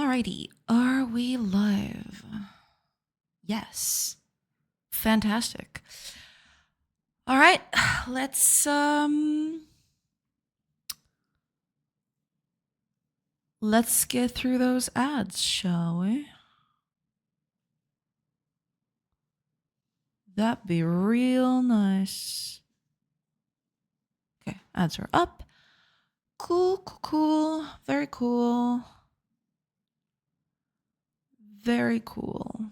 Alrighty, are we live? Yes. Fantastic. All right, let's get through those ads, shall we? That'd be real nice. Okay, ads are up. Cool. Very cool. Very cool.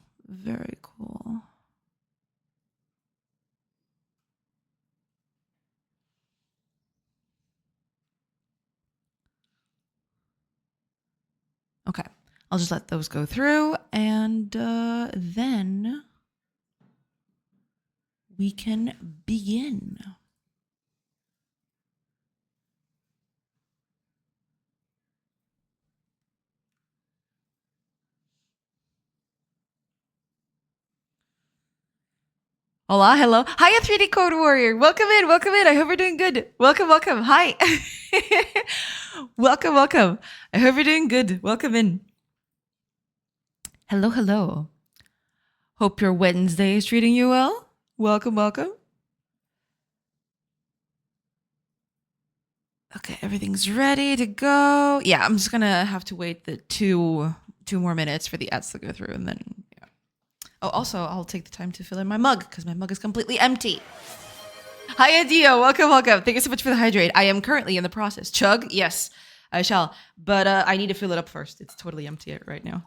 Okay, I'll just let those go through, and then we can begin. Hola, hello. Hiya, 3D Code Warrior. Welcome in. I hope you're doing good. Welcome. Hi. welcome. I hope you're doing good. Welcome in. Hello. Hope your Wednesday is treating you well. Welcome. Okay, everything's ready to go. Yeah, I'm just gonna have to wait the two more minutes for the ads to go through, and then yeah. Oh, also, I'll take the time to fill in my mug because my mug is completely empty. Hi, Dio. Welcome. Thank you so much for the hydrate. I am currently in the process. Chug? Yes, I shall. But I need to fill it up first. It's totally empty right now.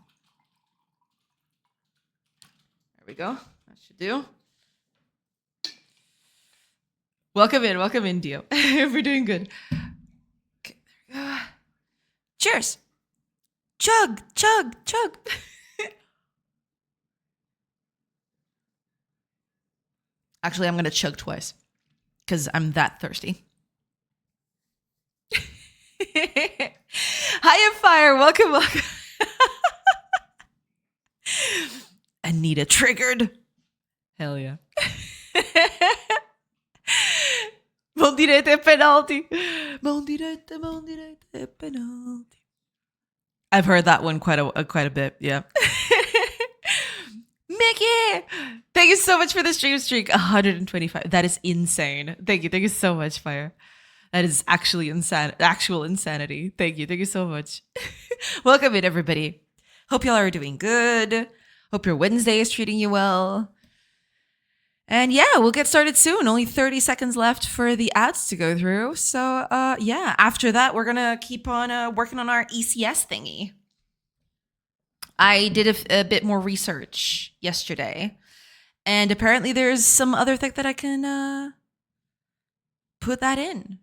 There we go. That should do. Welcome in, Dio. We're doing good. Okay, there we go. Cheers. Chug. Actually, I'm going to chug twice because I'm that thirsty. Hiya, Fire. Welcome. Anita triggered. Hell yeah. Mondirete penalty. Mondirete penalty. I've heard that one quite a bit. Yeah. Mickey, thank you so much for the stream streak. 125. That is insane. Thank you so much, Fire. That is actually actual insanity. Thank you so much. Welcome in, everybody. Hope y'all are doing good. Hope your Wednesday is treating you well. And yeah, we'll get started soon. Only 30 seconds left for the ads to go through. So yeah, after that, we're gonna keep on working on our ECS thingy. I did a bit more research yesterday, and apparently there's some other tech that I can put that in.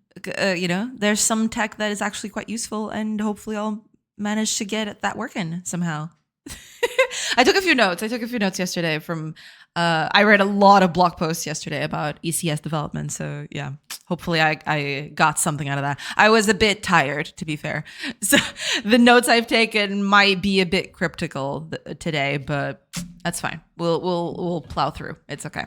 There's some tech that is actually quite useful, and hopefully I'll manage to get that working somehow. I took a few notes yesterday from, I read a lot of blog posts yesterday about ECS development. So yeah, hopefully I got something out of that. I was a bit tired, to be fair. So the notes I've taken might be a bit cryptical today, but that's fine. We'll plow through. It's okay.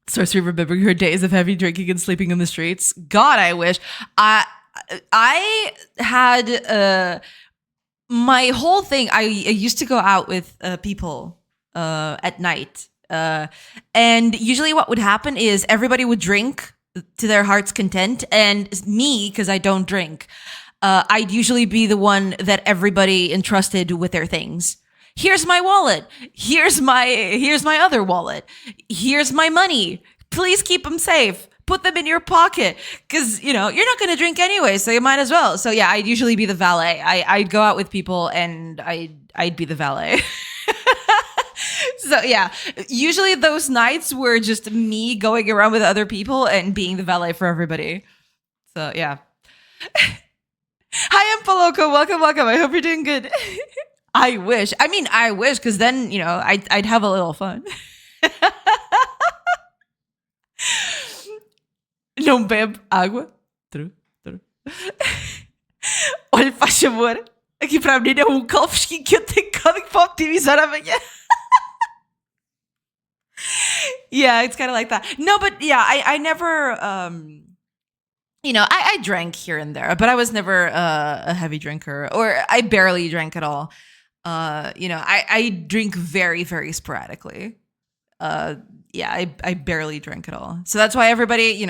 Sorcery remembering her days of heavy drinking and sleeping in the streets. God, I wish. I had my whole thing. I used to go out with people at night, and usually what would happen is everybody would drink to their heart's content, and me, because I don't drink, I'd usually be the one that everybody entrusted with their things. Here's my wallet. Here's my other wallet. Here's my money. Please keep them safe. Put them in your pocket, because you're not going to drink anyway, so you might as well. So yeah, I'd usually be the valet. I'd go out with people and I'd be the valet. So yeah, usually those nights were just me going around with other people and being the valet for everybody. So yeah. Hi, Empoloco. Welcome. I hope you're doing good. I wish, because then, I'd have a little fun. Não bebe água. True. Olha, faz favor. Aqui para a menina é call fresquinho que eu tenho código para optimizar amanhã. Yeah, it's kind of like that. No, but yeah, I never I drank here and there, but I was never a heavy drinker, or I barely drank at all. I drink very, very sporadically. Uh, yeah, I barely drink at all. So that's why everybody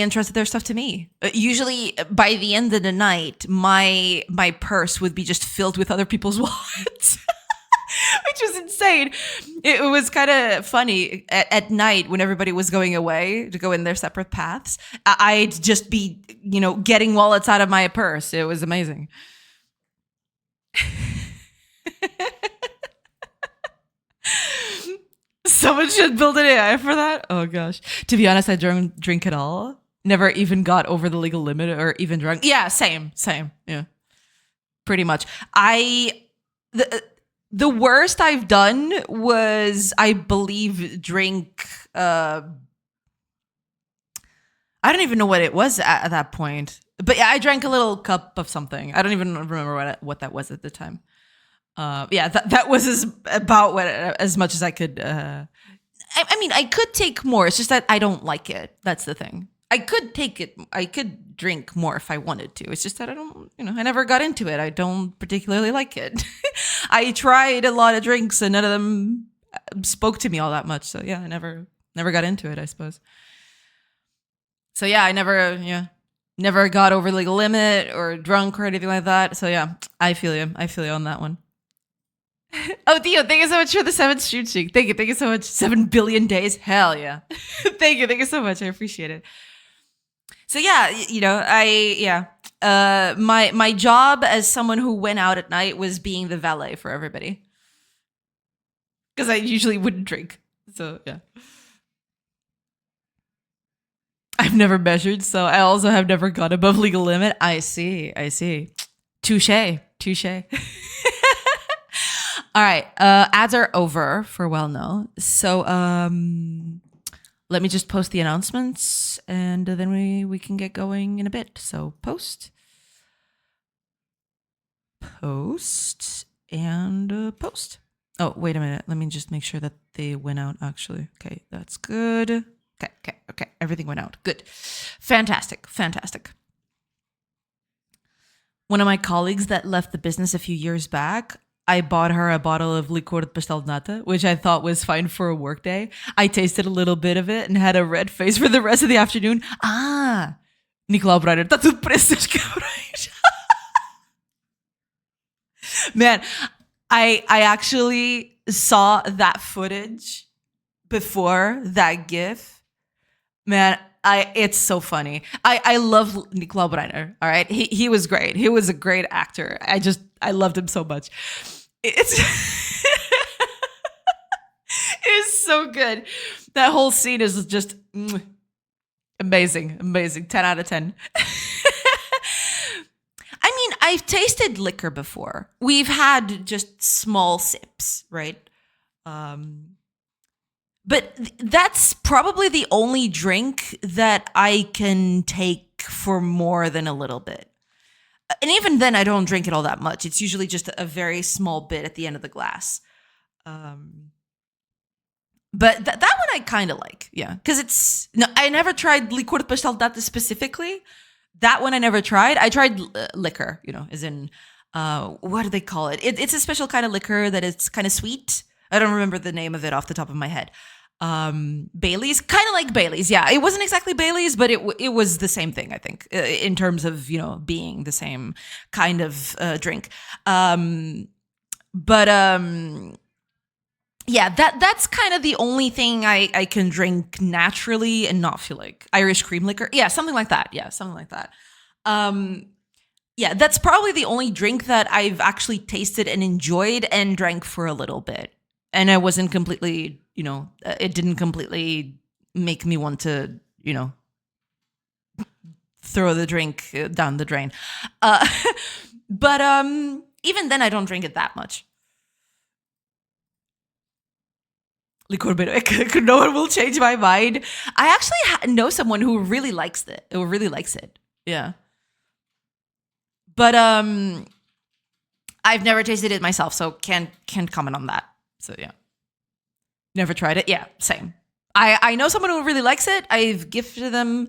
entrusted their stuff to me. Usually, by the end of the night, my purse would be just filled with other people's wallets, which was insane. It was kind of funny at night when everybody was going away to go in their separate paths. I'd just be, getting wallets out of my purse. It was amazing. Someone should build an AI for that. Oh gosh. To be honest, I don't drink at all. Never even got over the legal limit or even drunk. Yeah, same. Yeah, pretty much. The worst I've done was, I believe, drink. I don't even know what it was at that point. But yeah, I drank a little cup of something. I don't even remember what that was at the time. Yeah, that was as much as I could. I mean, I could take more. It's just that I don't like it. That's the thing. I could take it. I could drink more if I wanted to. It's just that I don't. I never got into it. I don't particularly like it. I tried a lot of drinks and none of them spoke to me all that much. So yeah, I never got into it, I suppose. So yeah, I never got over the legal limit or drunk or anything like that. So yeah, I feel you on that one. Oh, Theo, thank you so much for the 7th stream streak. Thank you so much. 7 billion days. Hell yeah. Thank you so much. I appreciate it. So yeah, my job as someone who went out at night was being the valet for everybody. Because I usually wouldn't drink. So yeah. I've never measured, so I also have never gone above legal limit. I see. Touche. All right, ads are over for well now. So let me just post the announcements, and then we can get going in a bit. So post, and post. Oh, wait a minute. Let me just make sure that they went out, actually. Okay, that's good. Okay. Everything went out. Good. Fantastic. One of my colleagues that left the business a few years back, I bought her a bottle of licor de pastel de nata, which I thought was fine for a work day. I tasted a little bit of it and had a red face for the rest of the afternoon. Nicolau Breiner, tá tudo preço dos cabrões. Man, I actually saw that footage before that GIF. Man, it's so funny. I love Nicolau Breiner. All right, he was great. He was a great actor. I loved him so much. It's it's so good. That whole scene is just amazing. 10 out of 10. I mean, I've tasted liquor before. We've had just small sips, right? But that's probably the only drink that I can take for more than a little bit. And even then, I don't drink it all that much. It's usually just a very small bit at the end of the glass. But that one I kind of like, yeah. Because I never tried licor de pastel de nata specifically. That one I never tried. I tried liquor, as in, what do they call it? It's a special kind of liquor that is kind of sweet. I don't remember the name of it off the top of my head. Bailey's, kind of like Bailey's. Yeah, it wasn't exactly Bailey's, but it was the same thing, I think, in terms of, being the same kind of drink. Yeah, that's kind of the only thing I can drink naturally and not feel like. Irish cream liquor. Yeah, something like that. Yeah, that's probably the only drink that I've actually tasted and enjoyed and drank for a little bit. And I wasn't completely, it didn't completely make me want to, throw the drink down the drain. But even then, I don't drink it that much. No one will change my mind. I actually know someone who really likes it. Yeah. But I've never tasted it myself, so can't comment on that. So yeah. Never tried it. Yeah, same. I know someone who really likes it. I've gifted them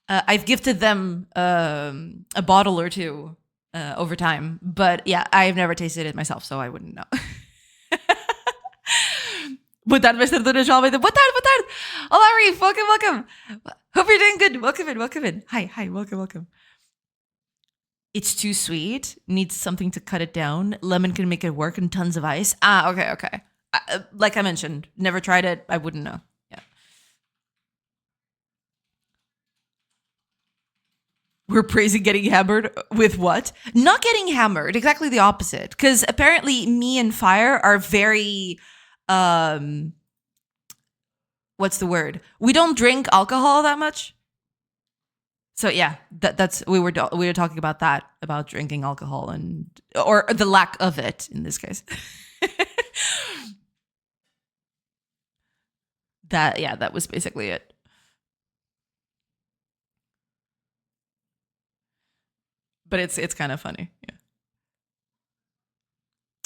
I've gifted them a bottle or two over time, but yeah, I've never tasted it myself, so I wouldn't know. Boa tarde, Mr. Dona João. Boa tarde, boa tarde. Olá, Reef. Welcome, welcome. Hope you're doing good. Welcome in, welcome in. Hi, hi, welcome, welcome. It's too sweet. Needs something to cut it down. Lemon can make it work and tons of ice. Ah, okay, okay. Like I mentioned, never tried it. I wouldn't know. Yeah. We're praising getting hammered with what? Not getting hammered. Exactly the opposite. Because apparently me and Fire are very, what's the word? We don't drink alcohol that much. So yeah, that's we were talking about that, about drinking alcohol and or the lack of it in this case. That was basically it. But it's kind of funny. Yeah.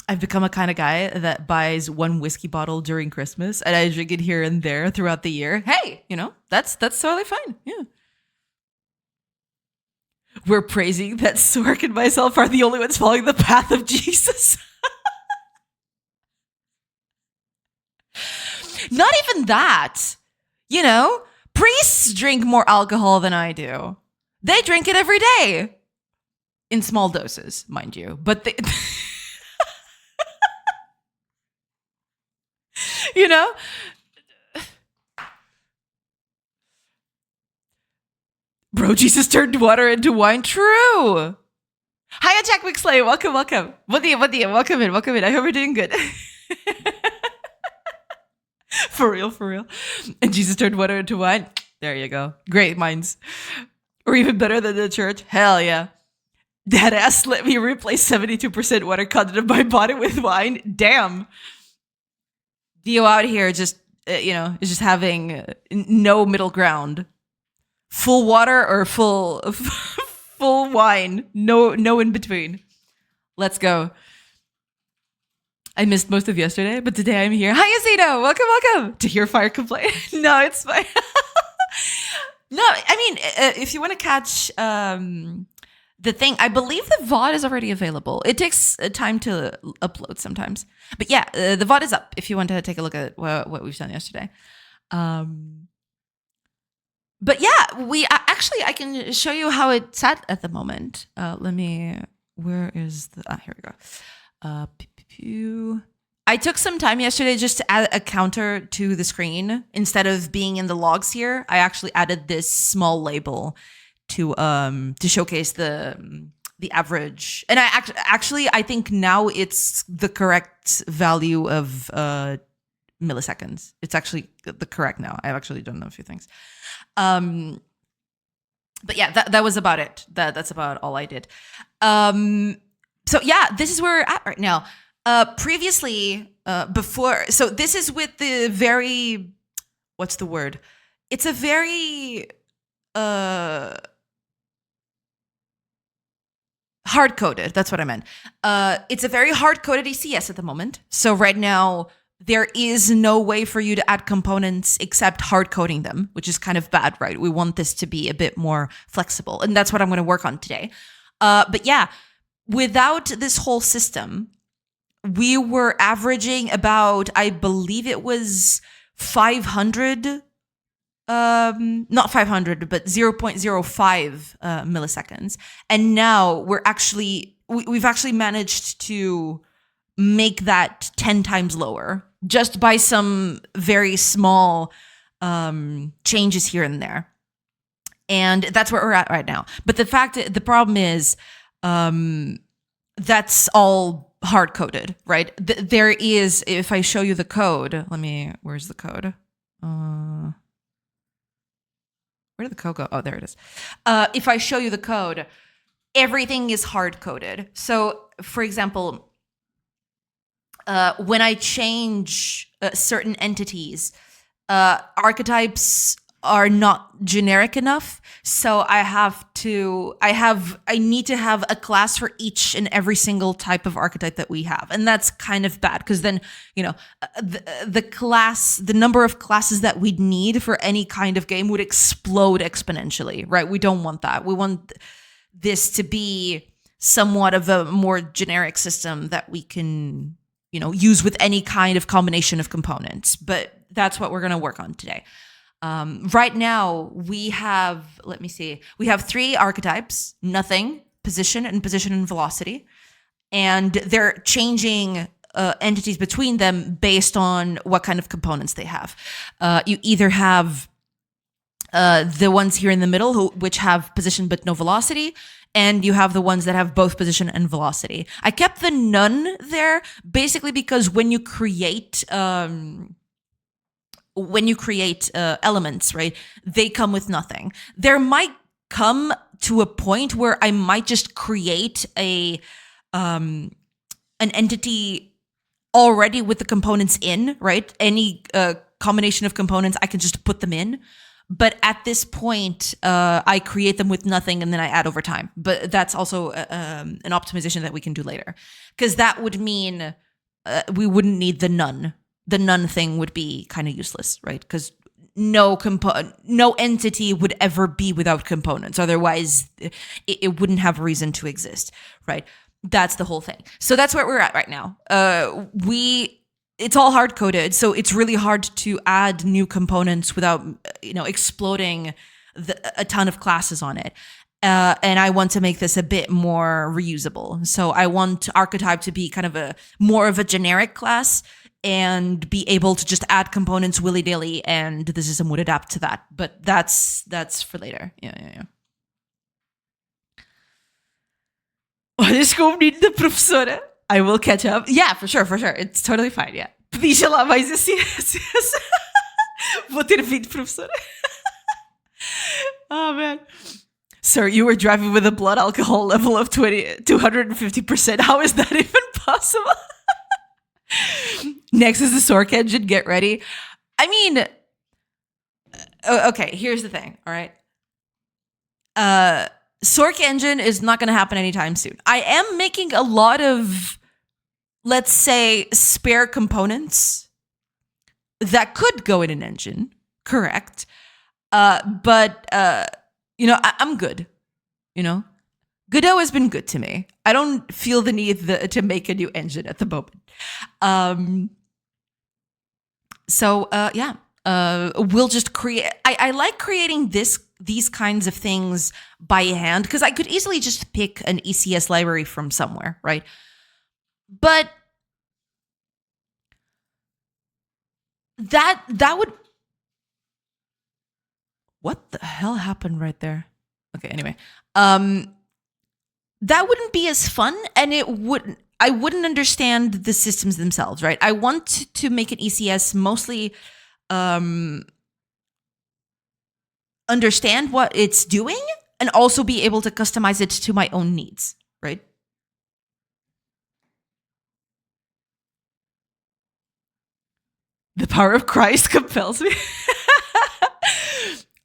I've become a kind of guy that buys one whiskey bottle during Christmas and I drink it here and there throughout the year. Hey, that's totally fine. Yeah. We're praising that Sork and myself are the only ones following the path of Jesus. Not even that. Priests drink more alcohol than I do. They drink it every day. In small doses, mind you. But they... Bro, Jesus turned water into wine. True. Hi, Jack McSlay. Welcome, welcome. Bom dia, bom dia. Welcome in, welcome in. I hope you're doing good. For real, for real. And Jesus turned water into wine. There you go. Great minds. Or even better than the church. Hell yeah. That ass let me replace 72% water content of my body with wine. Damn. Dio out here just, is just having no middle ground. Full water or full wine. No in between. Let's go. I missed most of yesterday, but today I'm here. Hi, Azito. Welcome, welcome. To hear Fire complain. No, it's fine. No, I mean, if you want to catch the thing, I believe the VOD is already available. It takes time to upload sometimes. But yeah, the VOD is up if you want to take a look at what we've done yesterday. But yeah, I can show you how it's at the moment. Where is here we go. I took some time yesterday just to add a counter to the screen. Instead of being in the logs here, I actually added this small label to showcase the average. And I think now it's the correct value of milliseconds. It's actually the correct now. I've actually done a few things. But yeah, that was about it. That's about all I did. So yeah, this is where we're at right now. Previously, before, so this is with the very, what's the word? It's a very hard-coded. That's what I meant. It's a very hard-coded ECS at the moment. So right now, there is no way for you to add components except hard coding them, which is kind of bad, right? We want this to be a bit more flexible. And that's what I'm going to work on today. But yeah, without this whole system, we were averaging about, I believe it was 500, not 500, but 0.05 milliseconds. And now we've actually managed to make that 10 times lower just by some very small changes here and there. And that's where we're at right now. But the problem is that's all hard coded, right? There is, if I show you the code, where's the code? Where did the code go? Oh, there it is. If I show you the code, everything is hard coded. So for example, when I change certain entities, archetypes are not generic enough. So I need to have a class for each and every single type of archetype that we have. And that's kind of bad because then, the number of classes that we'd need for any kind of game would explode exponentially, right? We don't want that. We want this to be somewhat of a more generic system that we can, use with any kind of combination of components. But that's what we're going to work on today. Right now, we have 3 archetypes: nothing, position, and velocity. And they're changing entities between them based on what kind of components they have. You either have the ones here in the middle, which have position but no velocity, and you have the ones that have both position and velocity. I kept the none there basically because when you create elements, right, they come with nothing. There might come to a point where I might just create an entity already with the components in, right? Any combination of components, I can just put them in. But at this point, I create them with nothing and then I add over time. But that's also an optimization that we can do later, because that would mean we wouldn't need the none. The none thing would be kind of useless, right? Because no entity would ever be without components. Otherwise, it wouldn't have a reason to exist, right? That's the whole thing. So that's where we're at right now. It's all hard coded, so it's really hard to add new components without, exploding a ton of classes on it. And I want to make this a bit more reusable. So I want archetype to be kind of more of a generic class and be able to just add components willy-nilly, and the system would adapt to that. But that's for later. Yeah. Desculpe, de professora. I will catch up. Yeah, for sure. It's totally fine, yeah. Podia lá mais assim. Vou ter vindo, professora. Oh, man. Sir, you were driving with a blood alcohol level of 250%. How is that even possible? Next is the Sork engine. Get ready. I mean, okay, here's the thing, all right? Sork engine is not going to happen anytime soon. I am making a lot of, let's say, spare components that could go in an engine, correct? But I'm good, Godot has been good to me. I don't feel the need to make a new engine at the moment. We'll just create. I like creating these kinds of things by hand because I could easily just pick an ECS library from somewhere, right? But that would. What the hell happened right there? Okay, anyway. That wouldn't be as fun, and I wouldn't understand the systems themselves, right? I want to make an ECS mostly understand what it's doing and also be able to customize it to my own needs, right? The power of Christ compels me.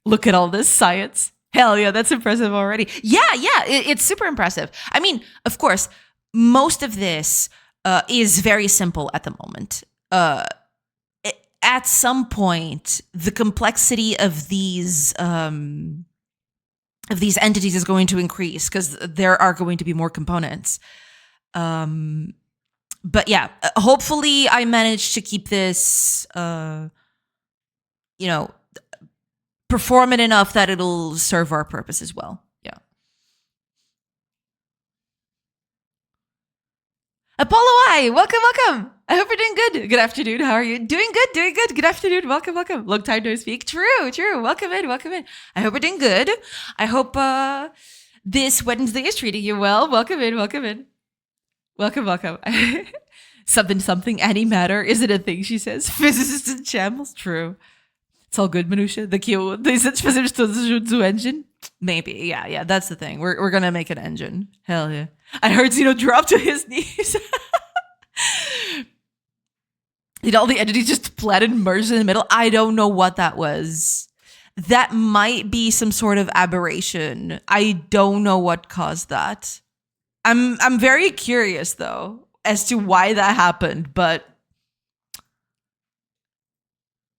Look at all this science. Hell yeah, that's impressive already. Yeah, it's super impressive. I mean, of course, most of this is very simple at the moment. At some point, the complexity of these entities is going to increase because there are going to be more components. But yeah, hopefully I managed to keep this, performant enough that it'll serve our purpose as well. Yeah. Apollo I, welcome. I hope you're doing good. Good afternoon. How are you? Doing good. Good afternoon. Welcome. Long time no speak. True. Welcome in. I hope you're doing good. I hope this Wednesday is treating you well. Welcome in. Welcome. Something antimatter. Is it a thing, she says? Physicists in shambles. True. It's all good, Manusha. Daqui a 2 anos fazemos todos juntos o engine? Maybe. Yeah. That's the thing. We're going to make an engine. Hell yeah. I heard Zeno drop to his knees. Did all the entities just flat and merge in the middle? I don't know what that was. that might be some sort of aberration. I don't know what caused that. I'm very curious though as to why that happened, but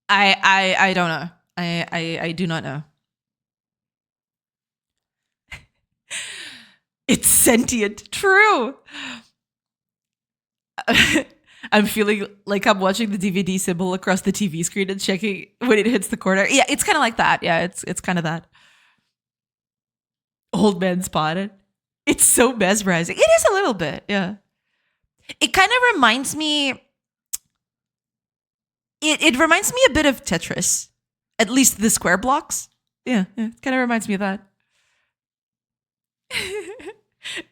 I don't know. I do not know. It's sentient. True. I'm feeling like I'm watching the DVD symbol across the TV screen and checking when it hits the corner. Yeah, it's kind of like that. Yeah, it's kind of that. Old man spotted. It's so mesmerizing. It is a little bit. Yeah. It kind of reminds me. It reminds me a bit of Tetris, at least the square blocks. Yeah, it kind of reminds me of that.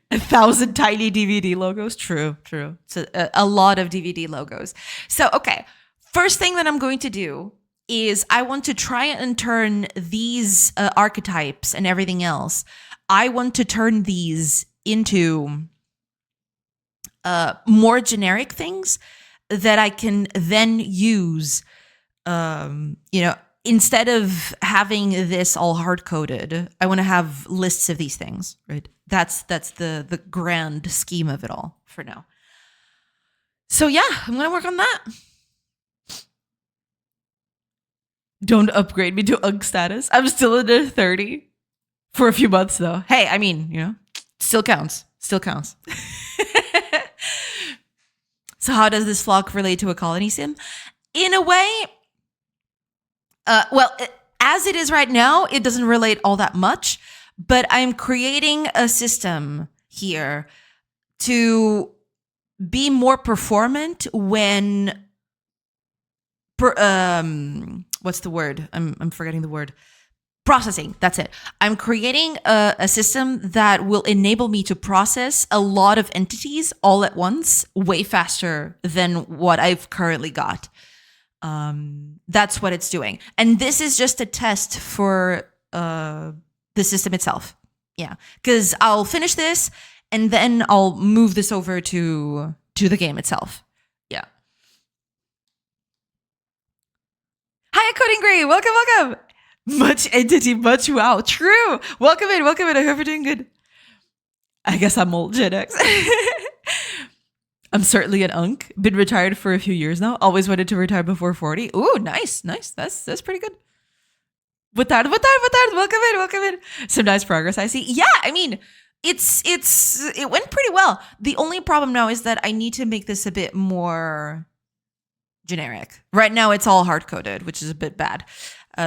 1,000 tiny DVD logos. True. It's a lot of DVD logos. So, okay. First thing that I'm going to do is I want to try and turn these archetypes and everything else. I want to turn these into more generic things that I can then use, instead of having this all hard coded, I want to have lists of these things, right? That's the grand scheme of it all for now. So yeah, I'm gonna work on that. Don't upgrade me to UG status. I'm still under 30 for a few months though. Hey, I mean, still counts. Still counts. So how does this flock relate to a colony sim? In a way, as it is right now, it doesn't relate all that much, but I'm creating a system here to be more performant when, what's the word? I'm forgetting the word. Processing, that's it. I'm creating a system that will enable me to process a lot of entities all at once, way faster than what I've currently got. That's what it's doing. And this is just a test for the system itself. Yeah, because I'll finish this and then I'll move this over to the game itself. Yeah. Hi, Coding Gray. Welcome. Much entity, much wow. True. Welcome in. I hope you're doing good. I guess I'm old Gen X. I'm certainly an unk. Been retired for a few years now. Always wanted to retire before 40. Ooh, nice. That's pretty good. With that. Welcome in. Some nice progress, I see. Yeah, I mean, it went pretty well. The only problem now is that I need to make this a bit more generic. Right now, it's all hard coded, which is a bit bad.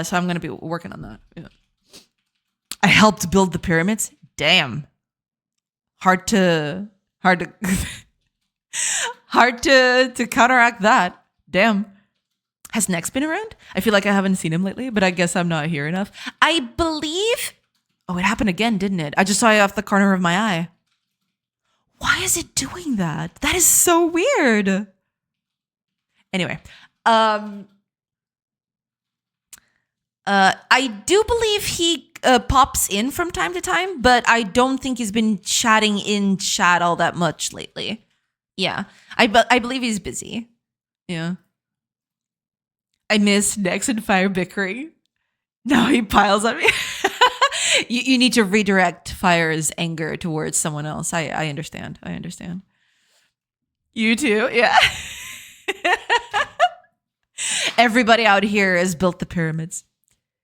So I'm going to be working on that. Yeah. I helped build the pyramids. Damn. Hard to counteract that. Damn. Has Nex been around? I feel like I haven't seen him lately, but I guess I'm not here enough. I believe. Oh, it happened again, didn't it? I just saw it off the corner of my eye. Why is it doing that? That is so weird. Anyway, I do believe he pops in from time to time, but I don't think he's been chatting in chat all that much lately. Yeah, I believe he's busy. Yeah. I miss Nex and Fire bickering. Now he piles on me. You need to redirect Fire's anger towards someone else. I understand. You too? Yeah. Everybody out here has built the pyramids.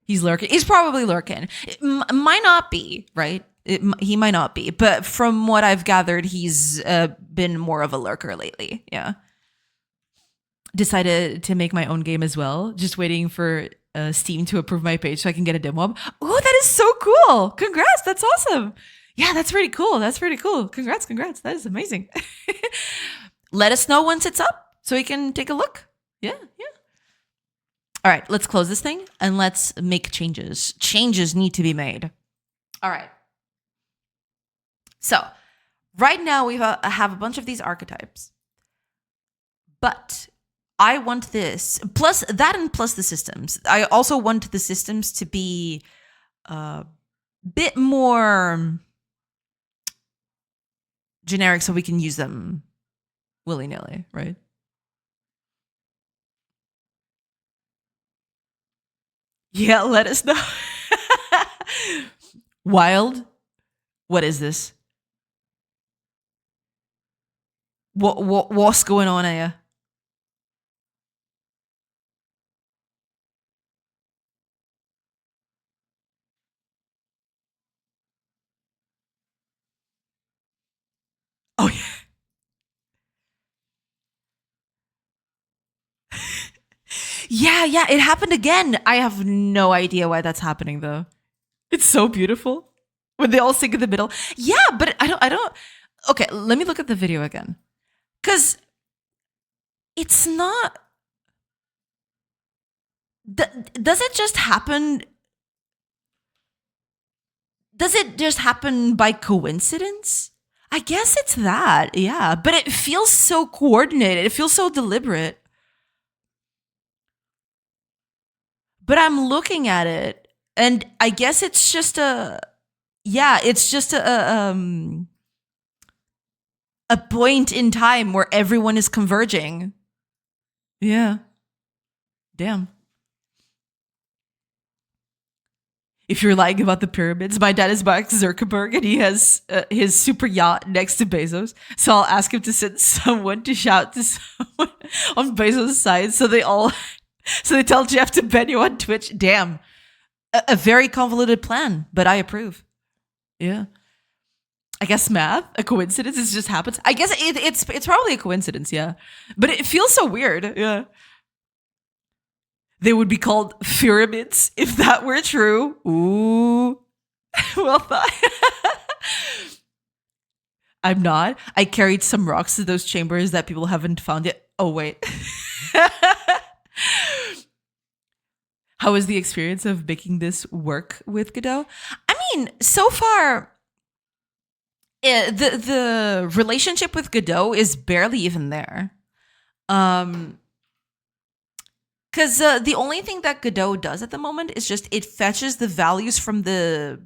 He's lurking. He's probably lurking. It might not be, right? He might not be. But from what I've gathered, he's been more of a lurker lately. Yeah. Decided to make my own game as well. Just waiting for Steam to approve my page so I can get a demo. Oh, that is so cool. Congrats. That's awesome. Yeah, that's pretty cool. Congrats. That is amazing. Let us know once it's up so we can take a look. Yeah. All right, let's close this thing and let's make changes. Changes need to be made. All right. So right now we have a bunch of these archetypes, but I want this plus that and plus the systems. I also want the systems to be a bit more generic so we can use them willy-nilly, right? Yeah, let us know. Wild. What is this? What's going on here? Oh yeah, yeah. It happened again. I have no idea why that's happening though. It's so beautiful when they all sing in the middle. Yeah, but I don't. Okay, let me look at the video again, because it's not. Does it just happen? Does it just happen by coincidence? I guess it's that, yeah. But it feels so coordinated. It feels so deliberate. But I'm looking at it, and I guess it's just it's just a point in time where everyone is converging. Yeah. Damn. If you're lying about the pyramids, my dad is Mark Zuckerberg and he has his super yacht next to Bezos. So I'll ask him to send someone to shout to someone on Bezos' side so they tell Jeff to ban you on Twitch. Damn. A very convoluted plan, but I approve. Yeah. I guess math, a coincidence, it just happens. I guess it's probably a coincidence, yeah. But it feels so weird, yeah. They would be called pyramids if that were true. Ooh. Well thought. I'm not. I carried some rocks to those chambers that people haven't found yet. Oh, wait. How was the experience of making this work with Godot? I mean, so far, the relationship with Godot is barely even there. Because the only thing that Godot does at the moment is just it fetches the values from the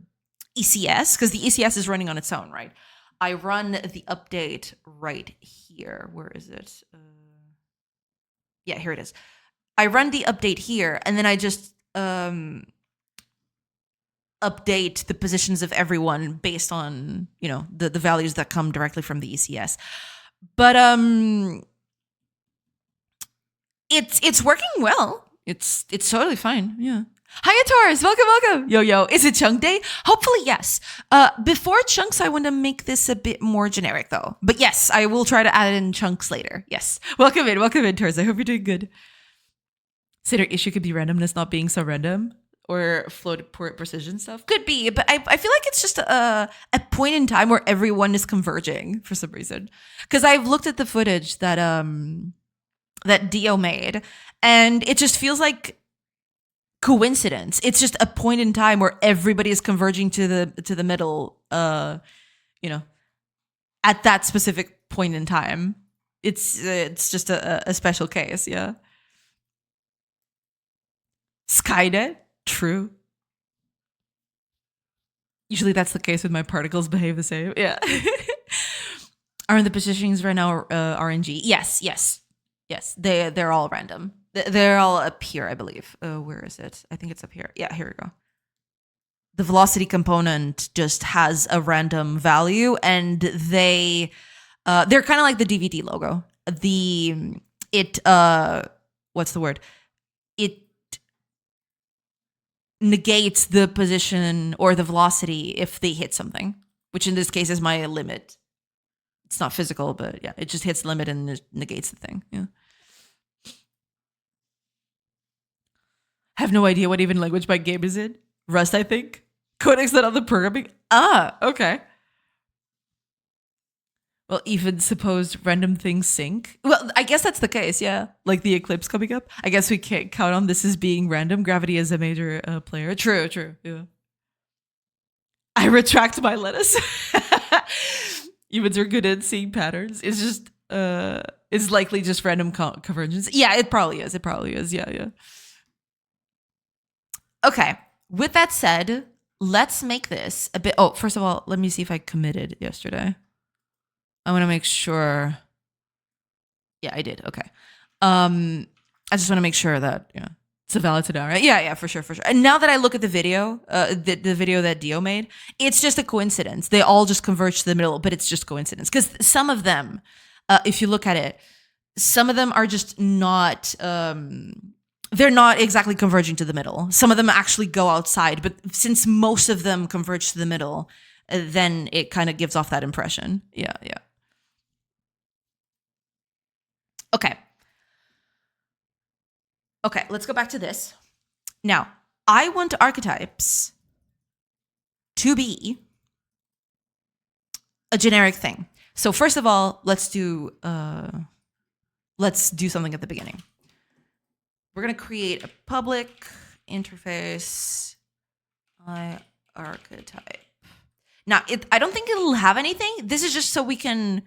ECS, because the ECS is running on its own, right? I run the update right here. Where is it? Yeah, here it is. I run the update here, and then I just update the positions of everyone based on, you know, the values that come directly from the ECS. But it's working well. It's totally fine. Yeah. Hiya, Taurus. Welcome. Yo. Is it chunk day? Hopefully, yes. Before chunks, I want to make this a bit more generic, though. But yes, I will try to add in chunks later. Yes. Welcome in, Taurus. I hope you're doing good. So their issue could be randomness not being so random, or float precision stuff. Could be, but I feel like it's just a point in time where everyone is converging for some reason. Because I've looked at the footage that that Dio made, and it just feels like coincidence. It's just a point in time where everybody is converging to the middle, you know, at that specific point in time. It's just a special case, yeah. Skynet, true. Usually that's the case with my particles behave the same. Yeah. Are the positionings right now RNG? Yes. They're all random. They're all up here, I believe. Where is it? I think it's up here. Yeah, here we go. The velocity component just has a random value, and they're kind of like the DVD logo. What's the word? It negates the position or the velocity if they hit something, which in this case is my limit. It's not physical, but yeah, it just hits the limit and it negates the thing. Yeah. Have no idea what even language my game is in. Rust, I think. Codex not on the programming. Ah, okay. Well, even suppose random things sync. Well, I guess that's the case, yeah. Like the eclipse coming up. I guess we can't count on this as being random. Gravity is a major player. True, yeah. I retract my lettuce. Humans are good at seeing patterns. It's just, it's likely just random convergence. Yeah, it probably is. Yeah. Okay. With that said, let's make this a bit. Oh, first of all, let me see if I committed yesterday. I want to make sure. Yeah, I did. Okay. I just want to make sure that, yeah. It's a valid scenario. Yeah, yeah, for sure, for sure. And now that I look at the video, the video that Dio made, it's just a coincidence. They all just converge to the middle, but it's just coincidence. Because some of them, if you look at it, some of them are just not, they're not exactly converging to the middle. Some of them actually go outside, but since most of them converge to the middle, then it kind of gives off that impression. Yeah, yeah. Okay. Okay, let's go back to this. Now, I want archetypes to be a generic thing. So first of all, let's do something at the beginning. We're gonna create a public interface archetype. Now, I don't think it'll have anything. This is just so we can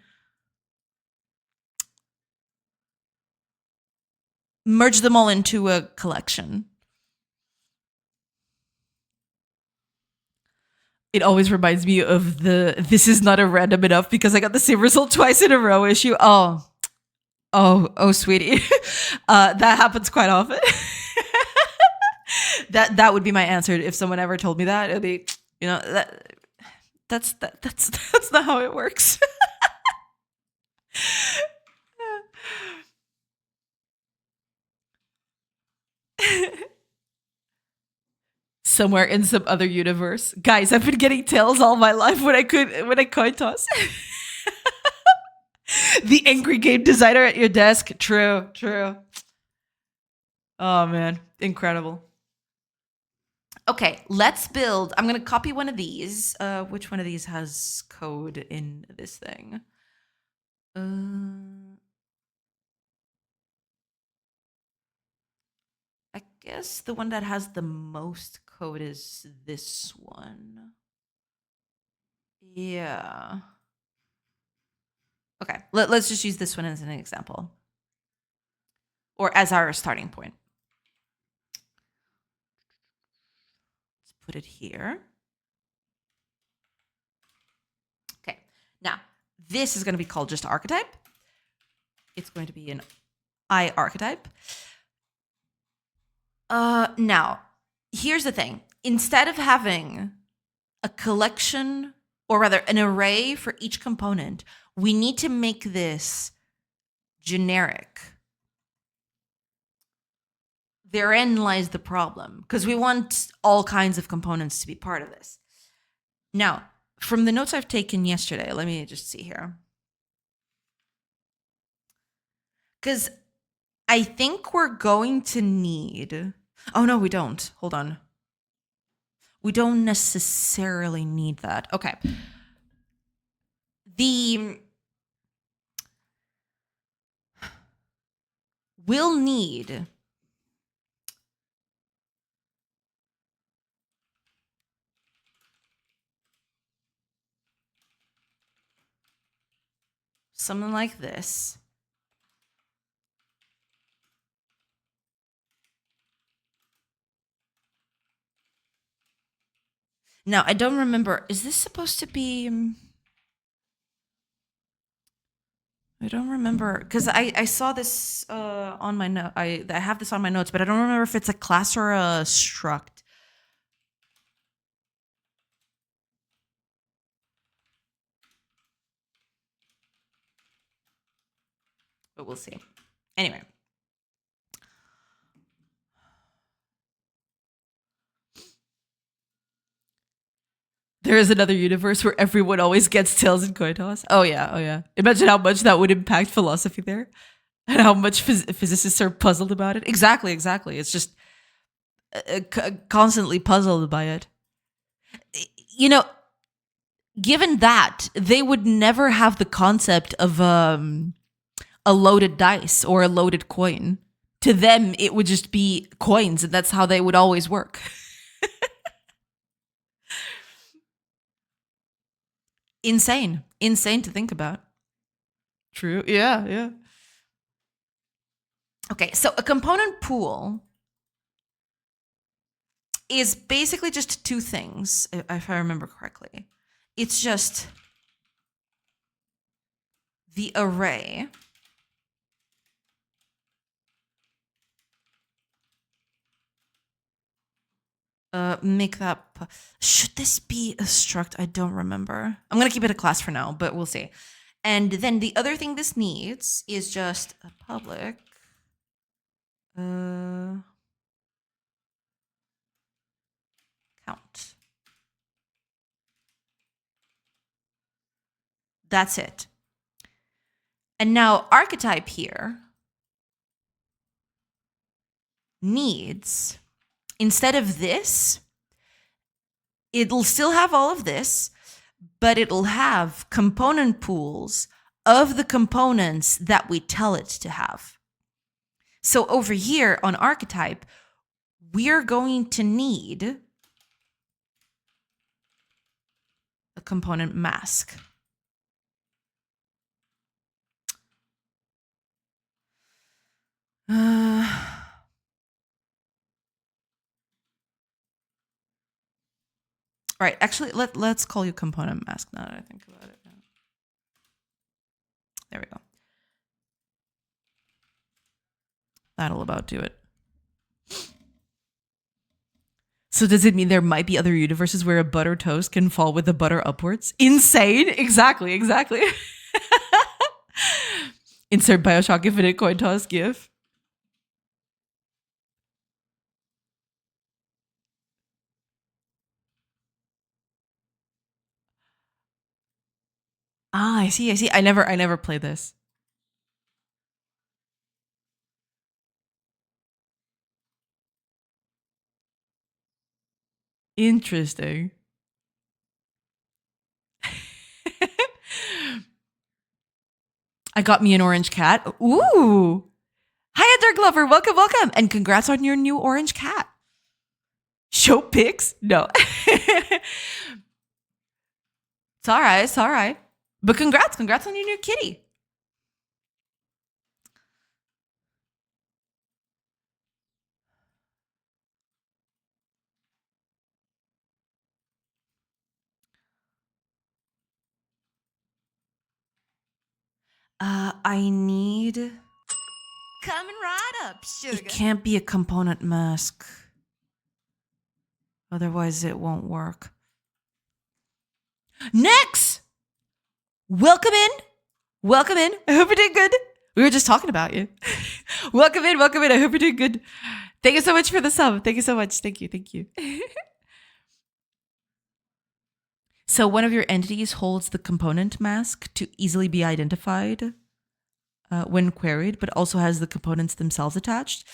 merge them all into a collection. It always reminds me of the "this is not a random enough because I got the same result twice in a row" issue. Oh, sweetie. That happens quite often. That would be my answer if someone ever told me that. It'd be, that's not how it works. Somewhere in some other universe. Guys, I've been getting tails all my life when I coin toss. The angry game designer at your desk. True. Oh man, incredible. Okay, let's build. I'm gonna copy one of these. Which one of these has code in this thing? I guess the one that has the most code is this one. Yeah. Okay, let's just use this one as an example. Or as our starting point. Let's put it here. Okay, now this is going to be called just archetype. It's going to be an I archetype. Now, here's the thing. Instead of having a collection, or rather an array for each component, we need to make this generic. Therein lies the problem, because we want all kinds of components to be part of this. Now, from the notes I've taken yesterday, let me just see here. Because I think we're going to need... Oh, no, we don't. Hold on. We don't necessarily need that. Okay. We'll need... something like this. Now, I don't remember. Is this supposed to be... I don't remember, because I saw this on my note. I have this on my notes, but I don't remember if it's a class or a struct. But we'll see. Anyway. There is another universe where everyone always gets tails in coin toss. Oh yeah. Imagine how much that would impact philosophy there, and how much physicists are puzzled about it. Exactly. It's just constantly puzzled by it. Given that, they would never have the concept of a loaded dice or a loaded coin. To them, it would just be coins, and that's how they would always work. Insane to think about. True. Yeah. Okay, so a component pool is basically just two things, if I remember correctly. It's just the array Make that. Should this be a struct? I don't remember. I'm gonna keep it a class for now, but we'll see. And then the other thing this needs is just a public. Count. That's it. And now archetype here needs, instead of this, it'll still have all of this, but it'll have component pools of the components that we tell it to have. So over here on archetype, we're going to need a component mask. All right, actually, let's call you component mask now that I think about it. There we go. That'll about do it. So does it mean there might be other universes where a butter toast can fall with the butter upwards? Insane. Exactly. Insert Bioshock Infinite coin toss gif. Ah, I see. I never played this. Interesting. I got me an orange cat. Ooh. Hiya, Dirk Lover. Welcome. And congrats on your new orange cat. Show pics? No. It's all right. But congrats on your new kitty. I need... Coming right up, sugar. It can't be a component mask. Otherwise, it won't work. Next! Welcome in. I hope you're doing good. We were just talking about you. Welcome in. I hope you're doing good. Thank you so much for the sub. Thank you so much. Thank you. So one of your entities holds the component mask to easily be identified when queried, but also has the components themselves attached.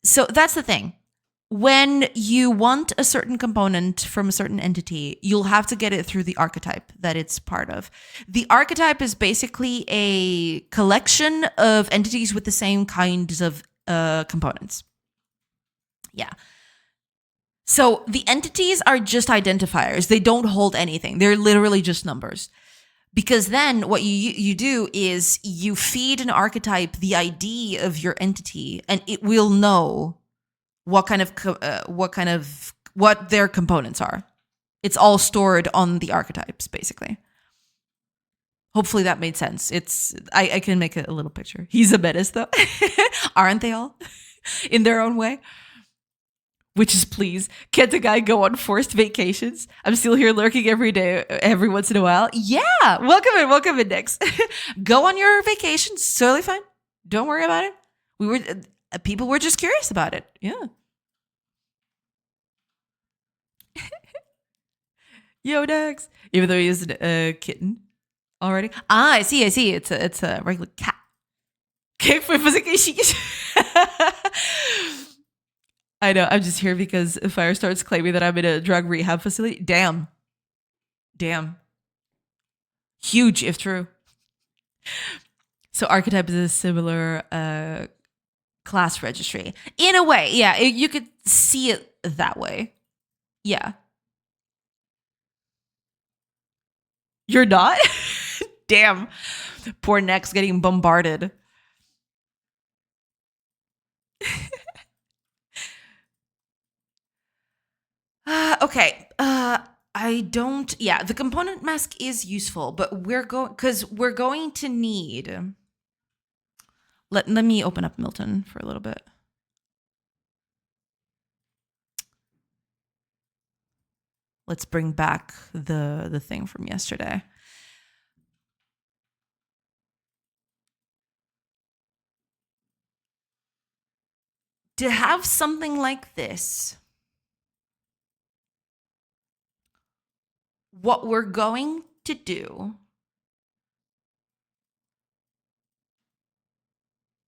So that's the thing. When you want a certain component from a certain entity, you'll have to get it through the archetype that it's part of. The archetype is basically a collection of entities with the same kinds of components. Yeah. So the entities are just identifiers. They don't hold anything. They're literally just numbers. Because then what you do is you feed an archetype the ID of your entity, and it will know what their components are. It's all stored on the archetypes, basically. Hopefully that made sense. I can make a little picture. He's a menace, though. Aren't they all? In their own way. Witches, please. Can't a guy go on forced vacations? I'm still here lurking every day, every once in a while. Yeah. Welcome in, Nix. Go on your vacation. It's totally fine. Don't worry about it. People were just curious about it. Yeah. Yo, Dex. Even though he is a kitten already. Ah, I see. It's a regular cat. Okay, for vacation. I know. I'm just here because Fire starts claiming that I'm in a drug rehab facility. Damn. Huge, if true. So archetype is a similar class registry. In a way, yeah. You could see it that way. Yeah. You're not? Damn. Poor Nex getting bombarded. Okay. I don't. Yeah, the component mask is useful, but we're going to need. Let me open up Milton for a little bit. let's bring back the thing from yesterday. To have something like this, what we're going to do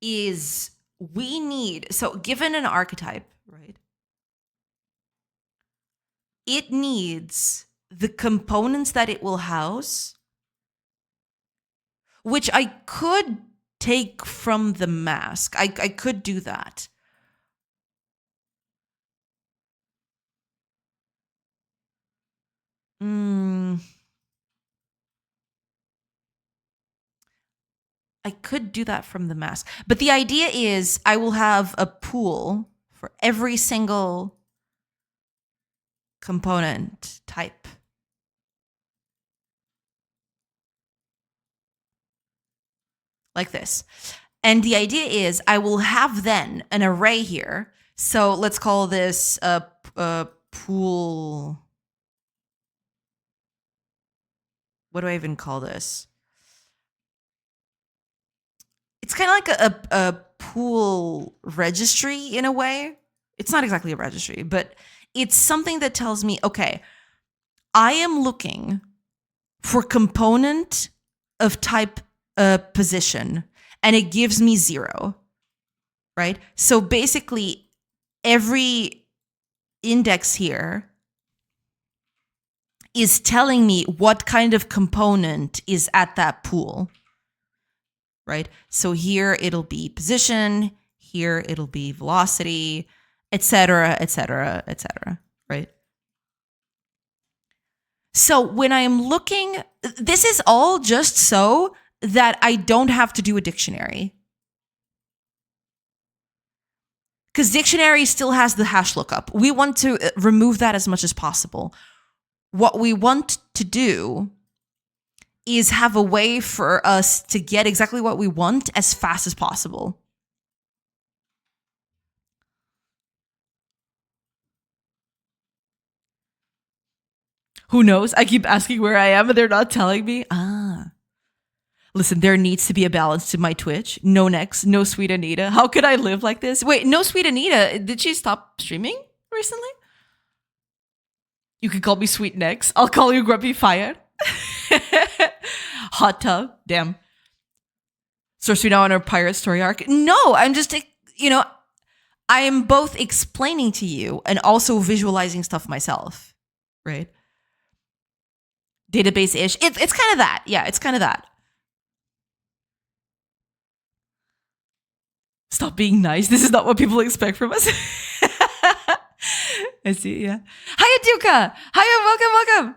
is we need, so given an archetype, right? It needs the components that it will house, which I could take from the mask. I could do that. I could do that from the mask. But the idea is I will have a pool for every single component type. Like this. And the idea is I will have then an array here. So let's call this a pool. What do I even call this? It's kind of like a pool registry in a way. It's not exactly a registry, but it's something that tells me, okay, I am looking for component of type position, and it gives me 0, right? So basically, every index here is telling me what kind of component is at that pool, right? So here it'll be position, here it'll be velocity, etc., etc., etc., right? So when I am looking, this is all just so that I don't have to do a dictionary. Because dictionary still has the hash lookup. We want to remove that as much as possible. What we want to do is have a way for us to get exactly what we want as fast as possible. Who knows? I keep asking where I am and they're not telling me. Listen, there needs to be a balance to my Twitch. No Nex, no Sweet Anita. How could I live like this? Wait, no Sweet Anita. Did she stop streaming recently? You can call me Sweet Nex. I'll call you Grumpy Fire. Hot tub. Damn. Source we now on our pirate story arc. No, I'm just, I am both explaining to you and also visualizing stuff myself, right? Database-ish. It's kind of that. Yeah, it's kind of that. Stop being nice. This is not what people expect from us. I see, yeah. Hiya, Duka. Hiya, welcome.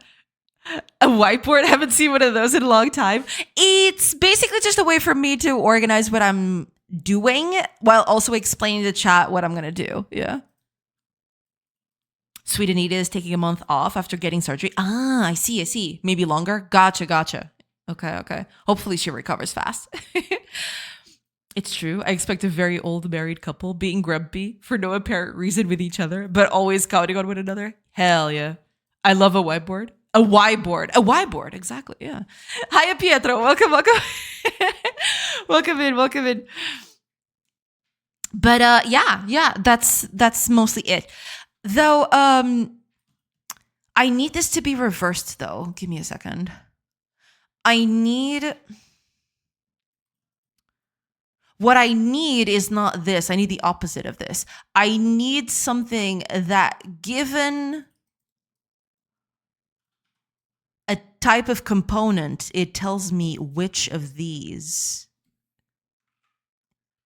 A whiteboard? I haven't seen one of those in a long time. It's basically just a way for me to organize what I'm doing while also explaining to chat what I'm going to do. Yeah. Sweet Anita is taking a month off after getting surgery. I see. Maybe longer. Gotcha. Okay. Hopefully she recovers fast. It's true. I expect a very old married couple being grumpy for no apparent reason with each other, but always counting on one another. Hell yeah. I love a whiteboard. A whiteboard. Exactly. Yeah. Hiya, Pietro. Welcome. welcome in. But yeah. That's mostly it. Though I need this to be reversed though. Give me a second. What I need is not this. I need the opposite of this. I need something that, given a type of component, it tells me which of these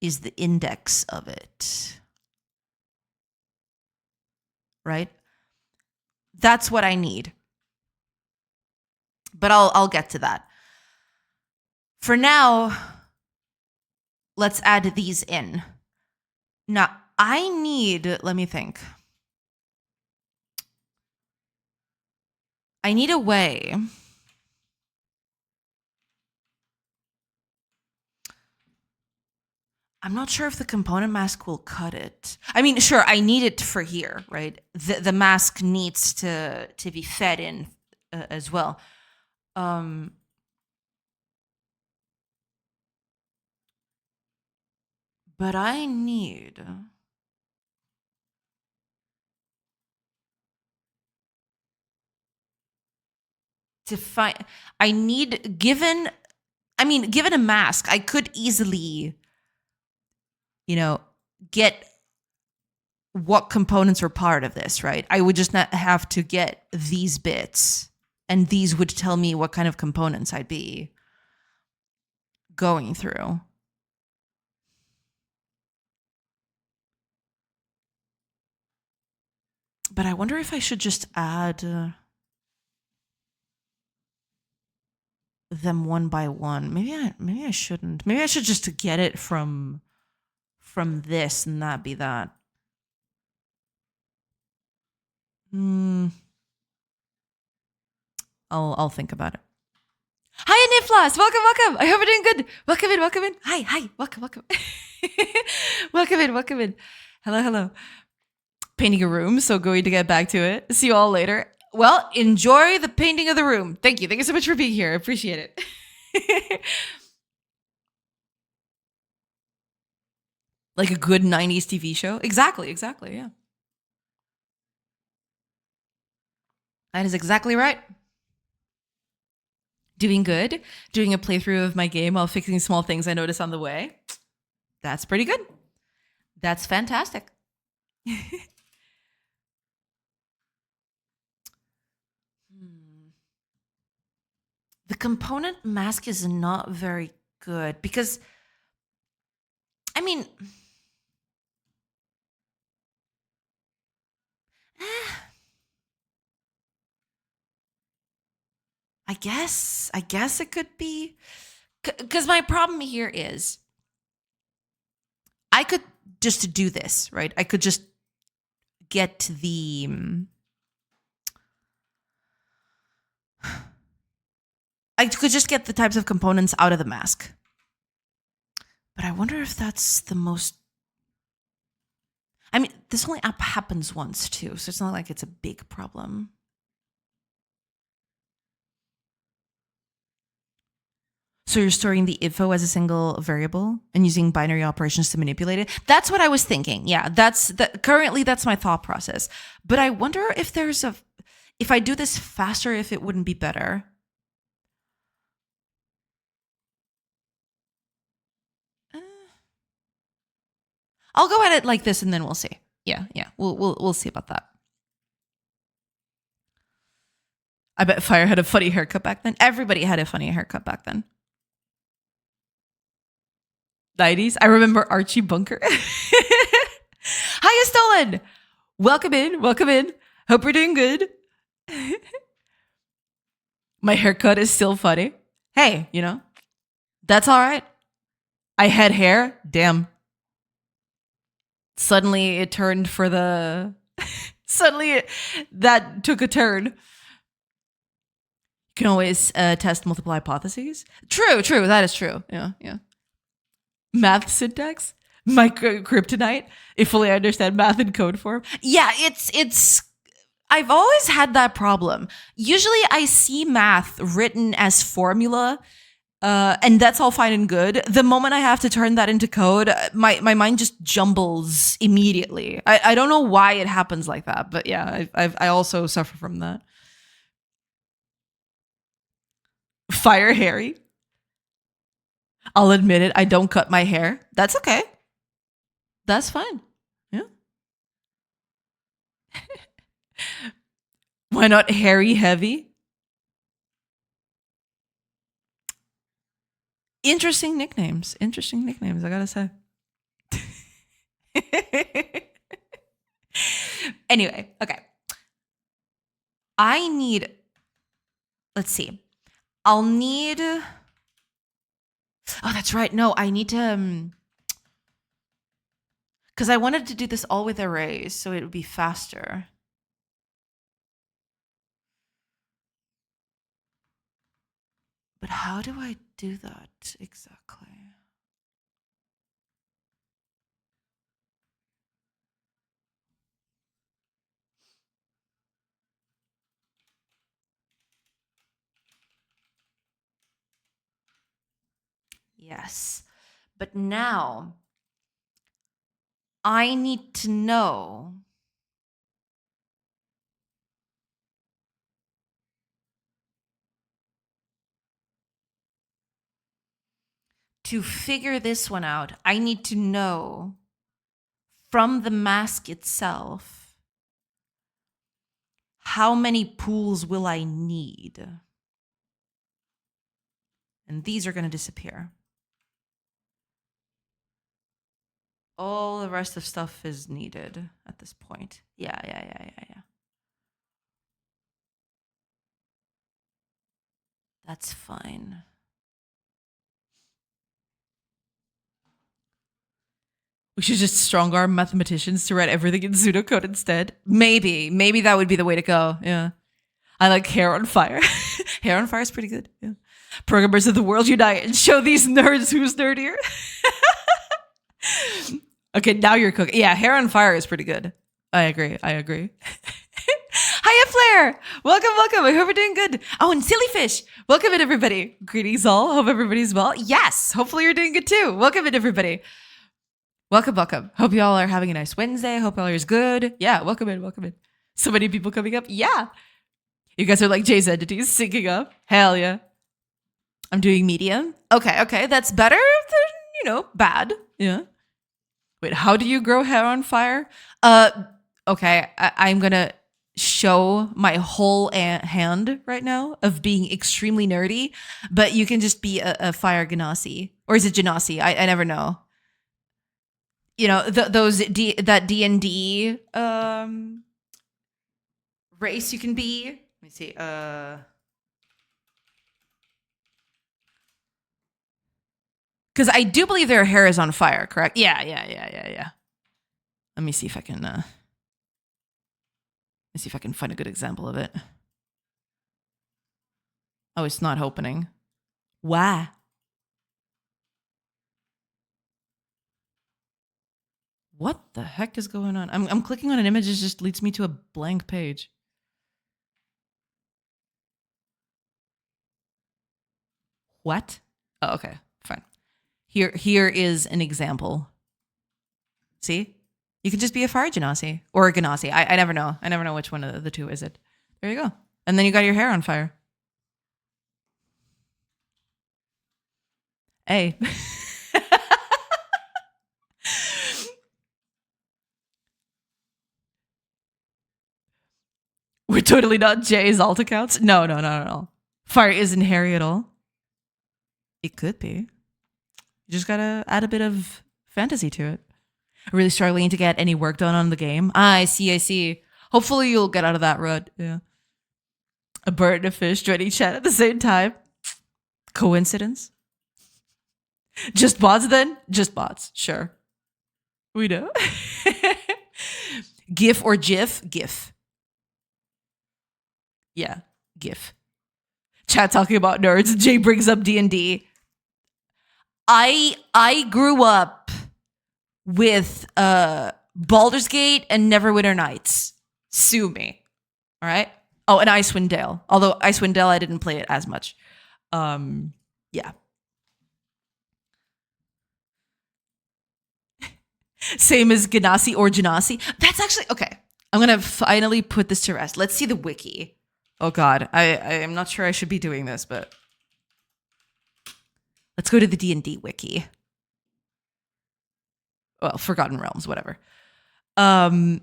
is the index of it. Right? That's what I need. But I'll get to that. For now, let's add these in. Now, let me think. I need a way I'm not sure if the component mask will cut it. I mean, sure, I need it for here, right? The mask needs to be fed in as well. Um, but I need to find. I need given. I mean, given a mask, I could easily, you know, get what components are part of this, right? I would just not have to get these bits, and these would tell me what kind of components I'd be going through. But I wonder if I should just add them one by one. Maybe I shouldn't. Maybe I should just get it from this and that be that. Hmm. I'll think about it. Hi, Niflas. Welcome. I hope you're doing good. Welcome in. Hi. Welcome. welcome in. Hello. Painting a room, so going to get back to it. See you all later. Well, enjoy the painting of the room. Thank you so much for being here. I appreciate it. Like a good 90s TV show. Exactly, yeah. That is exactly right. Doing good. Doing a playthrough of my game while fixing small things I notice on the way. That's pretty good. That's fantastic. The component mask is not very good because, I mean, I guess it could be. Because my problem here is I could just do this, right? I could just get the. I could just get the types of components out of the mask. But I wonder if that's the most. I mean, this only happens once too, so it's not like it's a big problem. So you're storing the info as a single variable and using binary operations to manipulate it. That's what I was thinking. Yeah, currently that's my thought process. But I wonder if if I do this faster, if it wouldn't be better. I'll go at it like this and then we'll see. Yeah. We'll see about that. I bet Fire had a funny haircut back then. Everybody had a funny haircut back then. 90s. I remember Archie Bunker. Hiya, Stolen. Welcome in. Hope you're doing good. My haircut is still funny. Hey, that's all right. I had hair. Damn. Suddenly it turned for the. That took a turn. You can always test multiple hypotheses. True. That is true. Yeah. Math syntax. My kryptonite. If fully understand math in code form. Yeah, it's. I've always had that problem. Usually I see math written as formula, and that's all fine and good. The moment I have to turn that into code, my mind just jumbles immediately. I don't know why it happens like that, but yeah, I also suffer from that. Fire Harry. I'll admit it. I don't cut my hair. That's okay. That's fine. Yeah. Why not hairy heavy? Interesting nicknames. I gotta say. Anyway, okay. Let's see. I'll need. Oh, that's right. No, I need to. Because I wanted to do this all with arrays, so it would be faster. But how do I do that exactly? Yes. But now I need to know to figure this one out. I need to know from the mask itself how many pools will I need? And these are going to disappear. All the rest of stuff is needed at this point. Yeah. That's fine. We should just strong arm mathematicians to write everything in pseudocode instead. Maybe that would be the way to go. Yeah. I like Hair on Fire. Hair on Fire is pretty good. Yeah. Programmers of the world unite and show these nerds who's nerdier. Okay, now you're cooking. Yeah, Hair on Fire is pretty good. I agree. Hiya, Flair. Welcome. I hope you're doing good. Oh, and Sillyfish. Welcome in, everybody. Greetings all. Hope everybody's well. Yes, hopefully you're doing good too. Welcome in, everybody. Welcome. Hope y'all are having a nice Wednesday. Hope y'all is good. Yeah, welcome in. So many people coming up. Yeah. You guys are like Jay's entities syncing up. Hell yeah. I'm doing medium. Okay. That's better than, bad. Yeah. Wait, how do you grow hair on fire? Okay, I'm gonna show my whole hand right now of being extremely nerdy, but you can just be a fire genasi. Or is it genasi? I never know. That D&D race you can be. Let me see. Because I do believe their hair is on fire, correct? Yeah. Let me see if I can. Let's see if I can find a good example of it. Oh, it's not opening. Why? What the heck is going on? I'm clicking on an image. It just leads me to a blank page. What? Oh, okay, fine. Here is an example. See? You can just be a fire genasi or a genasi. I never know. I never know which one of the two is it. There you go. And then you got your hair on fire. Hey. We're totally not Jay's alt accounts. No, not at all. Fire isn't hairy at all. It could be. You just gotta add a bit of fantasy to it. Really struggling to get any work done on the game. I see. Hopefully you'll get out of that rut. Yeah. A bird and a fish joining chat at the same time. Coincidence? Just bots then? Just bots. Sure. We know. GIF or GIF? GIF. Yeah. GIF. Chat talking about nerds. Jay brings up D&D. I grew up with Baldur's Gate and Neverwinter Nights. Sue me. All right? Oh, and Icewind Dale. Although Icewind Dale, I didn't play it as much. Yeah. Same as Ganassi or Genasi. That's actually... Okay. I'm going to finally put this to rest. Let's see the wiki. Oh, God. I am not sure I should be doing this, but... Let's go to the D&D wiki. Well, Forgotten Realms, whatever. Oh,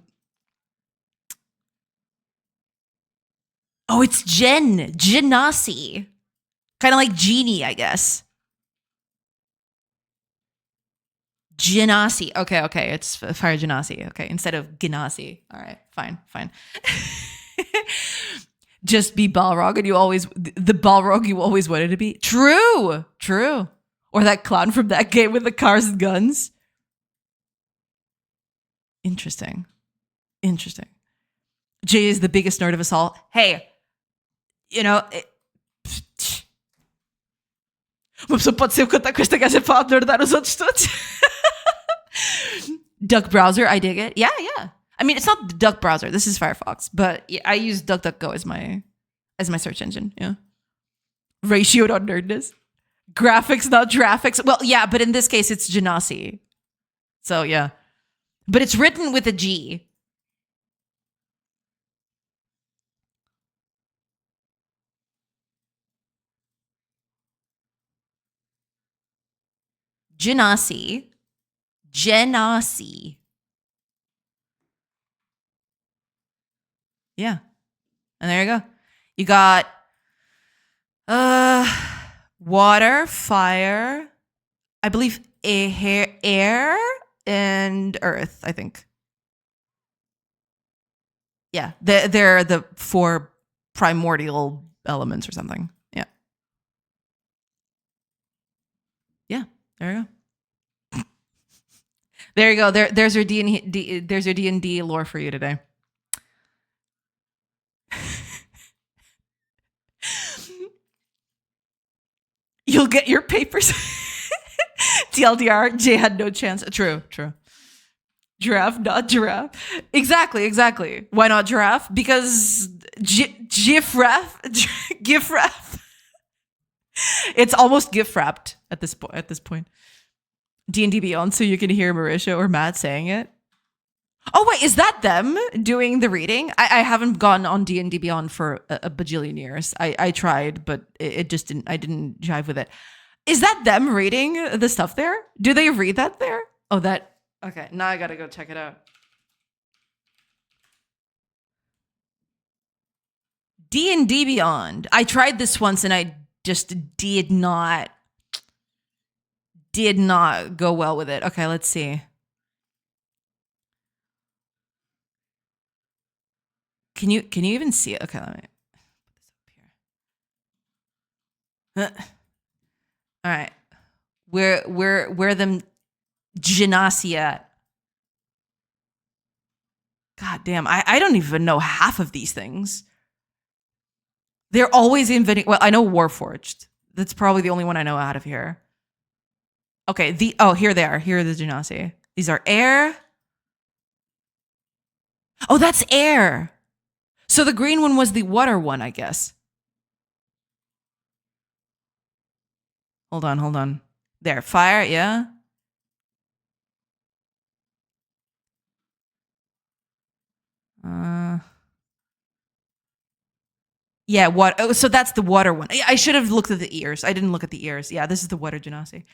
it's Genasi. Kind of like genie, I guess. Genasi. Okay. It's Fire Genasi. Okay, instead of Genasi. All right, fine. Just be Balrog and the Balrog you always wanted to be. True. Or that clown from that game with the cars and guns. Interesting. Jay is the biggest nerd of us all. Hey, Duck browser, I dig it. Yeah. I mean, it's not the Duck browser. This is Firefox, but I use DuckDuckGo as my search engine. Yeah. Ratioed on nerdness. Graphics, not graphics. Well, yeah, but in this case, it's Genasi. So yeah, but it's written with a G. Genasi. Genasi. Yeah. And there you go. You got water, fire, I believe air and earth, I think. Yeah. They're the four primordial elements or something. Yeah. Yeah. There you go. There you go. There's your D&D lore for you today. You'll get your papers. TLDR, Jay had no chance. True. Giraffe, not giraffe. Exactly. Why not giraffe? Because GIF ref. It's almost GIF wrapped at this point. D&D Beyond, so you can hear Marisha or Matt saying it. Oh wait, is that them doing the reading? I haven't gone on D&D Beyond for a bajillion years. I tried, but it just didn't. I didn't jive with it. Is that them reading the stuff there? Do they read that there? Oh, that. Okay, now I gotta go check it out. D&D Beyond. I tried this once and I just did not go well with it. Okay, let's see. Can you even see it? Okay, let me put this up here. All right. Where them Genasi at? God damn, I don't even know half of these things. They're always inventing. Well, I know Warforged. That's probably the only one I know out of here. Okay, here they are. Here are the Genasi. These are air. Oh, that's air. So the green one was the water one, I guess. Hold on. There, fire, yeah. Yeah, what? Oh, so that's the water one. I should have looked at the ears. I didn't look at the ears. Yeah, this is the water Genasi.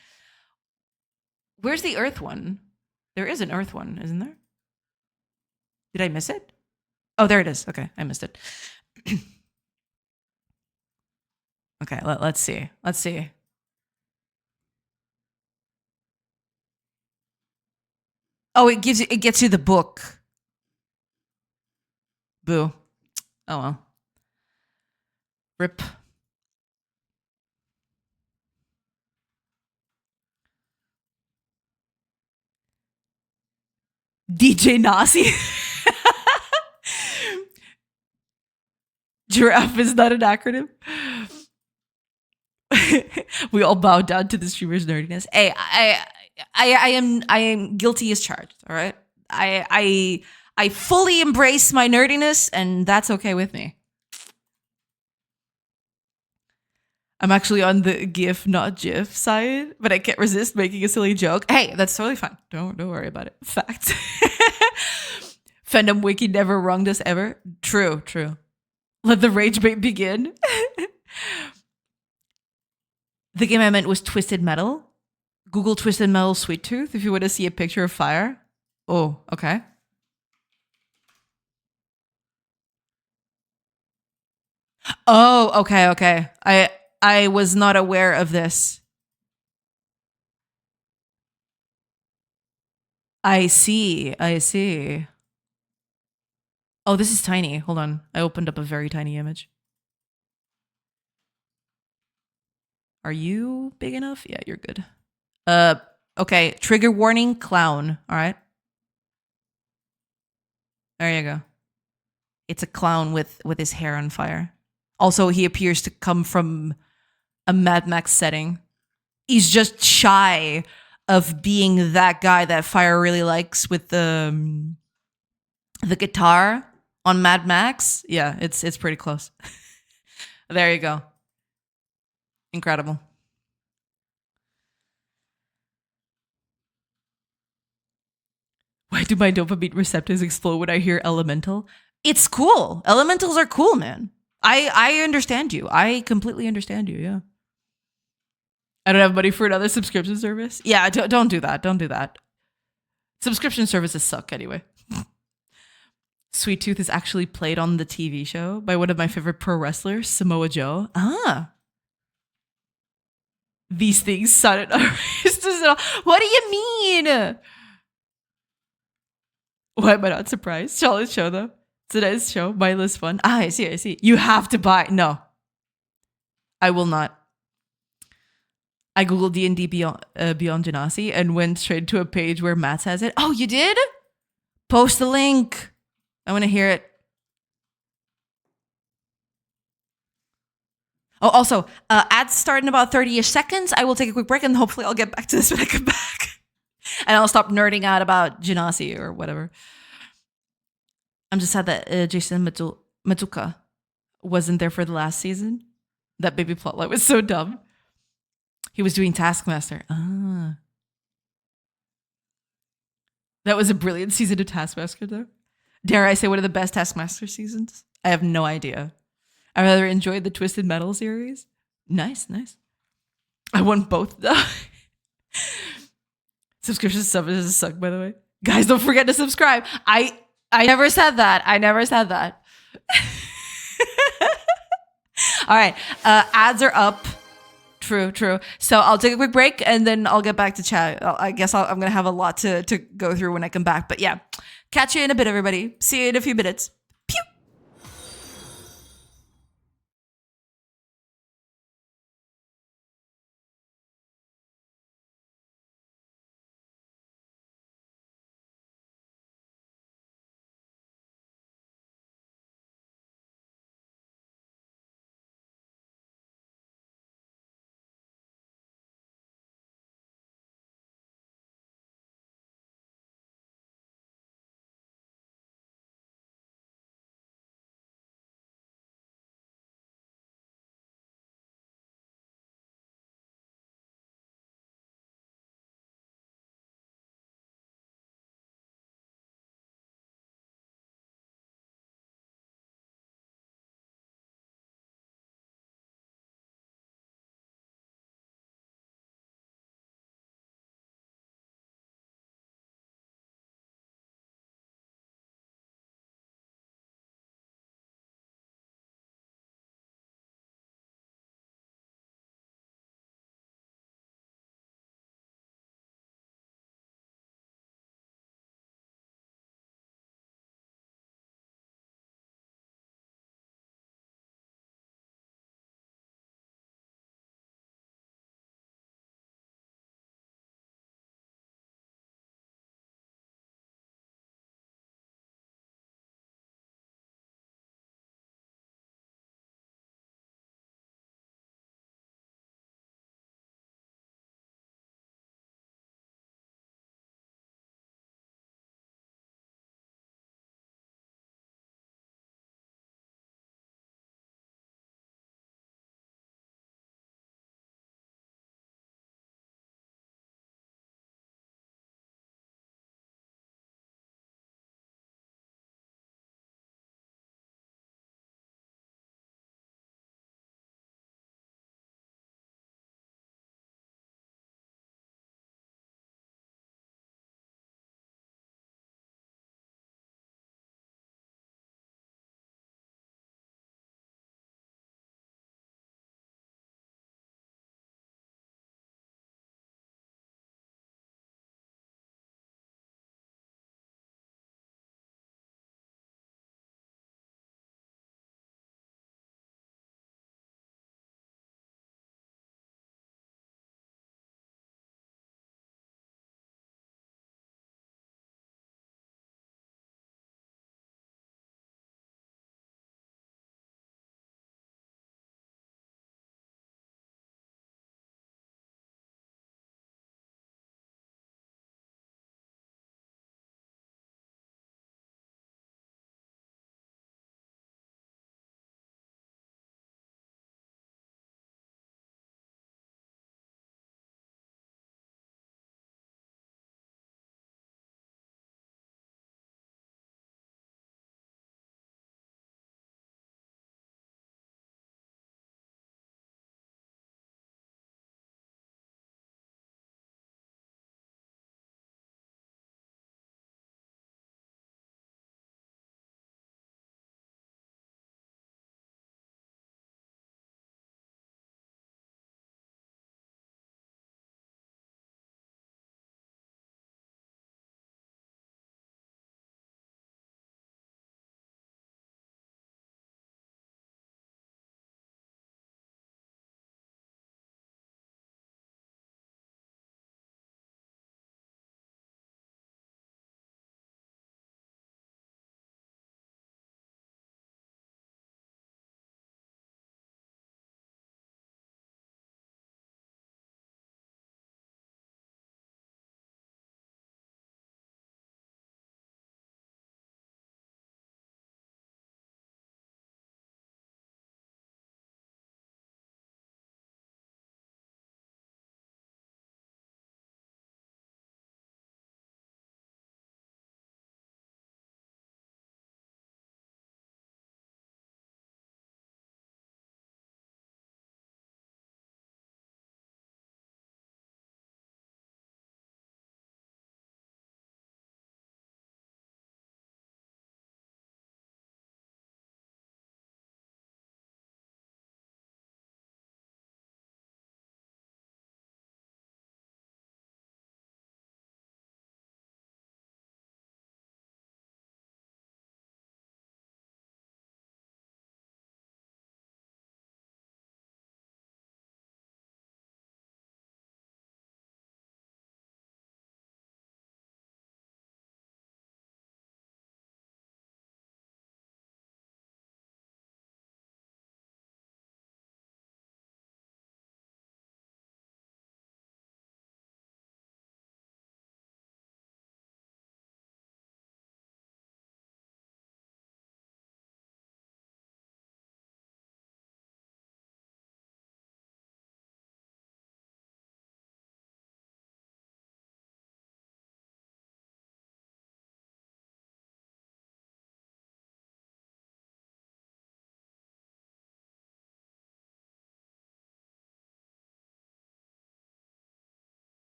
Where's the earth one? There is an earth one, isn't there? Did I miss it? Oh, there it is. Okay, I missed it. Okay, let's see. Oh, it gets you the book. Boo. Oh well. Rip. DJ Nasi. Giraffe is not an acronym. We all bow down to the streamer's nerdiness. Hey, I am guilty as charged. All right. I fully embrace my nerdiness, and that's okay with me. I'm actually on the GIF, not GIF side, but I can't resist making a silly joke. Hey, that's totally fine. Don't worry about it. Fact. Fandom Wiki never wronged us ever. True. Let the rage bait begin. The game I meant was Twisted Metal. Google Twisted Metal Sweet Tooth if you want to see a picture of fire. Oh, okay. Oh, okay. I was not aware of this. I see. Oh, this is tiny. Hold on. I opened up a very tiny image. Are you big enough? Yeah, you're good. Okay. Trigger warning, clown. All right. There you go. It's a clown with his hair on fire. Also, he appears to come from a Mad Max setting. He's just shy of being that guy that Fire really likes with the guitar on Mad Max. Yeah, it's pretty close. There you go. Incredible. Why do my dopamine receptors explode when I hear elemental? It's cool. Elementals are cool, man. I understand you. I completely understand you. Yeah. I don't have money for another subscription service. Yeah, don't do that. Don't do that. Subscription services suck anyway. Sweet Tooth is actually played on the TV show by one of my favorite pro wrestlers, Samoa Joe. Ah. These things sounded What do you mean? Why am I not surprised? Solid show though. It's a nice show. Mindless fun. Ah, I see, I see. You have to buy. No. I will not. I googled D&D Beyond Genasi and went straight to a page where Matt has it. Oh, you did? Post the link. I want to hear it. Oh, also, ads start in about 30-ish seconds. I will take a quick break and hopefully I'll get back to this when I come back. And I'll stop nerding out about Genasi or whatever. I'm just sad that Jason Matsuka wasn't there for the last season. That baby plotline was so dumb. He was doing Taskmaster. Ah. That was a brilliant season of Taskmaster, though. Dare I say one of the best Taskmaster seasons? I have no idea. I rather enjoyed the Twisted Metal series. Nice, nice. I want both, though. Subscription services suck, by the way. Guys, don't forget to subscribe. I never said that. I never said that. All right. Ads are up. True. So I'll take a quick break and then I'll get back to chat. I guess I'm going to have a lot to go through when I come back. But yeah, catch you in a bit, everybody. See you in a few minutes.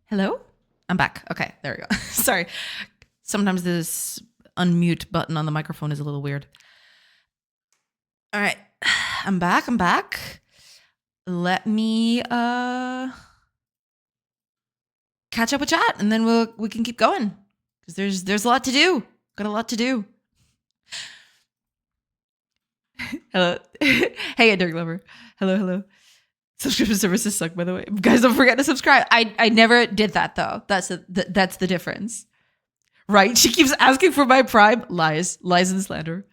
Hello? I'm back. Okay, there we go. Sorry. Sometimes this unmute button on the microphone is a little weird. All right. I'm back. Let me catch up with chat and then we can keep going. Because there's a lot to do. Got a lot to do. Hello. Hey, Dirk Lover. Hello. Subscription services suck, by the way. Guys, don't forget to subscribe. I never did that though. That's the difference. Right? She keeps asking for my Prime. Lies and slander.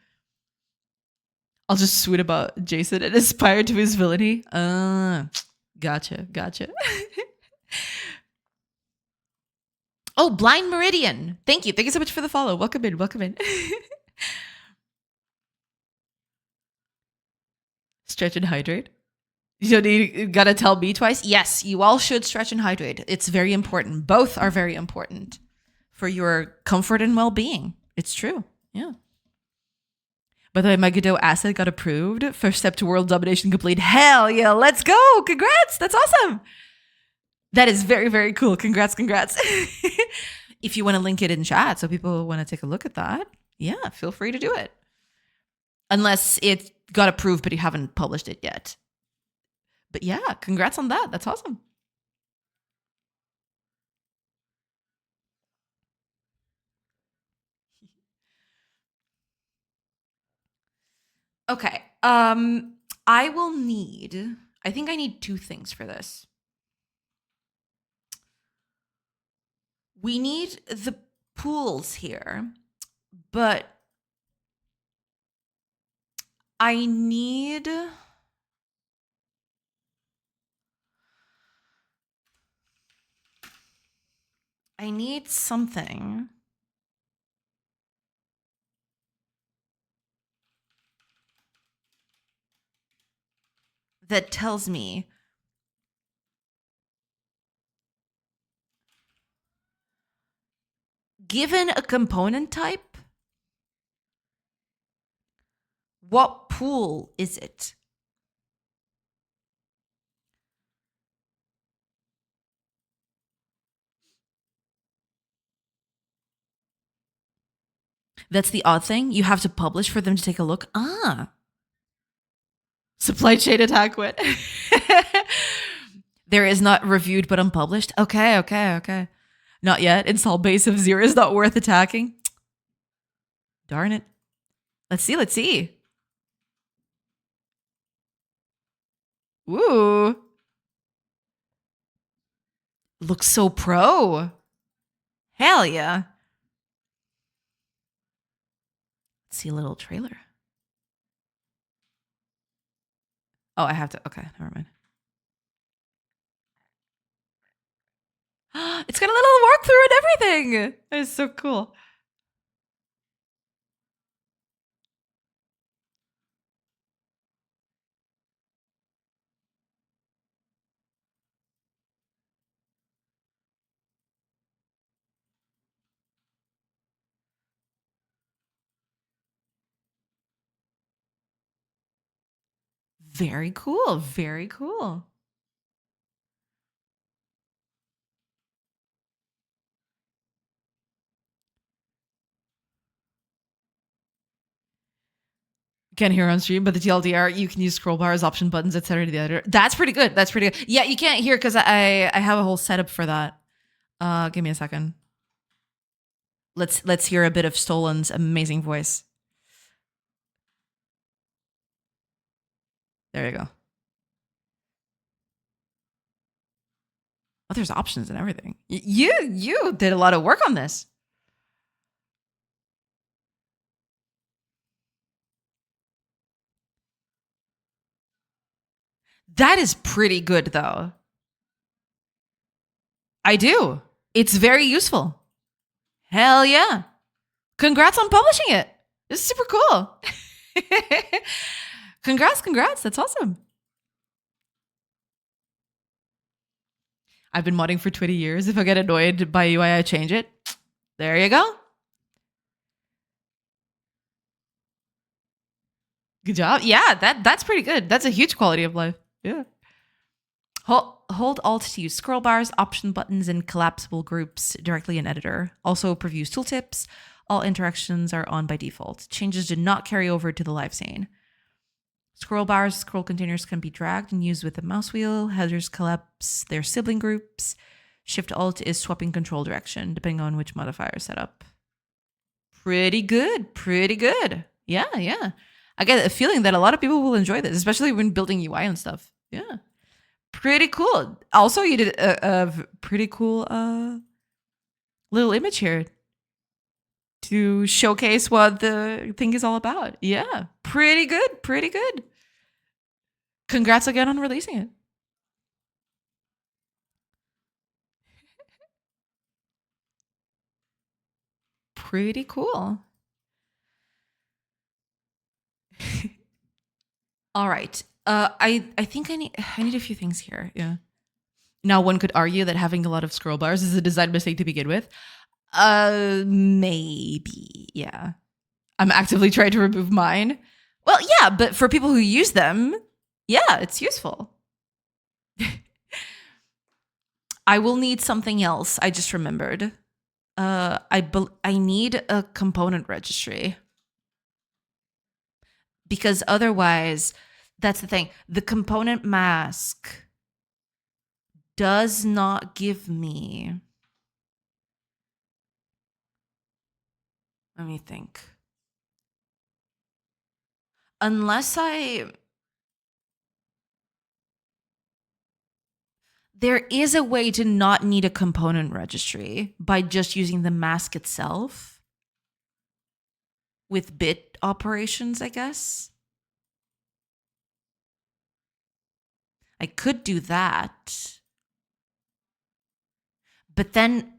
I'll just tweet about Jason and aspire to his villainy. Gotcha. Oh, Blind Meridian. Thank you so much for the follow. Welcome in. Stretch and hydrate. You gotta tell me twice. Yes, you all should stretch and hydrate. It's very important. Both are very important for your comfort and well-being. It's true. Yeah. By the way, my Godot asset got approved. First step to world domination complete. Hell yeah, let's go. Congrats. That's awesome. That is very, very cool. Congrats. If you want to link it in chat so people want to take a look at that, yeah, feel free to do it. Unless it got approved, but you haven't published it yet. But yeah, congrats on that. That's awesome. Okay. I think I need two things for this. We need the pools here, but I need something that tells me given a component type, what pool is it? That's the odd thing. You have to publish for them to take a look. Supply chain attack went. There is not reviewed but unpublished. Okay. Not yet. Install base of 0 is not worth attacking. Darn it. Let's see. Ooh. Looks so pro. Hell yeah. Let's see a little trailer. Oh, I have to. Okay, never mind. It's got a little walkthrough and everything. That is so cool. Very cool. Can't hear on stream, but the TLDR, you can use scroll bars, option buttons, etc. to the editor. That's pretty good. Yeah, you can't hear because I have a whole setup for that. Give me a second. Let's hear a bit of Stolen's amazing voice. There you go. Oh, there's options and everything. You did a lot of work on this. That is pretty good, though. I do. It's very useful. Hell yeah. Congrats on publishing it. This is super cool. Congrats. That's awesome. I've been modding for 20 years. If I get annoyed by UI, I change it. There you go. Good job. Yeah, that's pretty good. That's a huge quality of life. Yeah. Hold Alt to use scroll bars, option buttons, and collapsible groups directly in editor. Also previews tooltips. All interactions are on by default. Changes do not carry over to the live scene. Scroll bars, scroll containers can be dragged and used with the mouse wheel. Headers collapse their sibling groups. Shift Alt is swapping control direction, depending on which modifier is set up. Pretty good. Pretty good. Yeah, yeah. I get a feeling that a lot of people will enjoy this, especially when building UI and stuff. Yeah. Pretty cool. Also, you did a pretty cool little image here to showcase what the thing is all about. Yeah. Pretty good. Pretty good. Congrats again on releasing it. Pretty cool. All right. I think I need a few things here. Yeah. Now one could argue that having a lot of scroll bars is a design mistake to begin with. Maybe. Yeah. I'm actively trying to remove mine. Well, yeah, but for people who use them, yeah, it's useful. I will need something else. I just remembered. I need a component registry. Because otherwise, that's the thing. The component mask does not give me. Let me think. Unless there is a way to not need a component registry by just using the mask itself with bit operations, I guess. I could do that. But then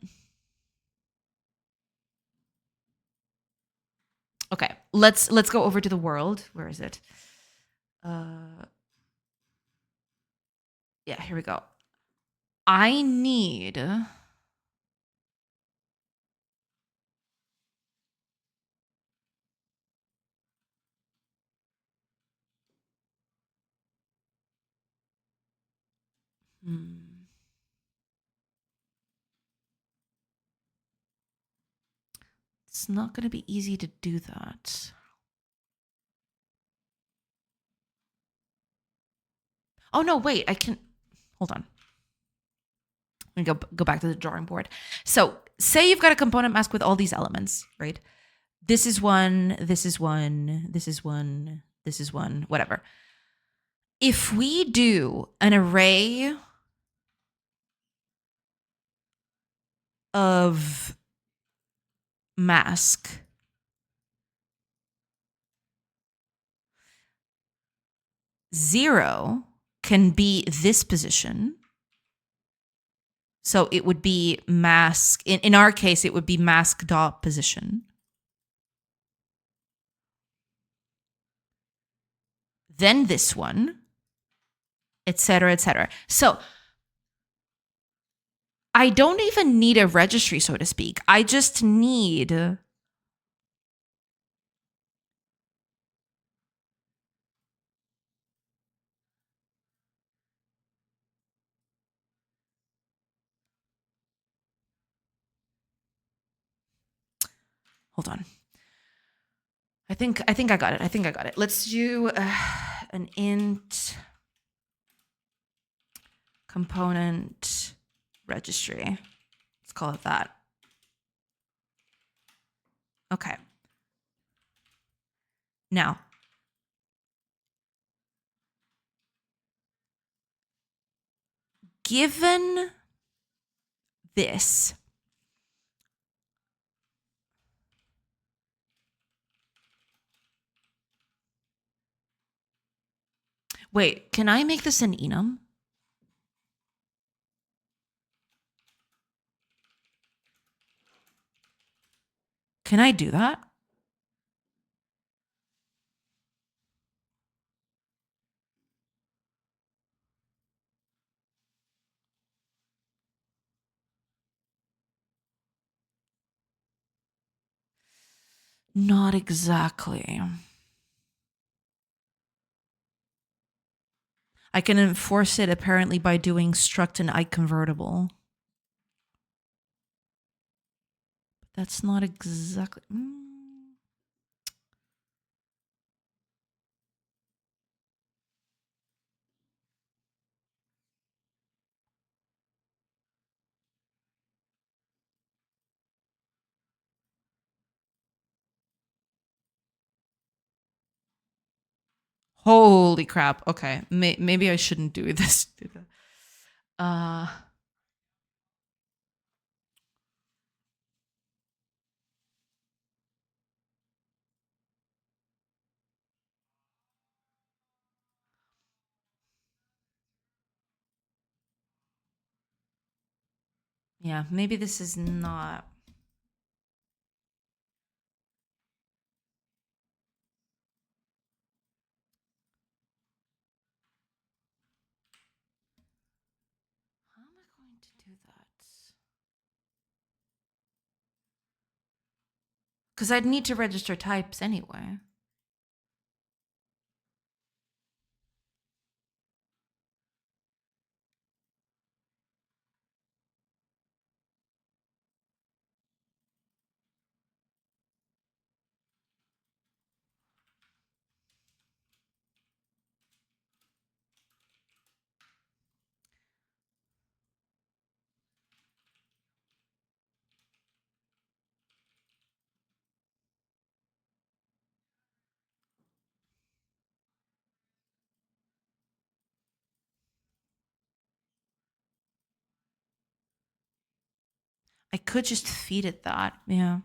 okay, let's go over to the world. Where is it? Yeah, here we go. I need It's not going to be easy to do that. Oh no, wait, I can hold on. Let me go back to the drawing board. So say you've got a component mask with all these elements, right? This is one, this is one, this is one, this is one, whatever. If we do an array of mask, zero can be this position. So it would be mask, in our case, it would be mask dot position. Then this one, etc., etc. So I don't even need a registry, so to speak. I just need hold on. I think I got it. I think I got it. Let's do an int component registry. Let's call it that. Okay. Now, given this, wait, can I make this an enum? Can I do that? Not exactly. I can enforce it apparently by doing struct and ike convertible. That's not exactly. Holy crap. Okay. Maybe I shouldn't do this. Uh, yeah, maybe this is not. How am I going to do that? Because I'd need to register types anyway. I could just feed it that. Yeah.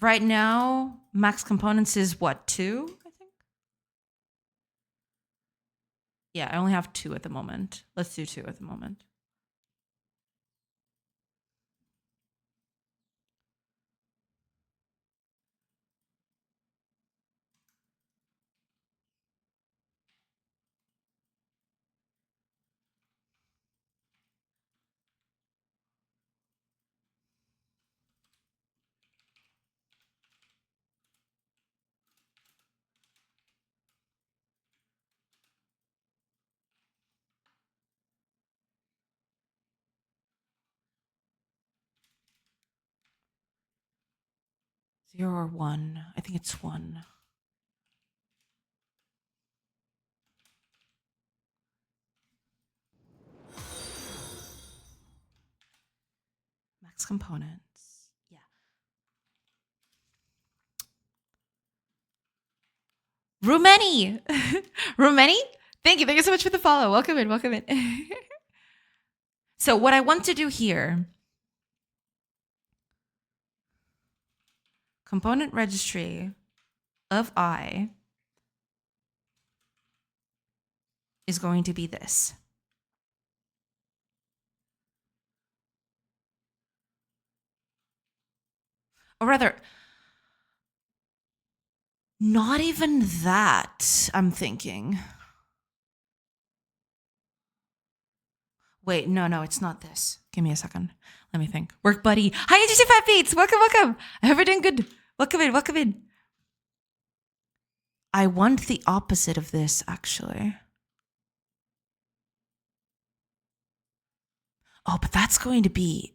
Right now, max components is what, 2? I think. Yeah, I only have 2 at the moment. Let's do 2 at the moment. Zero or 1. I think it's 1. Max components. Yeah. Rumeni! Rumeni? Thank you. Thank you so much for the follow. Welcome in. Welcome in. So what I want to do here, component registry of I is going to be this. Or rather, not even that, I'm thinking. Wait, no, it's not this. Give me a second. Let me think. Work buddy. Hi, AGC Fat Beats. Welcome, welcome. I hope you're doing good. Welcome in, welcome in. I want the opposite of this, actually. Oh, but that's going to be...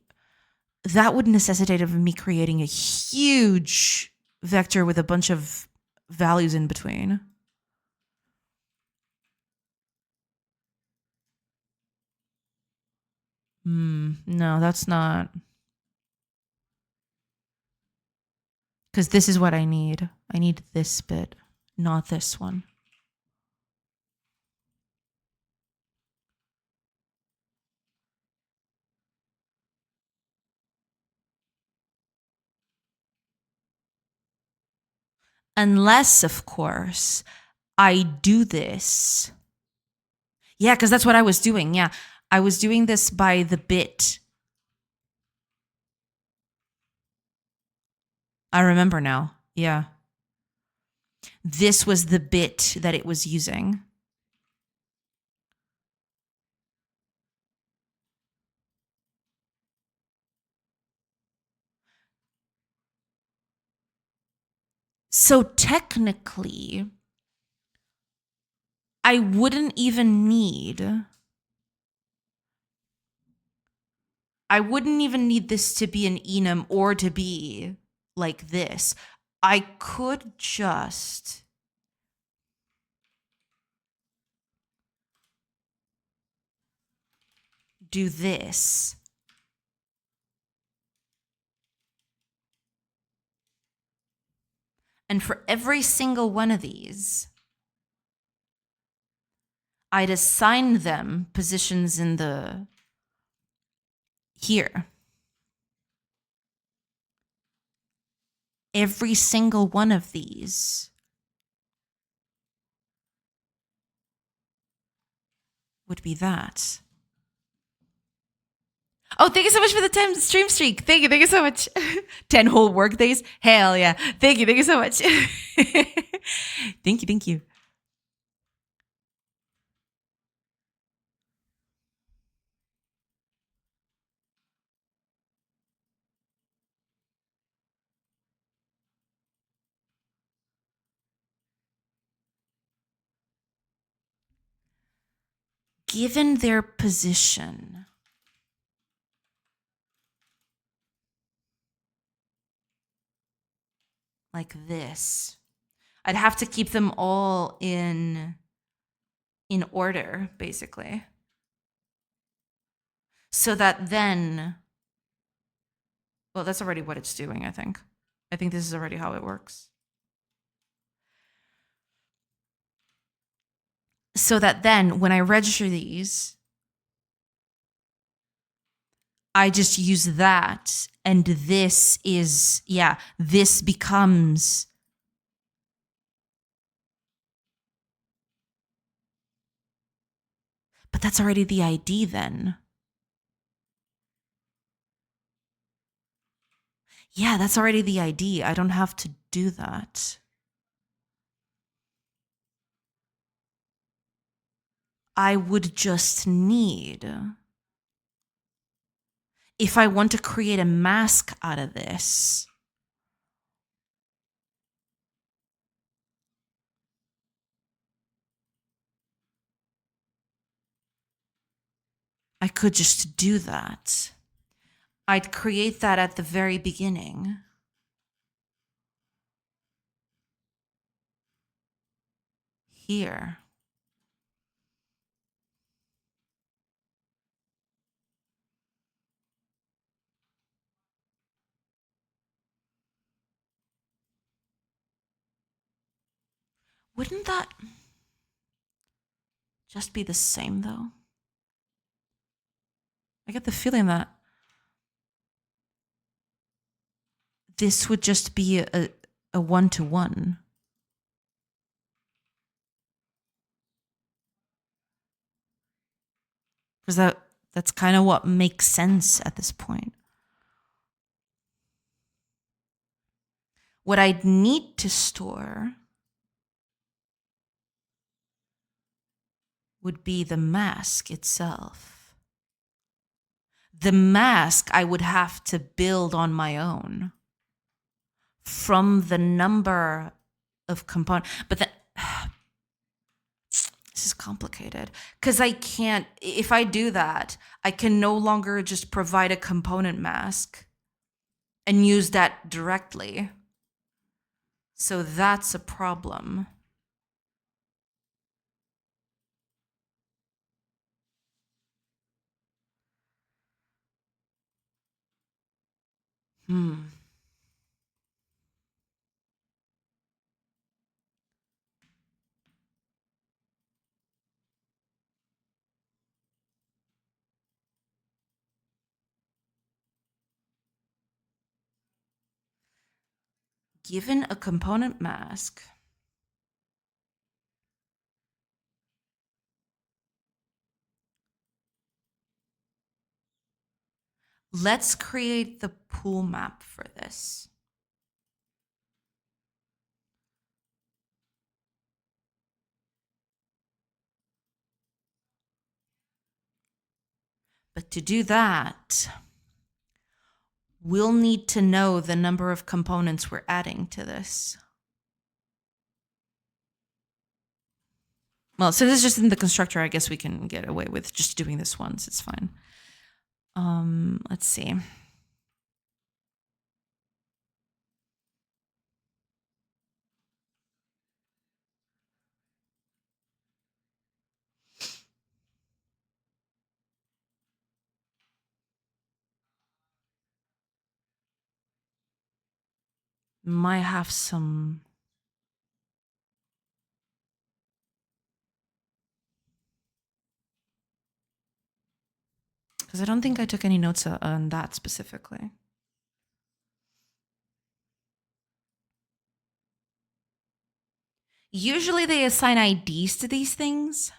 That would necessitate of me creating a huge vector with a bunch of values in between. No, that's not. Because this is what I need. I need this bit, not this one. Unless, of course, I do this. Yeah, because that's what I was doing. Yeah, I was doing this by the bit. I remember now. Yeah. This was the bit that it was using. So technically, I wouldn't even need this to be an enum or to be like this. I could just do this. And for every single one of these, I'd assign them positions in the here. Every single one of these would be that. Oh, thank you so much for the 10 stream streak. Thank you so much. 10 whole work days. Hell yeah. Thank you so much. Thank you. Given their position, like this, I'd have to keep them all in order, basically. So that then, well, that's already what it's doing, I think. I think this is already how it works. So that then when I register these, I just use that, and this is, this becomes but that's already the ID then. Yeah, that's already the ID. I don't have to do that. I would just need, if I want to create a mask out of this, I could just do that. I'd create that at the very beginning. Here. Wouldn't that just be the same, though? I get the feeling that this would just be a one-to-one. Because that's kind of what makes sense at this point. What I'd need to store would be the mask itself. The mask I would have to build on my own from the number of components. But then, this is complicated because I can't, if I do that, I can no longer just provide a component mask and use that directly. So that's a problem. Given a component mask, let's create the pool map for this. But to do that, we'll need to know the number of components we're adding to this. Well, since it's just in the constructor, I guess we can get away with just doing this once. It's fine. Let's see. Might have some. Because I don't think I took any notes on that specifically. Usually they assign IDs to these things.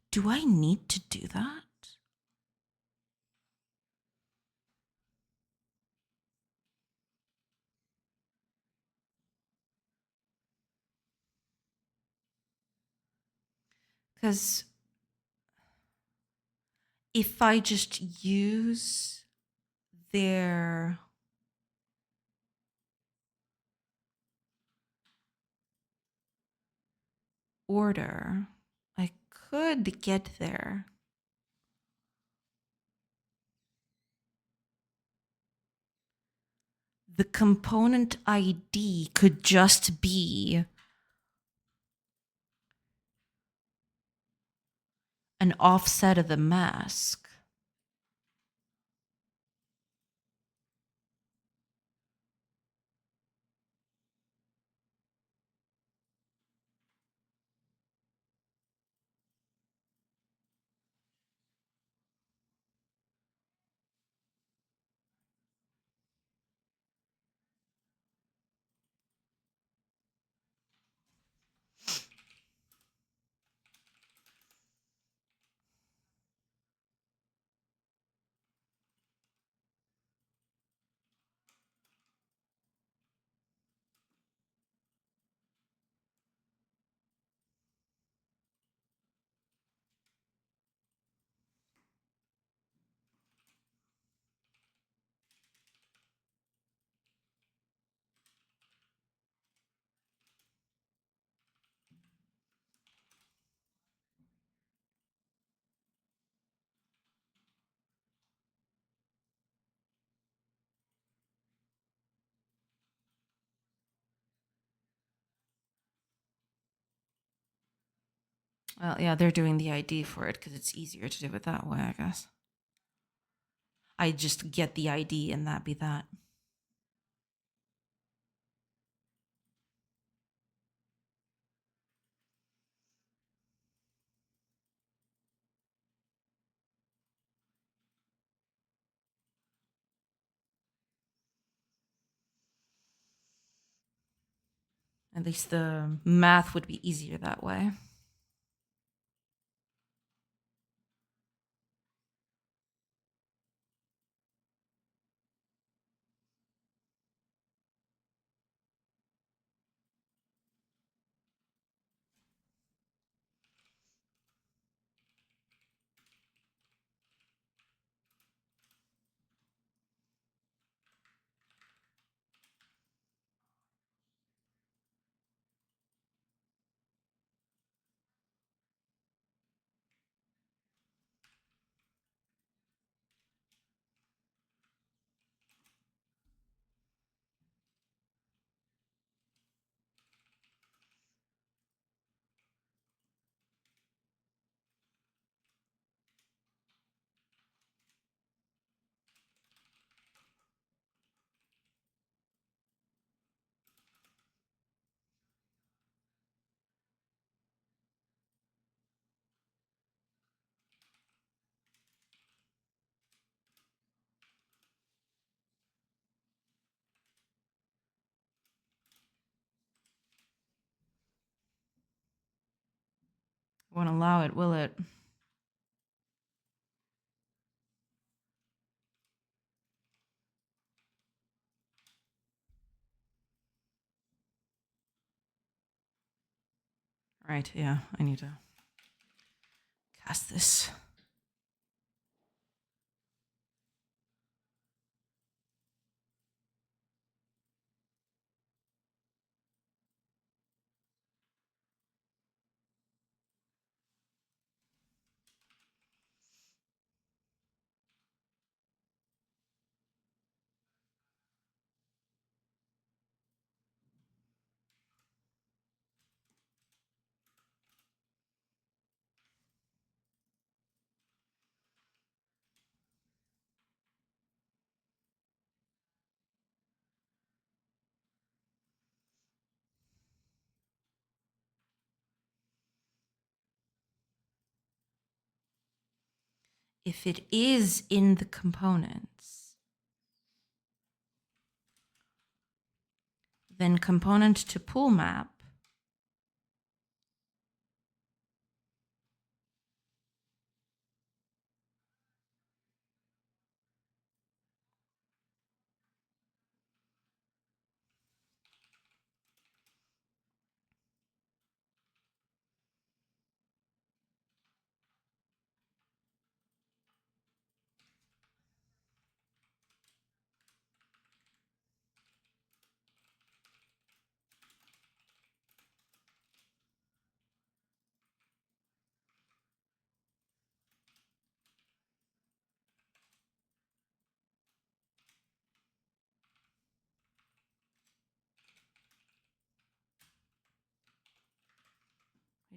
Do I need to do that? Because if I just use their order, I could get there. The component ID could just be an offset of the mask. Well, yeah, they're doing the ID for it because it's easier to do it that way, I guess. I just get the ID and that be that. At least the math would be easier that way. Won't allow it, will it? Right, yeah, I need to cast this. if it is in the components, then component to pool map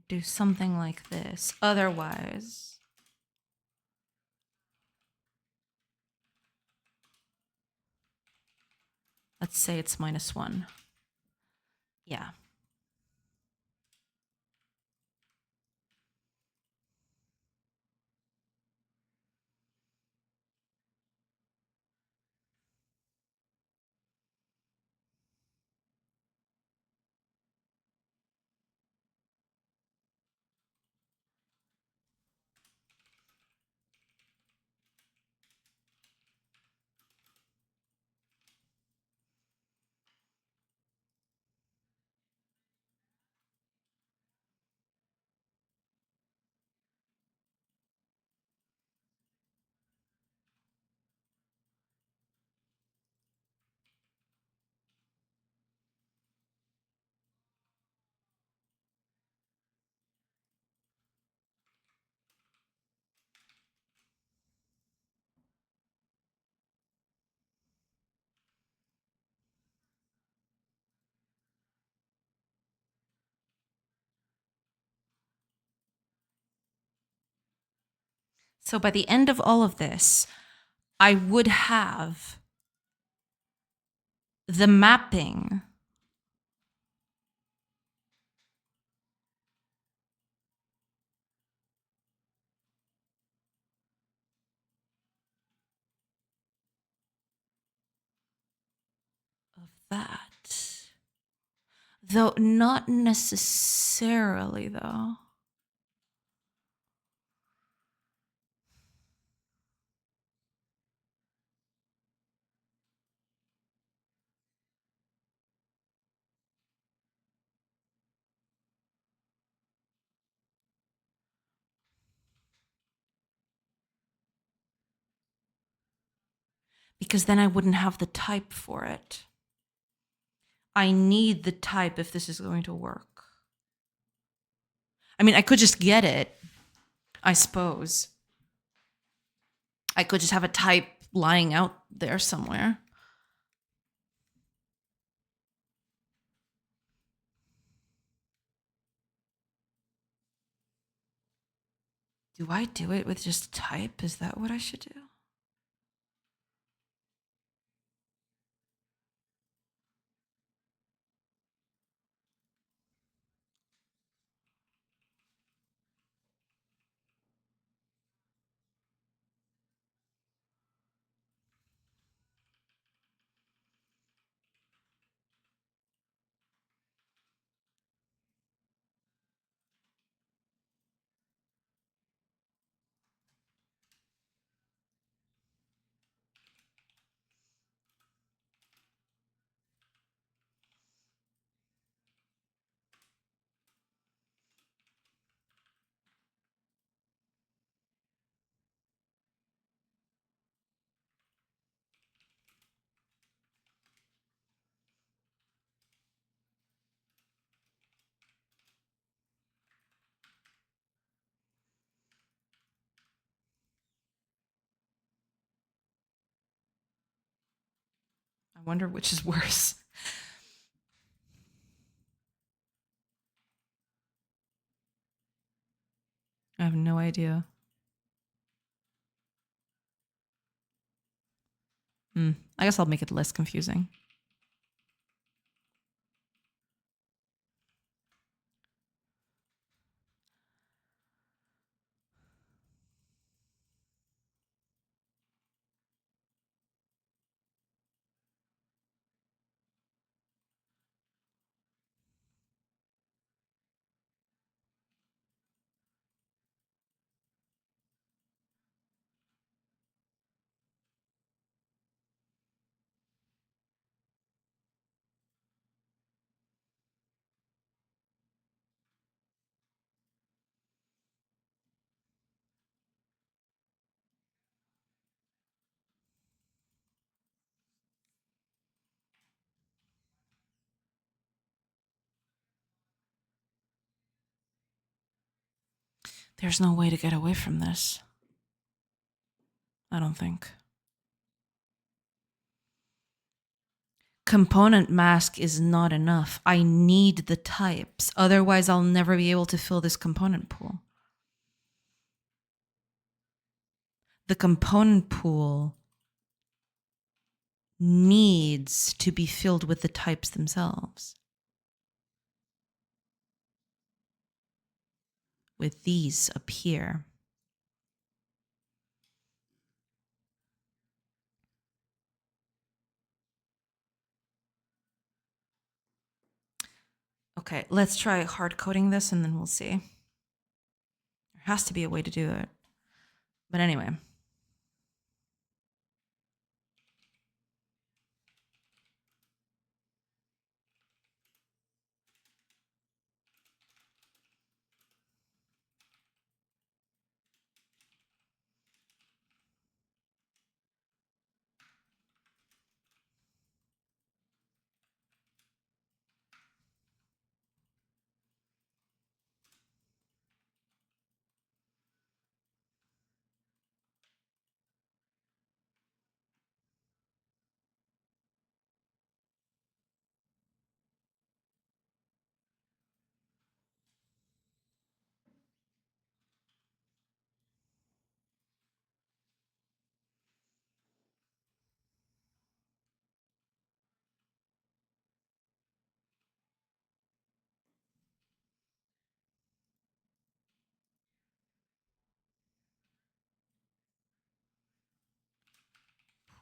do something like this. Otherwise, let's say it's -1. Yeah. So by the end of all of this, I would have the mapping of that. Though not necessarily, though. Because then I wouldn't have the type for it. I need the type if this is going to work. I mean, I could just get it, I suppose. I could just have a type lying out there somewhere. Do I do it with just type? Is that what I should do? I wonder which is worse. I have no idea. I guess I'll make it less confusing. There's no way to get away from this. I don't think. Component mask is not enough. I need the types. Otherwise, I'll never be able to fill this component pool. The component pool needs to be filled with the types themselves. With these up here. Okay, let's try hard coding this and then we'll see. There has to be a way to do it. But anyway.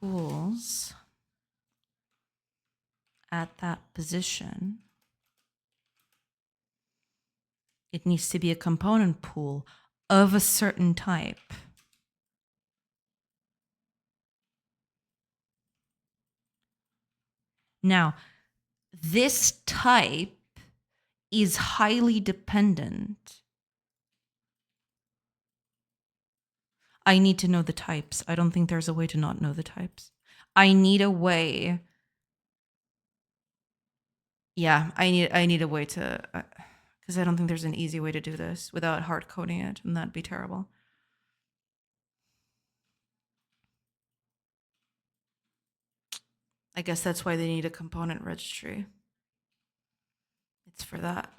Pools at that position. It needs to be a component pool of a certain type. Now, this type is highly dependent. I need to know the types. I don't think there's a way to not know the types. I need a way. Yeah, I need a way to, because I don't think there's an easy way to do this without hard coding it, and that'd be terrible. I guess that's why they need a component registry. It's for that.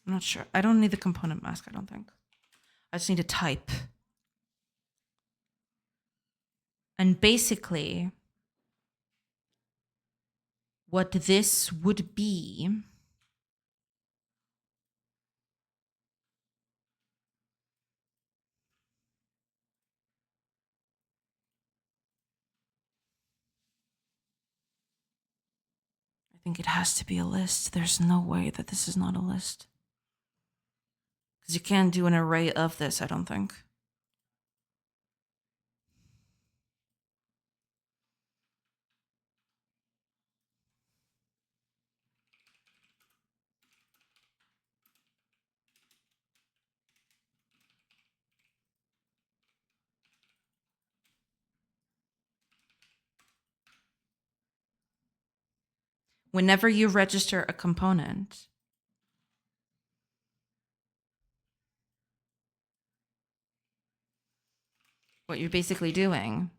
I'm not sure. I don't need the component mask, I don't think. I just need a type. And basically, what this would be I think it has to be a list. There's no way that this is not a list. Because you can't do an array of this, I don't think. Whenever you register a component, what you're basically doing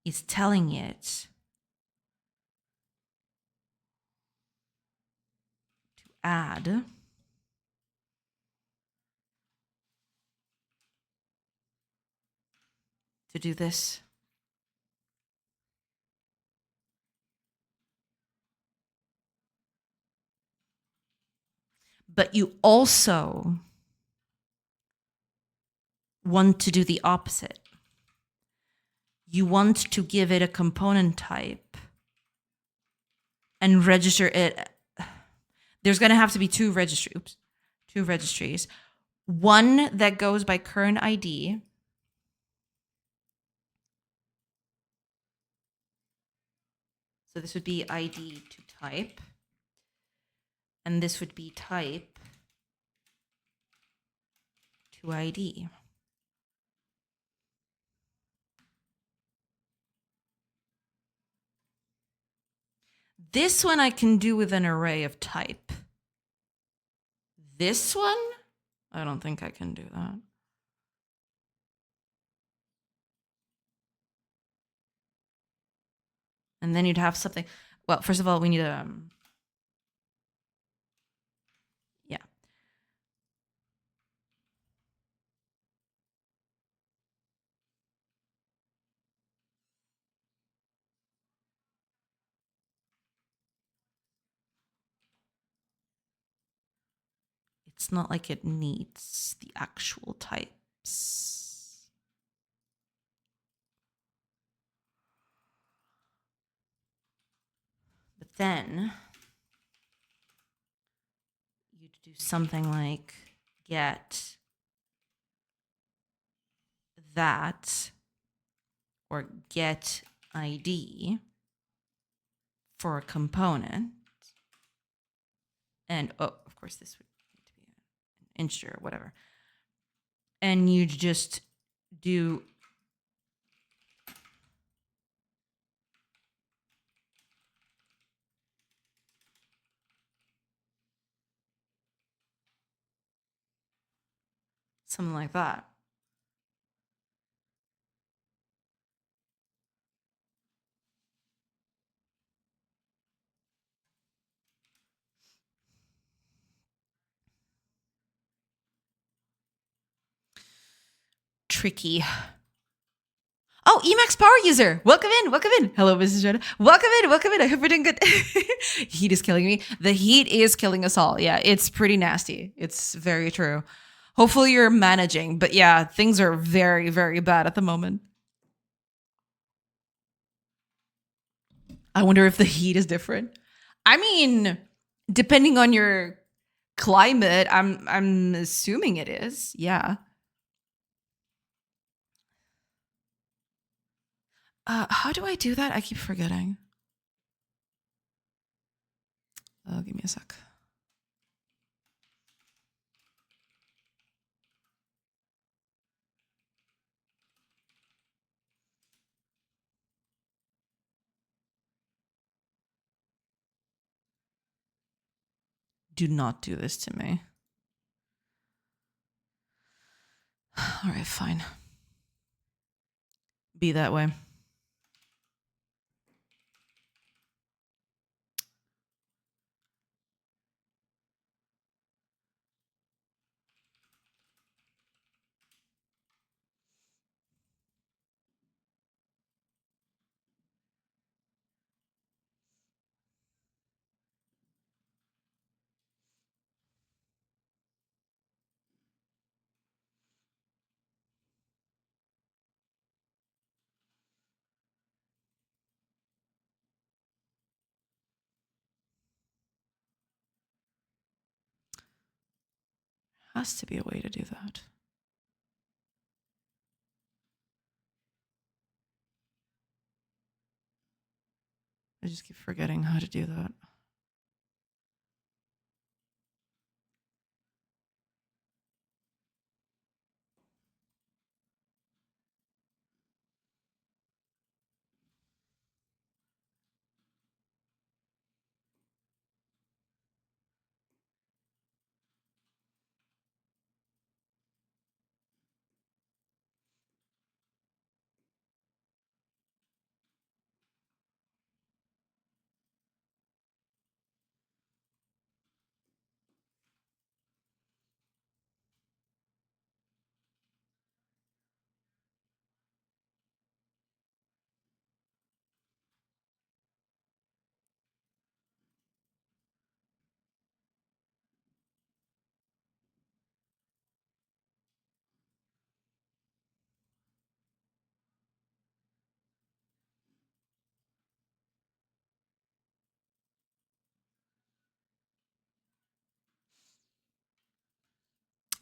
is telling it to add to do this. But you also want to do the opposite. You want to give it a component type and register it. There's going to have to be two registries. One that goes by current ID. So this would be ID to type. And this would be type to ID. This one I can do with an array of type. This one, I don't think I can do that. And then you'd have something. Well, first of all, we need a yeah. It's not like it needs the actual types. But then you'd do something like get that or get ID for a component. And oh, of course, this would need to be an integer or whatever. And you'd just do something like that. Tricky. Oh, Emacs power user. Welcome in. Welcome in. Hello, Mrs. Jordan. Welcome in. Welcome in. I hope you're doing good. Heat is killing me. The heat is killing us all. Yeah, it's pretty nasty. It's very true. Hopefully you're managing. But yeah, things are very, very bad at the moment. I wonder if the heat is different. I mean, depending on your climate, I'm assuming it is. Yeah. How do I do that? I keep forgetting. Oh, give me a sec. Do not do this to me. All right, fine. Be that way. Has to be a way to do that. I just keep forgetting how to do that.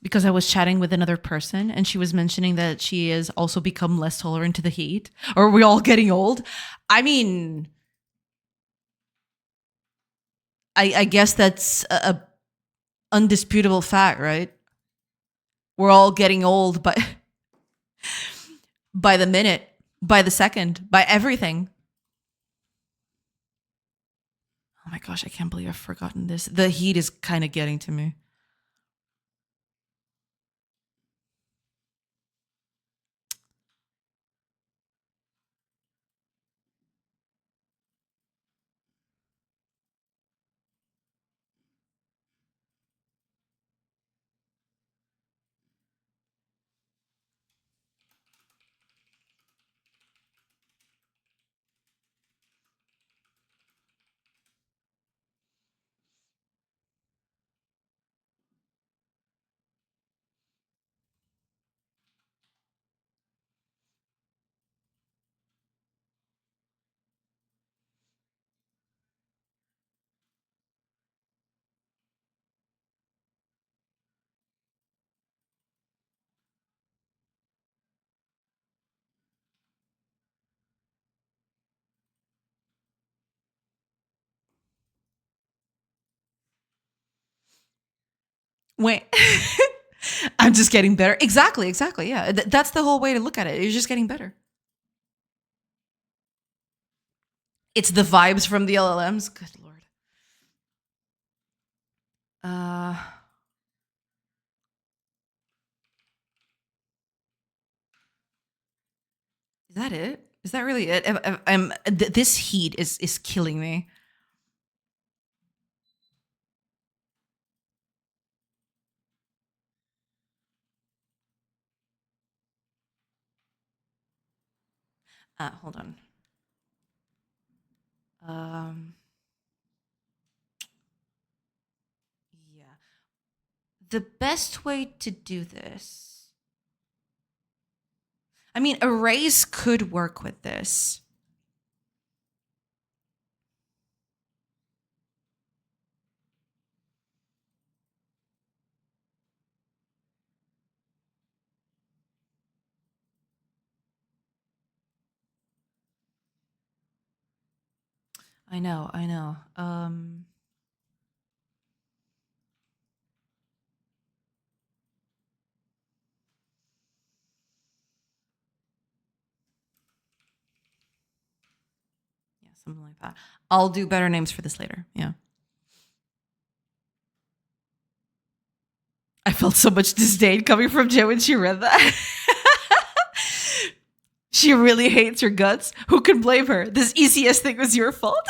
because I was chatting with another person and she was mentioning that she has also become less tolerant to the heat. Are we all getting old? I mean, I guess that's a undisputable fact, right? We're all getting old by the minute, by the second, by everything. Oh my gosh, I can't believe I've forgotten this. The heat is kind of getting to me. Wait. I'm just getting better. Exactly, exactly. Yeah. That's the whole way to look at it. You're just getting better. It's the vibes from the LLMs. Good lord. Uh is that it? Is that really it? This heat is killing me. Hold on. Um yeah. The best way to do this. I mean, arrays could work with this. I know, I know. Yeah, something like that. I'll do better names for this later. Yeah. I felt so much disdain coming from Jen when she read that. She really hates her guts. Who can blame her? This ECS thing was your fault.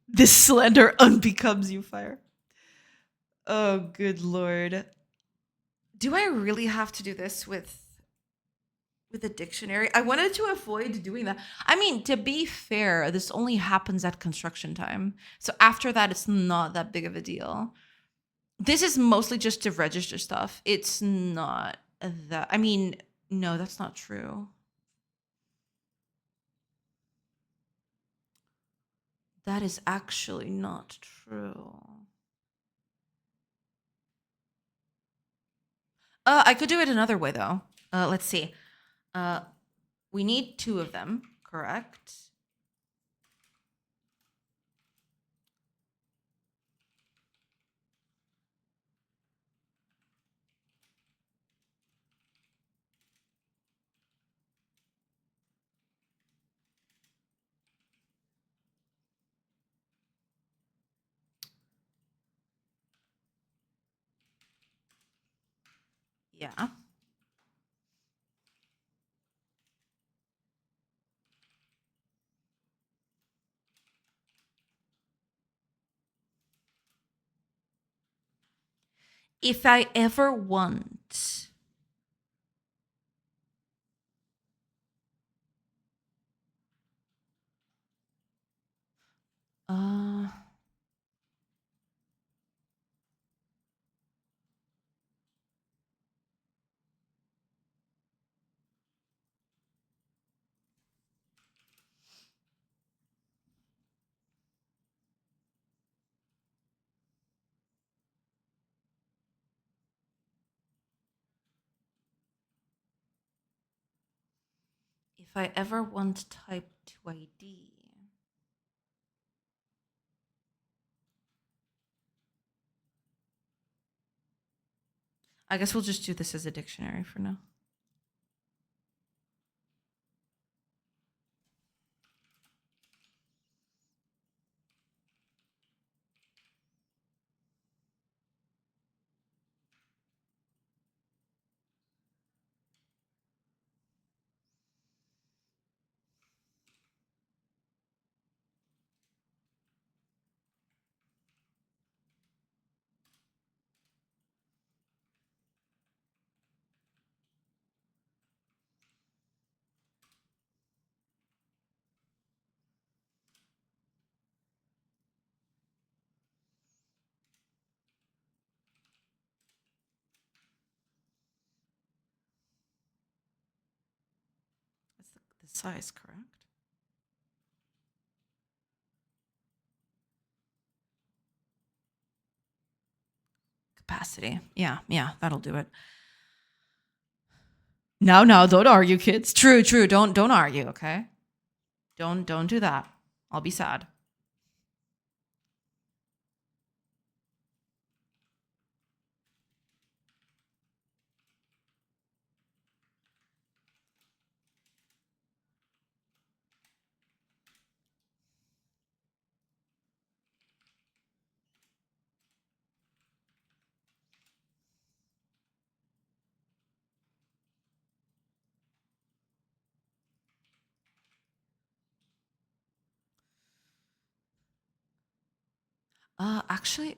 This slander unbecomes you, Fire. Oh, good lord. Do I really have to do this with a dictionary? I wanted to avoid doing that. I mean, to be fair, this only happens at construction time. So after that, it's not that big of a deal. This is mostly just to register stuff. It's not that. I mean, no, that's not true. That is actually not true. I could do it another way though. Let's see. Uh, we need two of them, correct? Yeah. If I ever want. Uh, If I ever want to type to ID. I guess we'll just do this as a dictionary for now. That's the size, correct? Capacity. Yeah, that'll do it. No, don't argue, kids. True. Don't argue, okay? Don't do that. I'll be sad. Actually, I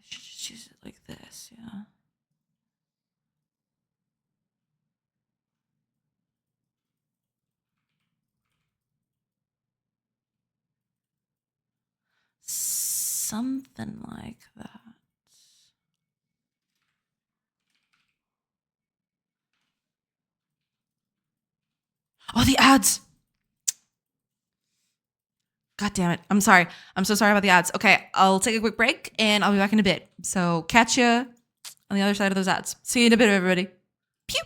should just use it like this, yeah. Something like that. Oh, the ads. God damn it. I'm sorry. I'm so sorry about the ads. Okay, I'll take a quick break and I'll be back in a bit. So catch you on the other side of those ads. See you in a bit, everybody. Pew.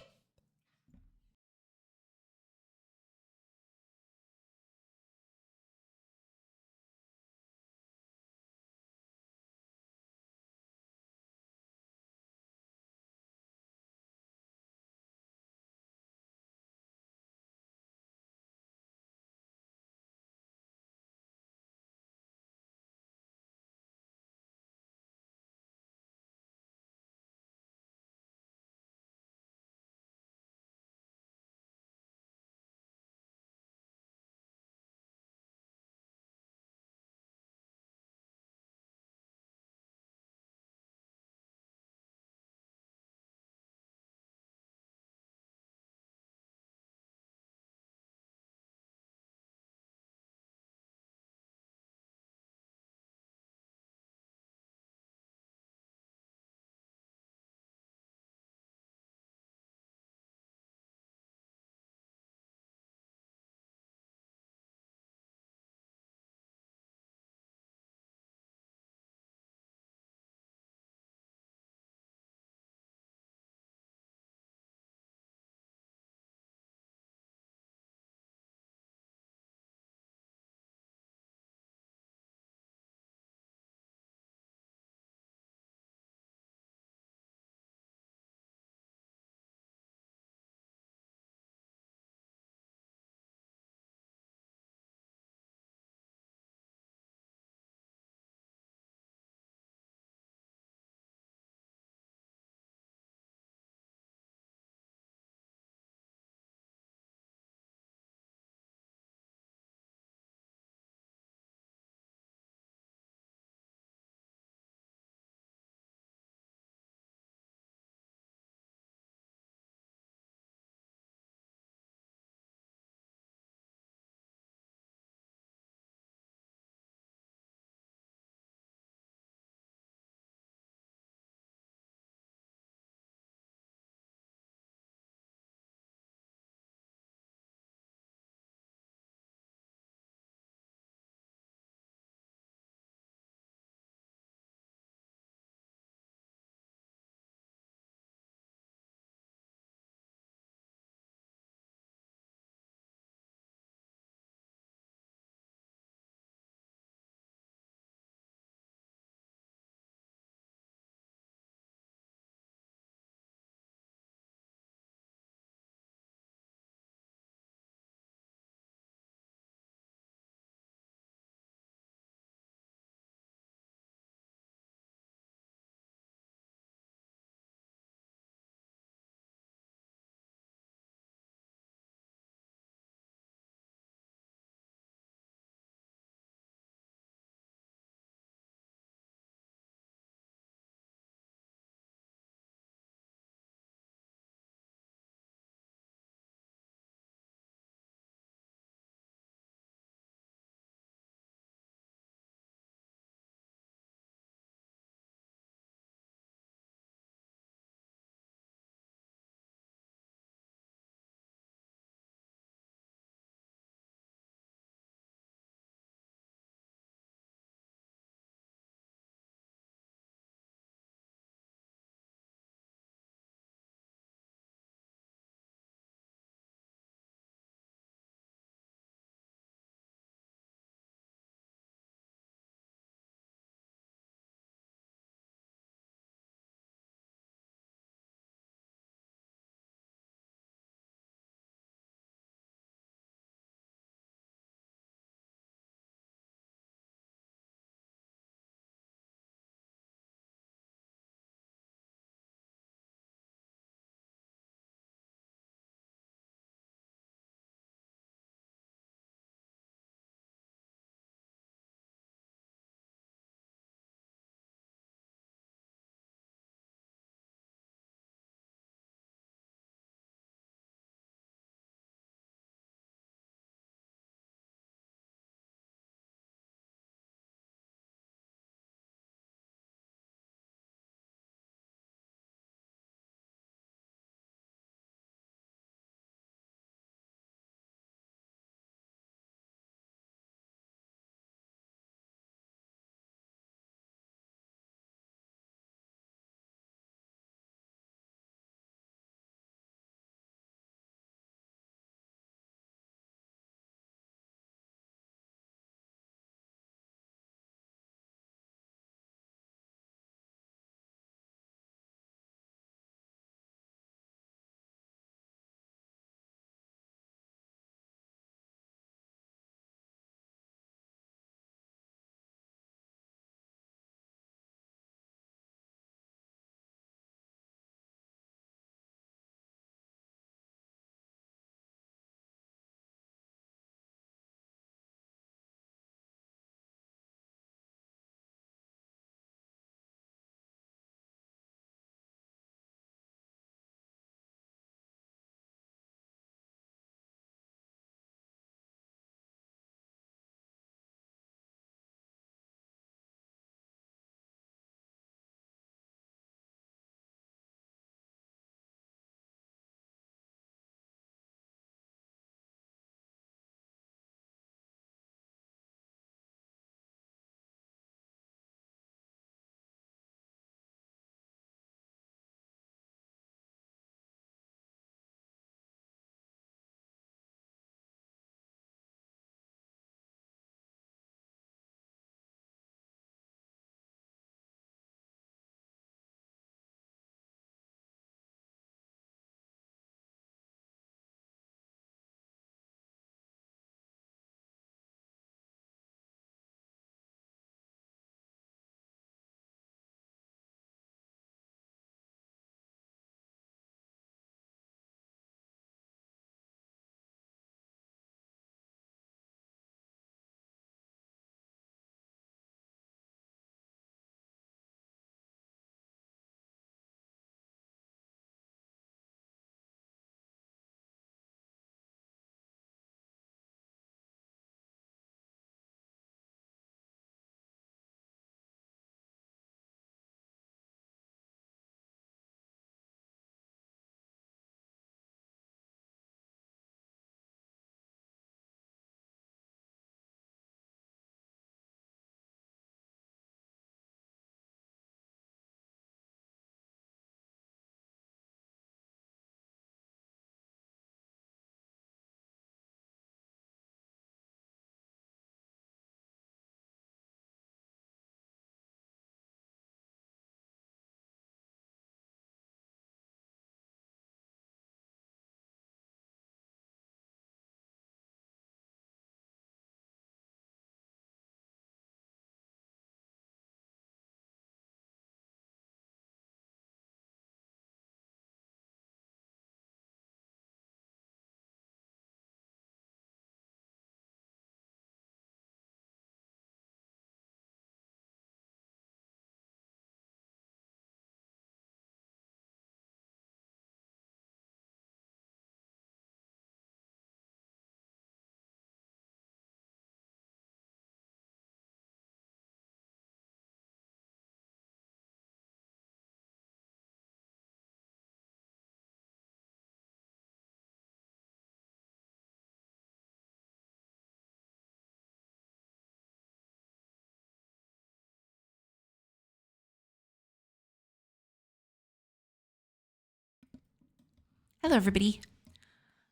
Hello, everybody.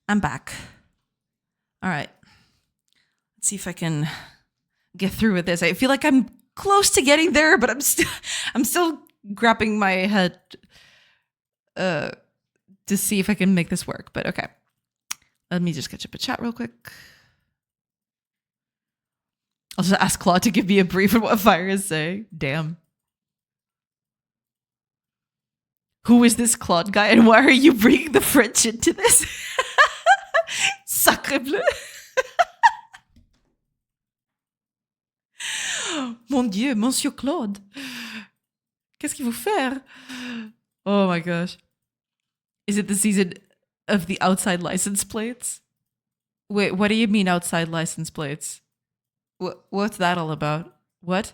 I'm back. All right. Let's see if I can get through with this. I feel like I'm close to getting there, but I'm still grabbing my head to see if I can make this work. But okay. Let me just catch up a chat real quick. I'll just ask Claude to give me a brief of what Fire is saying. Damn. Who is this Claude guy and why are you bringing the French into this? Sacre bleu. Mon Dieu, Monsieur Claude. Qu'est-ce qu'il vous faire? Oh my gosh. Is it the season of the outside license plates? Wait, what do you mean outside license plates? What's that all about? What?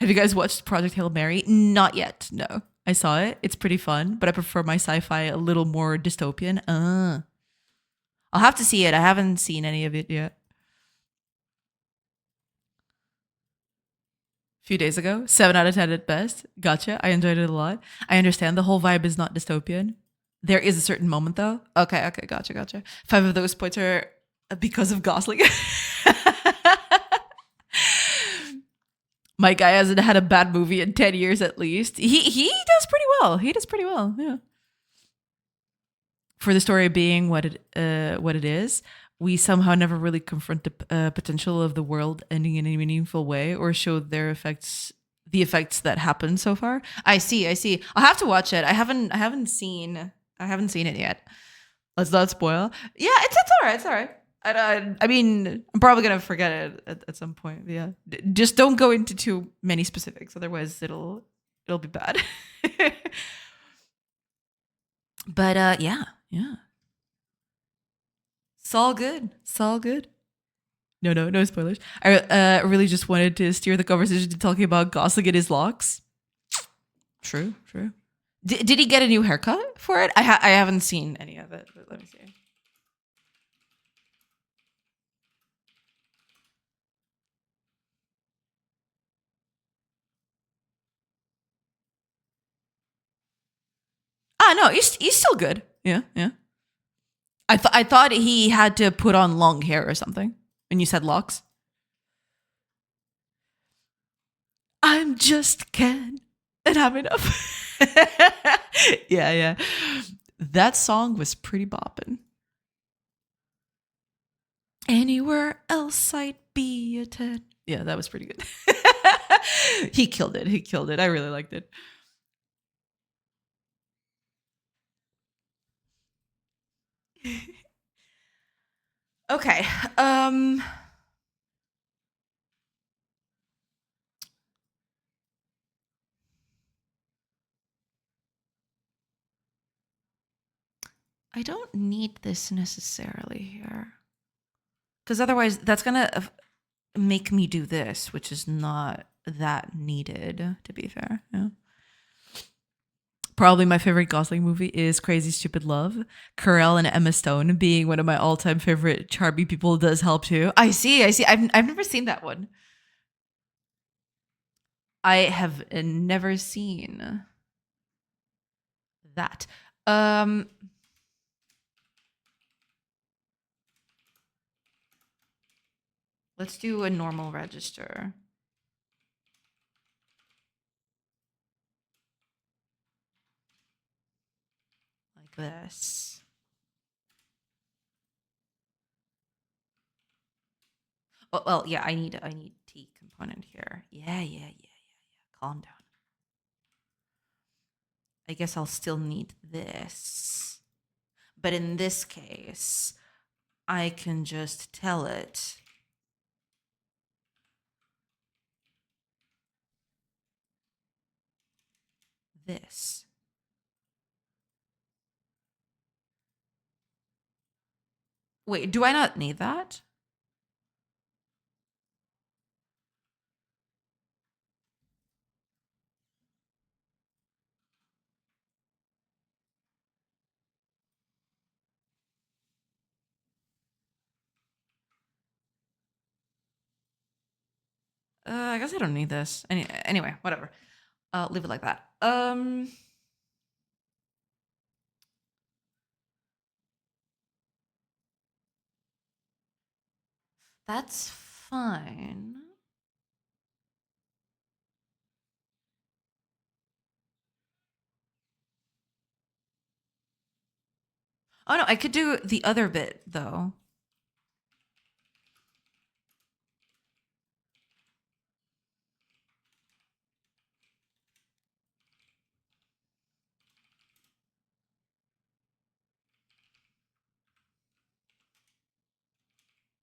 Have you guys watched Project Hail Mary? Not yet, no. I saw it. It's pretty fun, but I prefer my sci-fi a little more dystopian. I'll have to see it. I haven't seen any of it yet. A few days ago, 7 out of 10 at best. Gotcha. I enjoyed it a lot. I understand the whole vibe is not dystopian. There is a certain moment though. Okay, gotcha. 5 of those points are because of Gosling. My guy hasn't had a bad movie in 10 years at least. He does pretty well. He does pretty well, yeah. For the story being what it is, we somehow never really confront the potential of the world ending in a meaningful way or show the effects that happened so far. I see. I'll have to watch it. I haven't seen it yet. Let's not spoil. Yeah, it's all right. It's all right. I mean, I'm probably gonna forget it at some point. Yeah, just don't go into too many specifics, otherwise it'll be bad. But yeah. It's all good. No spoilers. I really just wanted to steer the conversation to talking about Gosling and his locks. True. Did he get a new haircut for it? I haven't seen any of it, but let me see. No, he's still good. Yeah. I thought he had to put on long hair or something. When you said locks, I'm just Ken, and I'm enough. Yeah. That song was pretty boppin'. Anywhere else I'd be a 10. Yeah, that was pretty good. He killed it. I really liked it. Okay. I don't need this necessarily here. Because otherwise that's going to make me do this, which is not that needed, to be fair. Yeah. Probably my favorite Gosling movie is Crazy Stupid Love. Carell and Emma Stone being one of my all-time favorite charming people does help too. I see. I've never seen that one. I have never seen that. Let's do a normal register. Like this. Well, yeah, I need T component here. Yeah. Calm down. I guess I'll still need this. But in this case, I can just tell it this. Wait, do I not need that? I guess I don't need this. Anyway, whatever. Leave it like that. That's fine. Oh no, I could do the other bit though.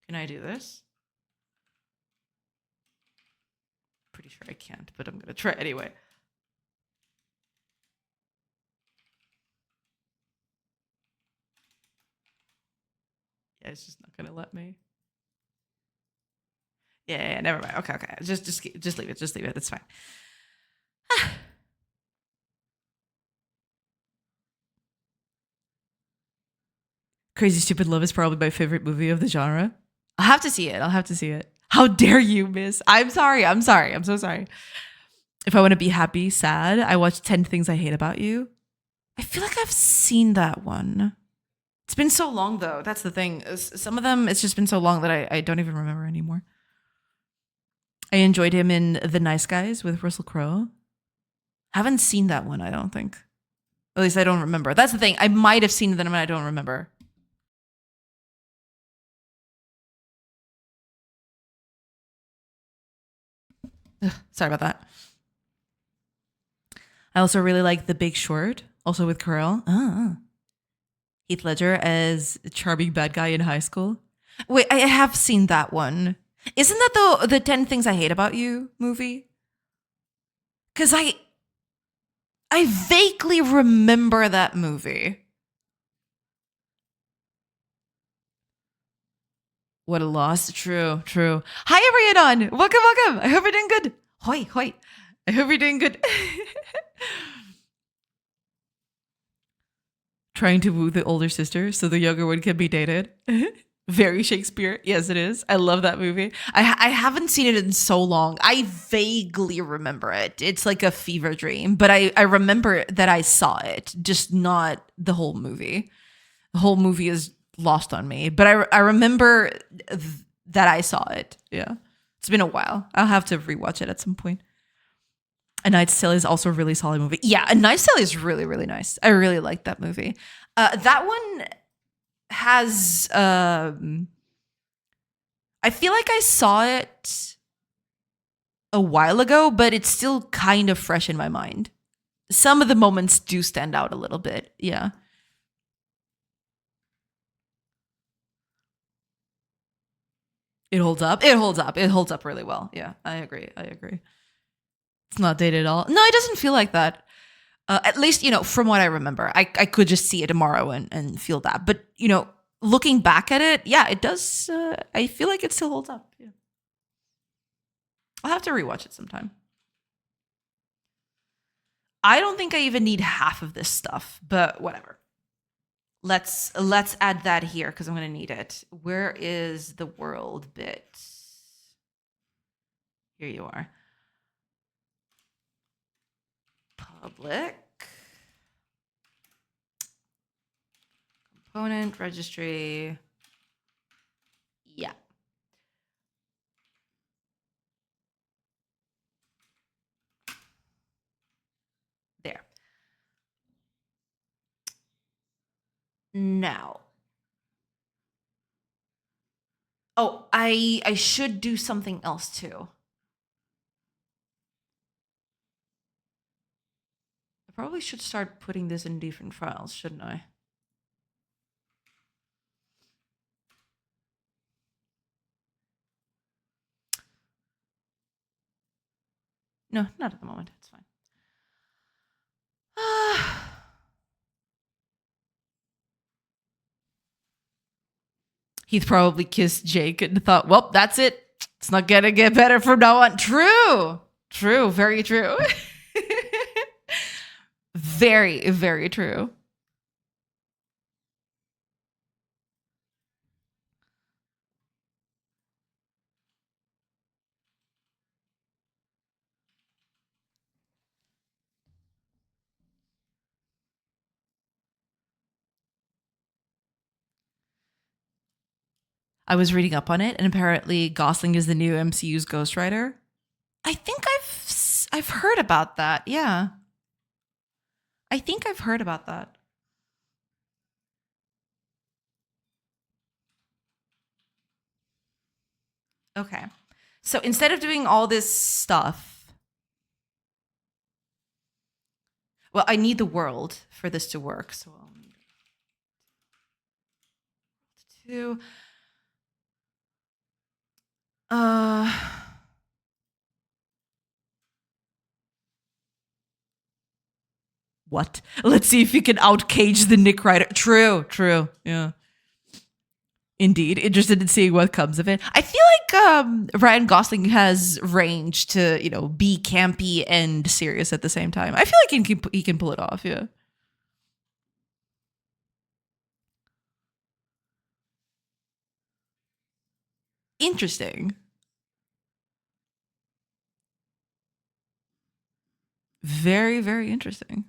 Can I do this? Pretty sure I can't, but I'm gonna try anyway. Yeah, it's just not gonna let me. Yeah, never mind. Okay. Just leave it. Just leave it. It's fine. Crazy Stupid Love is probably my favorite movie of the genre. I'll have to see it. I'll have to see it. How dare you, miss? I'm sorry. I'm sorry. I'm so sorry. If I want to be happy, sad, I watch 10 Things I Hate About You. I feel like I've seen that one. It's been so long, though. That's the thing. Some of them, it's just been so long that I don't even remember anymore. I enjoyed him in The Nice Guys with Russell Crowe. Haven't seen that one, I don't think. At least I don't remember. That's the thing. I might have seen them and I don't remember. Ugh, sorry about that. I also really like The Big Short, also with Carell. Heath Ledger as a charming bad guy in high school. Wait, I have seen that one. Isn't that the 10 Things I Hate About You movie? Because I vaguely remember that movie. What a loss. True. Hi, Ariadon. Welcome. I hope you're doing good. Hoi. I hope you're doing good. Trying to woo the older sister so the younger one can be dated. Very Shakespeare. Yes, it is. I love that movie. I haven't seen it in so long. I vaguely remember it. It's like a fever dream, but I remember that I saw it, just not the whole movie. The whole movie is lost on me, but I remember that I saw it. Yeah. It's been a while. I'll have to rewatch it at some point. A Knight's Tale is also a really solid movie. Yeah, A Knight's Tale is really, really nice. I really like that movie. That one has I feel like I saw it a while ago, but it's still kind of fresh in my mind. Some of the moments do stand out a little bit. Yeah. It holds up. It holds up. It holds up really well. Yeah, I agree. It's not dated at all. No, it doesn't feel like that. At least, from what I remember. I could just see it tomorrow and feel that. But, looking back at it, yeah, it does. I feel like it still holds up. Yeah. I'll have to rewatch it sometime. I don't think I even need half of this stuff, but whatever. Let's add that here because I'm gonna need it. Where is the world bit? Here you are. Public component registry. Yeah. There. Now. Oh, I should do something else too. I probably should start putting this in different files, shouldn't I? No, not at the moment. It's fine. Heath probably kissed Jake and thought, well, that's it. It's not going to get better from now on. True. Very true. Very, very true. I was reading up on it, and apparently Gosling is the new MCU's Ghost Rider. I think I've heard about that. Yeah. I think I've heard about that. Okay. So instead of doing all this stuff, well, I need the world for this to work. So I'll need to what? Let's see if you can outcage the Nick Rider. True. Yeah. Indeed. Interested in seeing what comes of it. I feel like Ryan Gosling has range to, be campy and serious at the same time. I feel like he can pull it off, yeah. Interesting. Very, very interesting.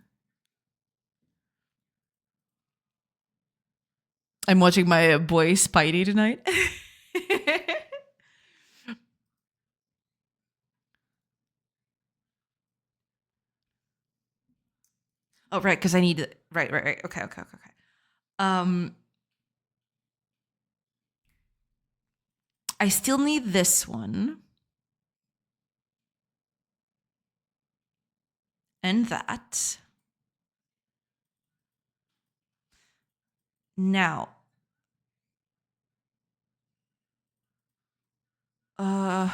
I'm watching my boy Spidey tonight. Oh, right, because I need to. Right. Okay. Um, I still need this one. And that. Now. Uh.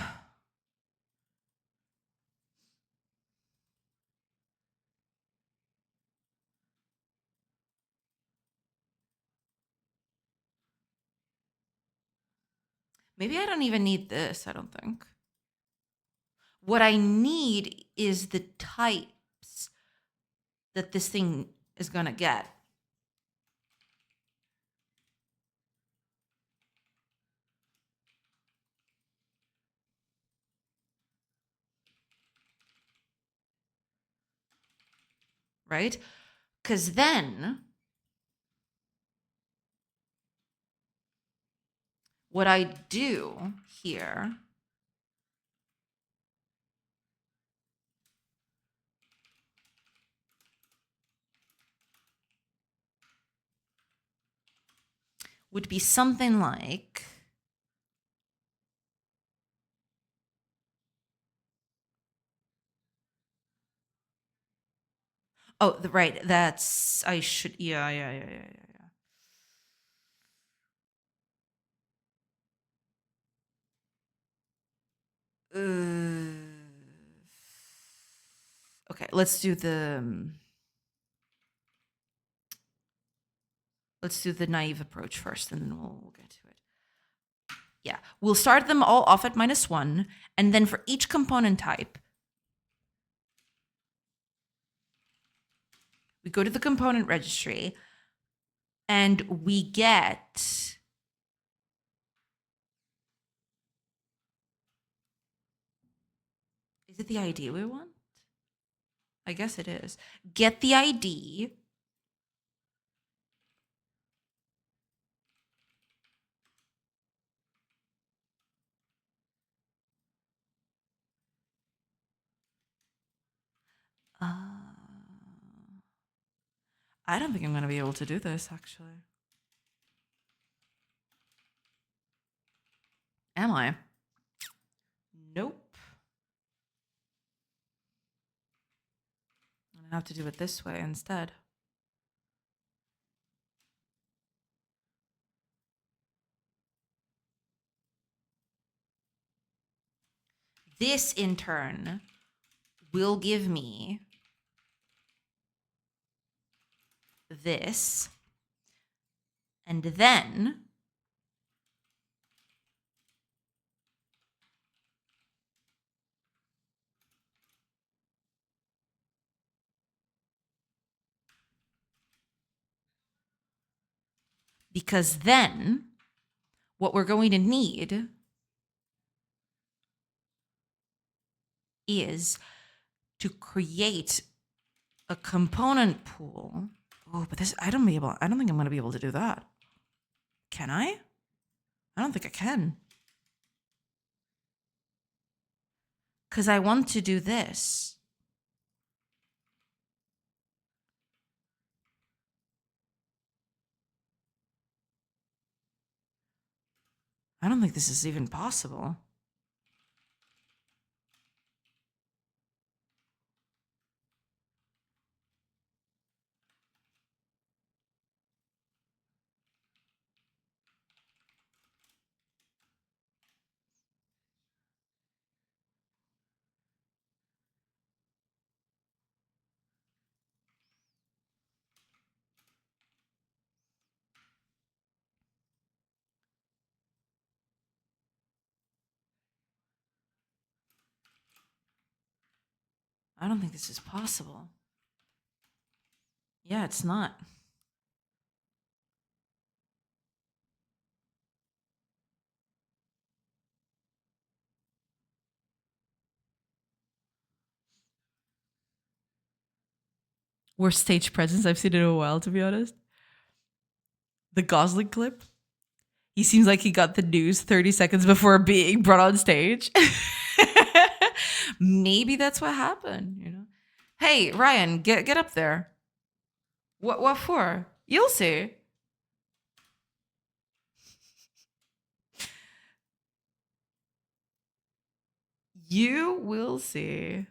Maybe I don't even need this, I don't think. What I need is the types that this thing is going to get. Right? Because then what I do here would be something like right, that's I should yeah. Okay, let's do the naive approach first, and then we'll get to it. Yeah, we'll start them all off at -1, and then for each component type, we go to the component registry, and we get is it the ID we want? I guess it is. Get the ID. I don't think I'm going to be able to do this, actually. Am I? Nope. I'm going to have to do it this way instead. This, in turn, will give me this. And then because then what we're going to need is to create a component pool. Oh, but this I don't think I'm going to be able to do that. Can I? I don't think I can. Because I want to do this. I don't think this is even possible. I don't think this is possible. Yeah, it's not. Worst stage presence I've seen in a while, to be honest. The Gosling clip. He seems like he got the news 30 seconds before being brought on stage. Maybe that's what happened, you know. Hey, Ryan, get up there. What for? You'll see. You will see.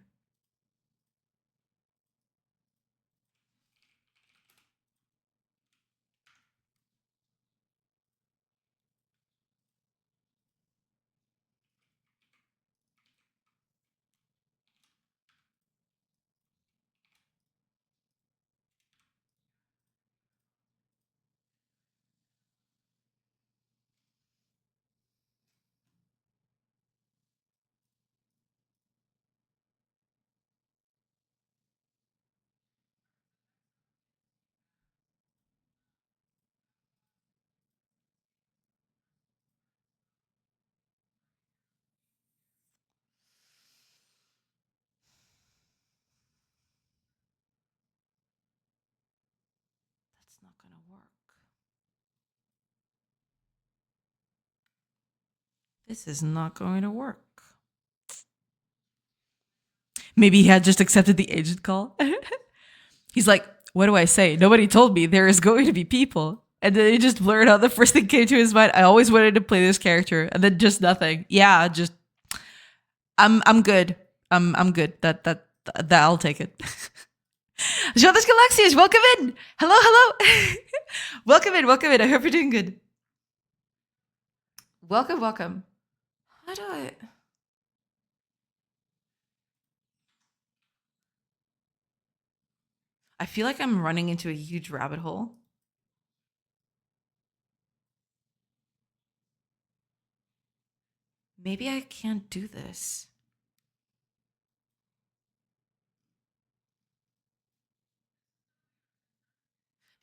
That's not gonna work. This is not going to work. Maybe he had just accepted the agent call. He's like, what do I say? Nobody told me there is going to be people. And then he just blurred out the first thing came to his mind. I always wanted to play this character, and then just nothing. Yeah, just I'm good. I'm good. That I'll take it. Jonas Galaxius, welcome in. Hello. Welcome in. I hope you're doing good. Welcome. How do I? I feel like I'm running into a huge rabbit hole. Maybe I can't do this.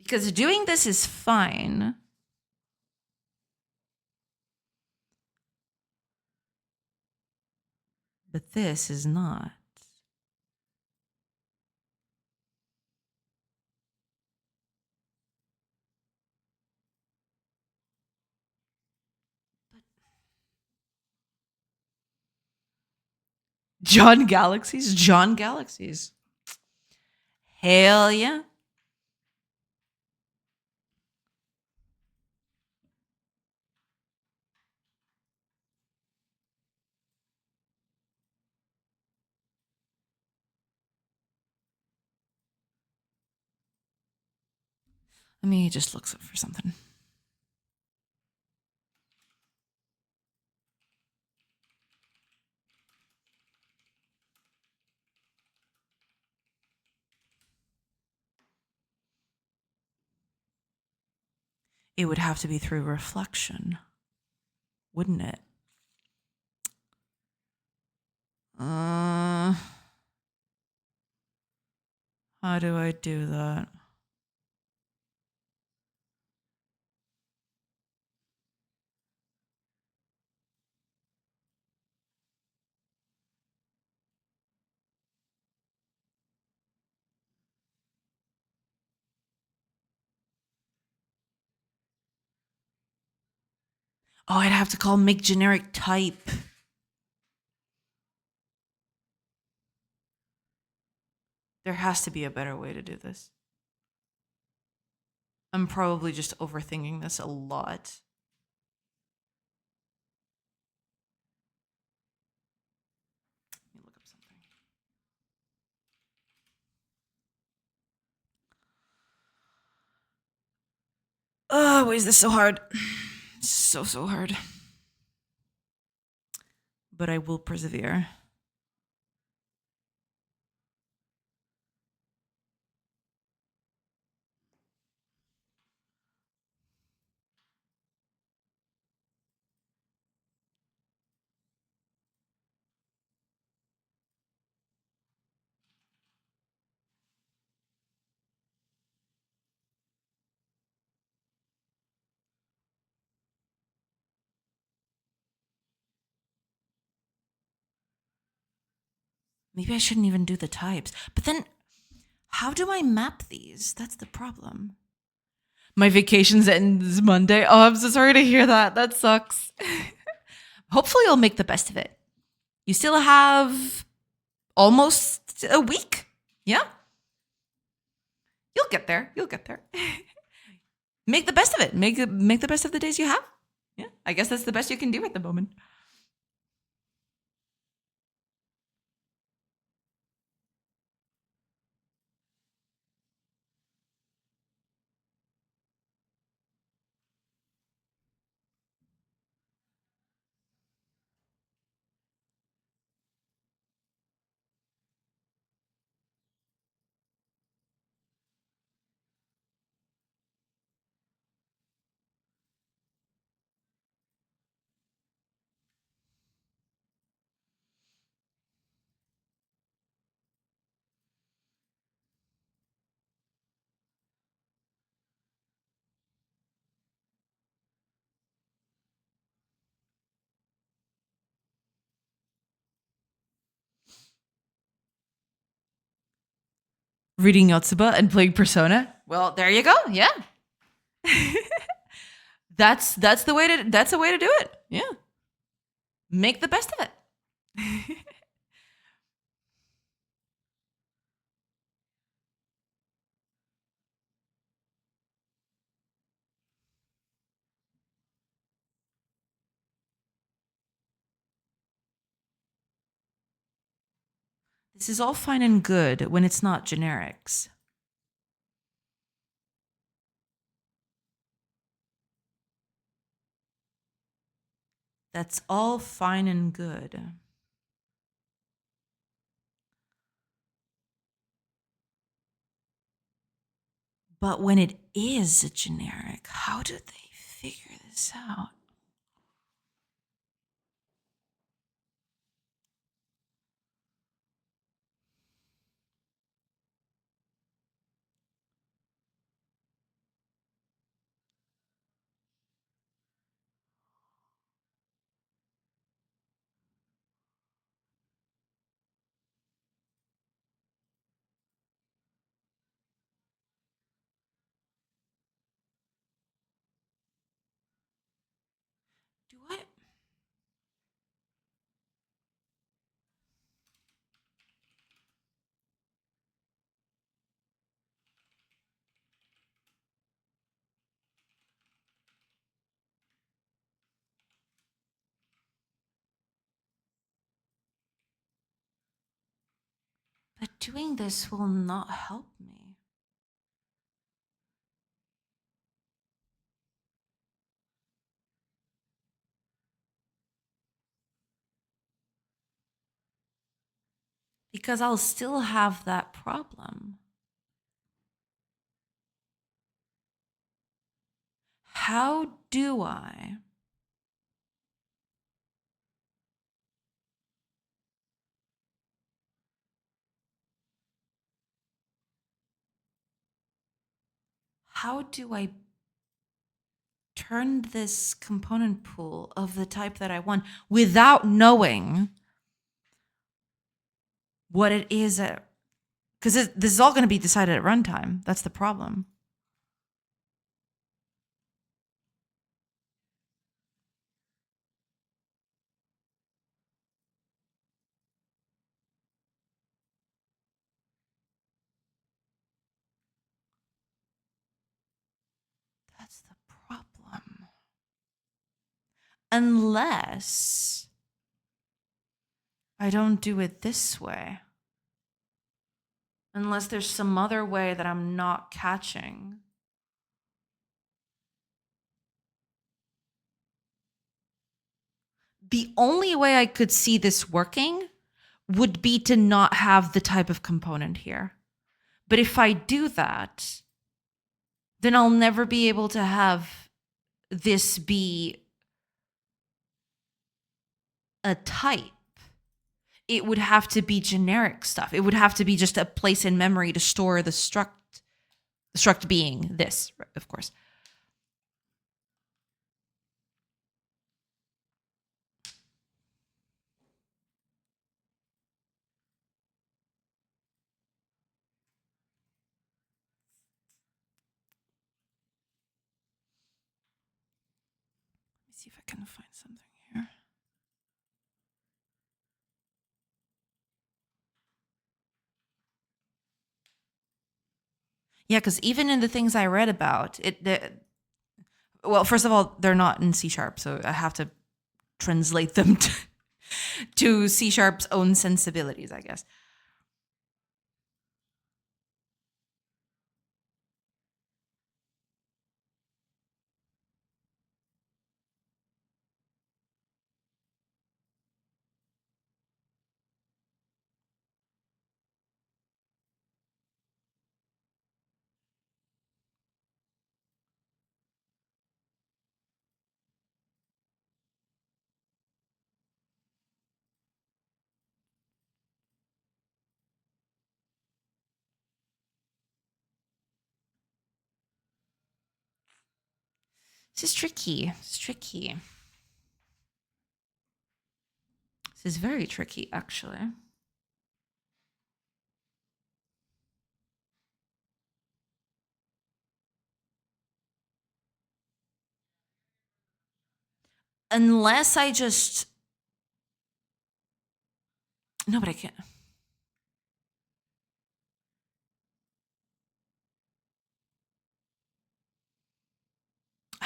Because doing this is fine. But this is not. John Galaxies. Hell yeah. Let me just look for something. It would have to be through reflection, wouldn't it? How do I do that? Oh, I'd have to call make generic type. There has to be a better way to do this. I'm probably just overthinking this a lot. Let me look up something. Oh, why is this so hard? So hard. But I will persevere. Maybe I shouldn't even do the types. But then, how do I map these? That's the problem. My vacations ends Monday. Oh, I'm so sorry to hear that. That sucks. Hopefully, you'll make the best of it. You still have almost a week. Yeah. You'll get there. You'll get there. Make the best of it. Make the best of the days you have. Yeah. I guess that's the best you can do at the moment. Reading Yotsuba and playing Persona. Well, there you go. Yeah. that's the way to do it. Yeah. Make the best of it. This is all fine and good when it's not generics. That's all fine and good. But when it is a generic, how do they figure this out? Do I? But doing this will not help me. Because I'll still have that problem. How do I? How do I turn this component pool of the type that I want without knowing what it is? Because this is all going to be decided at runtime. That's the problem. Unless I don't do it this way. Unless there's some other way that I'm not catching. The only way I could see this working would be to not have the type of component here. But if I do that, then I'll never be able to have this be a type. It would have to be generic stuff. It would have to be just a place in memory to store the struct being this, of course. Let me see if I can find something here. Yeah, because even in the things I read about, well, first of all, they're not in C#, so I have to translate them to C#'s own sensibilities, I guess. This is tricky. It's tricky. This is very tricky, actually. Unless I just... No, but I can't.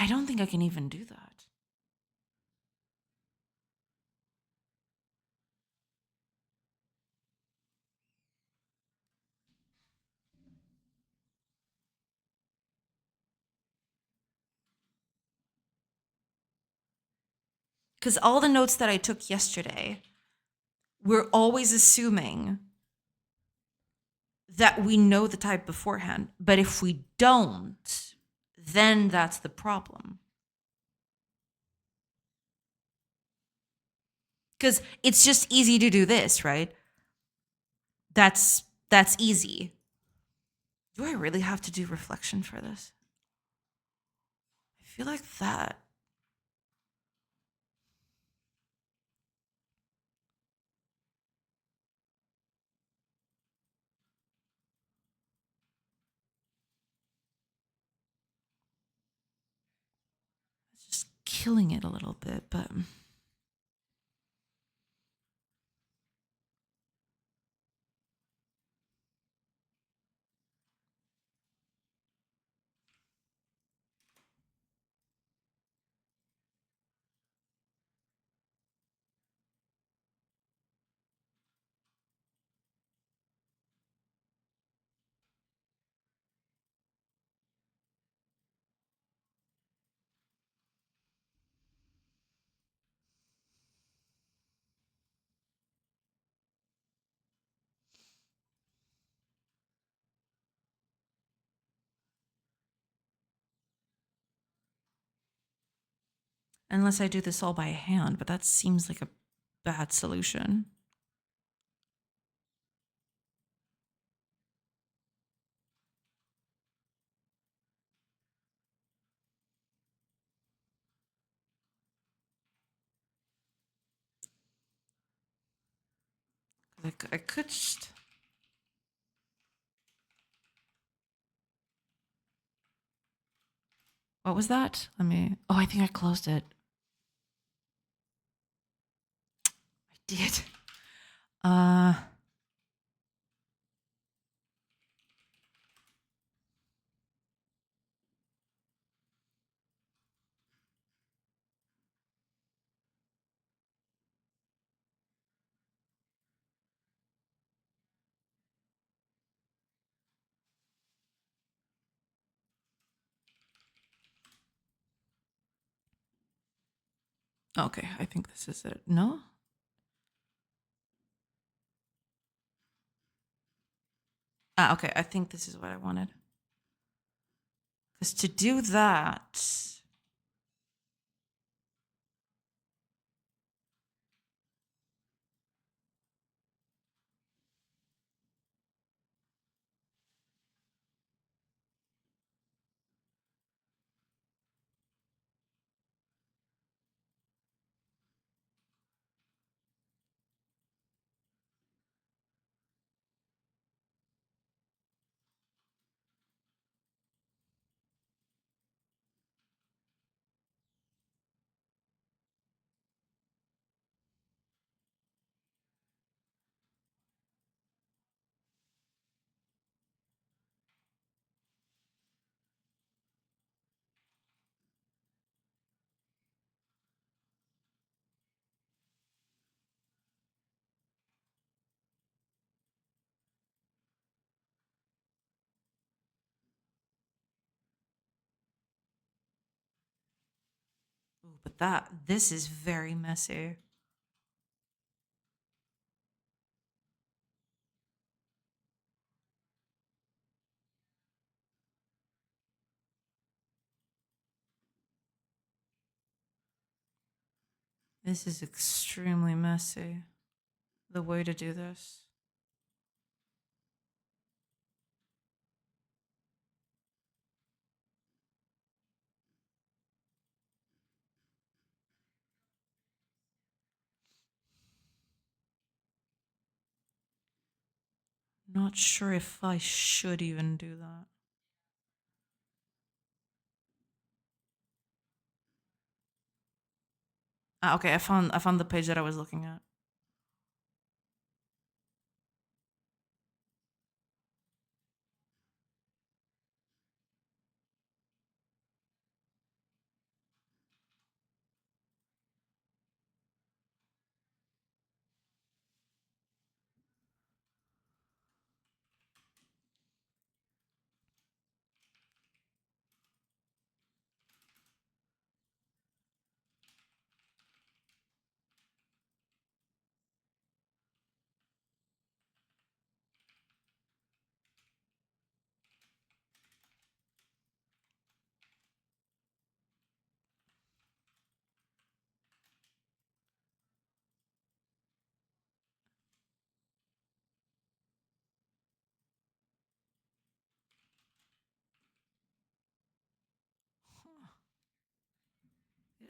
I don't think I can even do that. Because all the notes that I took yesterday, we're always assuming that we know the type beforehand. But if we don't, then that's the problem. Because it's just easy to do this, right? That's easy. Do I really have to do reflection for this? I feel like that. It's just killing it a little bit, but... Unless I do this all by hand, but that seems like a bad solution. I could just... What was that? Let me... Oh, I think I closed it. I did. Okay, I think this is it. No? Ah, okay, I think this is what I wanted. Because to do that... Ooh, but this is very messy. This is extremely messy. The way to do this. Not sure if I should even do that. Ah, okay, I found the page that I was looking at.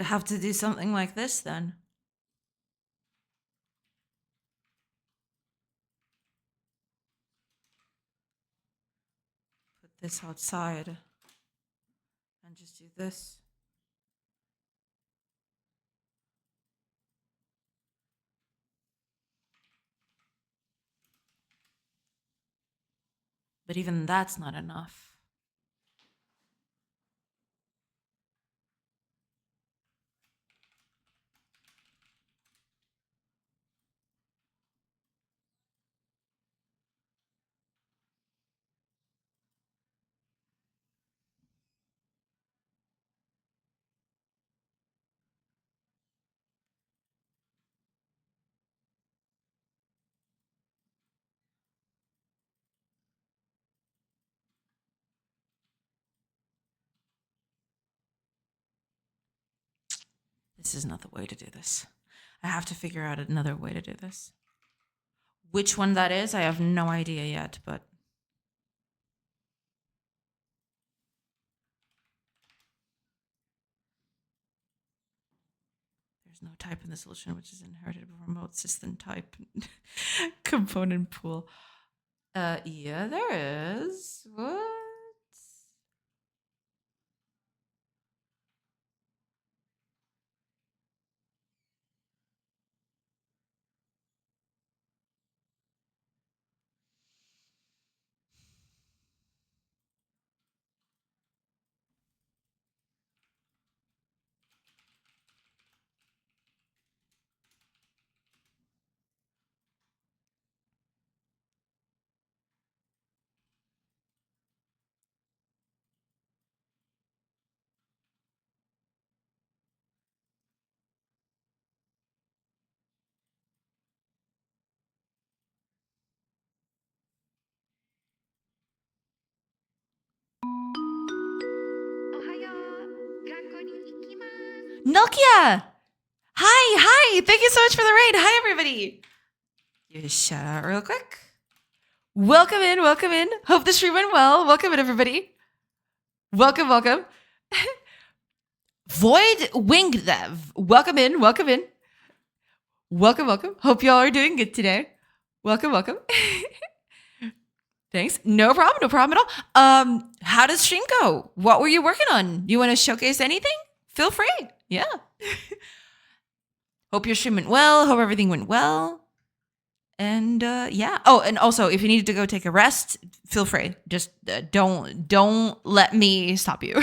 I have to do something like this then. Put this outside and just do this. But even that's not enough. This is not the way to do this. I have to figure out another way to do this. Which one that is, I have no idea yet, but there's no type in the solution which is inherited from remote system type component pool. Yeah, there is. What? Nokia. Hi. Thank you so much for the raid. Hi, everybody. Give a shout out real quick. Welcome in. Hope the stream went well. Welcome in, everybody. Welcome. Void Winged Dev. Welcome in. Welcome. Hope y'all are doing good today. Welcome. Thanks. No problem at all. How does stream go? What were you working on? You want to showcase anything? Feel free. Yeah. Hope your stream went well. Hope everything went well. And yeah. Oh, and also, if you needed to go take a rest, feel free. Just don't let me stop you.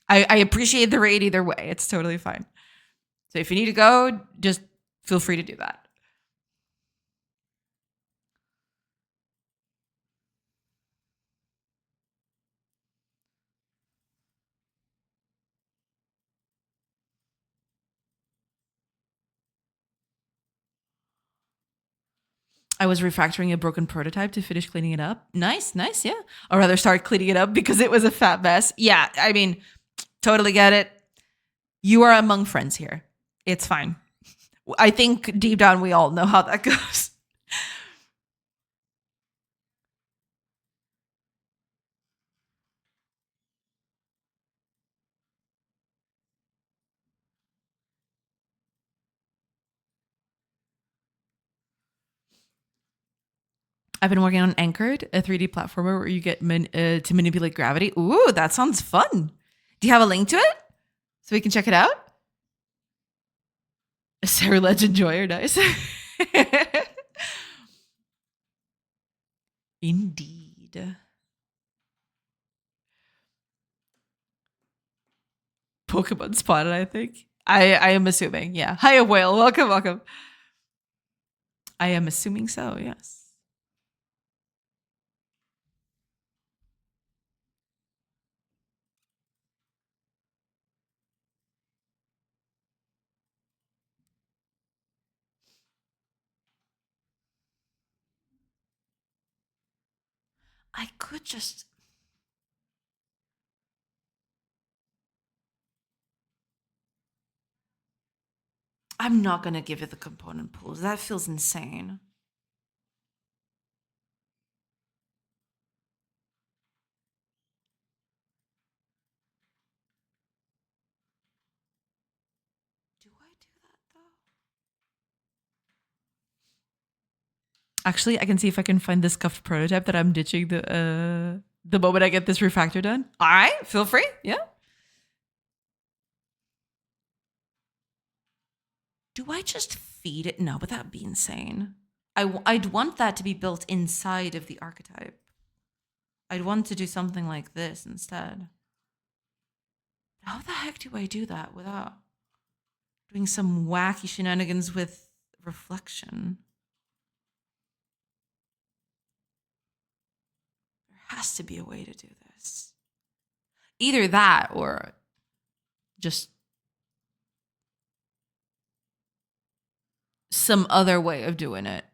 I appreciate the raid either way. It's totally fine. So if you need to go, just feel free to do that. I was refactoring a broken prototype to finish cleaning it up. Nice, yeah. Or rather start cleaning it up because it was a fat mess. Yeah, I mean, totally get it. You are among friends here. It's fine. I think deep down we all know how that goes. I've been working on Anchored, a 3D platformer where you get to manipulate gravity. Ooh, that sounds fun. Do you have a link to it so we can check it out? A Sarah Legend Joyer, nice. Indeed. Pokemon spotted, I think. I am assuming, yeah. Hi, whale. Welcome. I am assuming so, yes. I could just... I'm not going to give it the component pools. That feels insane. Do I do that, though? Actually, I can see if I can find this scuffed prototype that I'm ditching the moment I get this refactor done. All right, feel free. Yeah. Do I just feed it? No, but that'd be insane. I'd want that to be built inside of the archetype. I'd want to do something like this instead. How the heck do I do that without doing some wacky shenanigans with reflection? There has to be a way to do this. Either that or just some other way of doing it.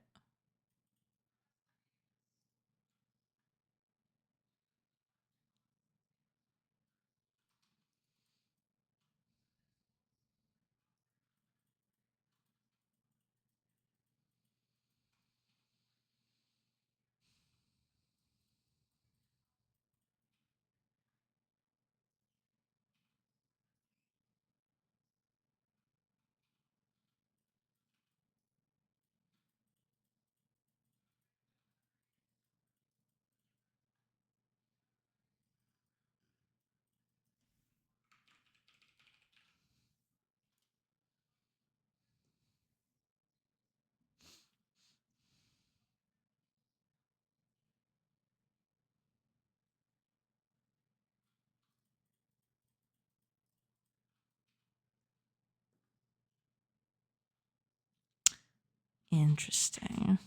Interesting.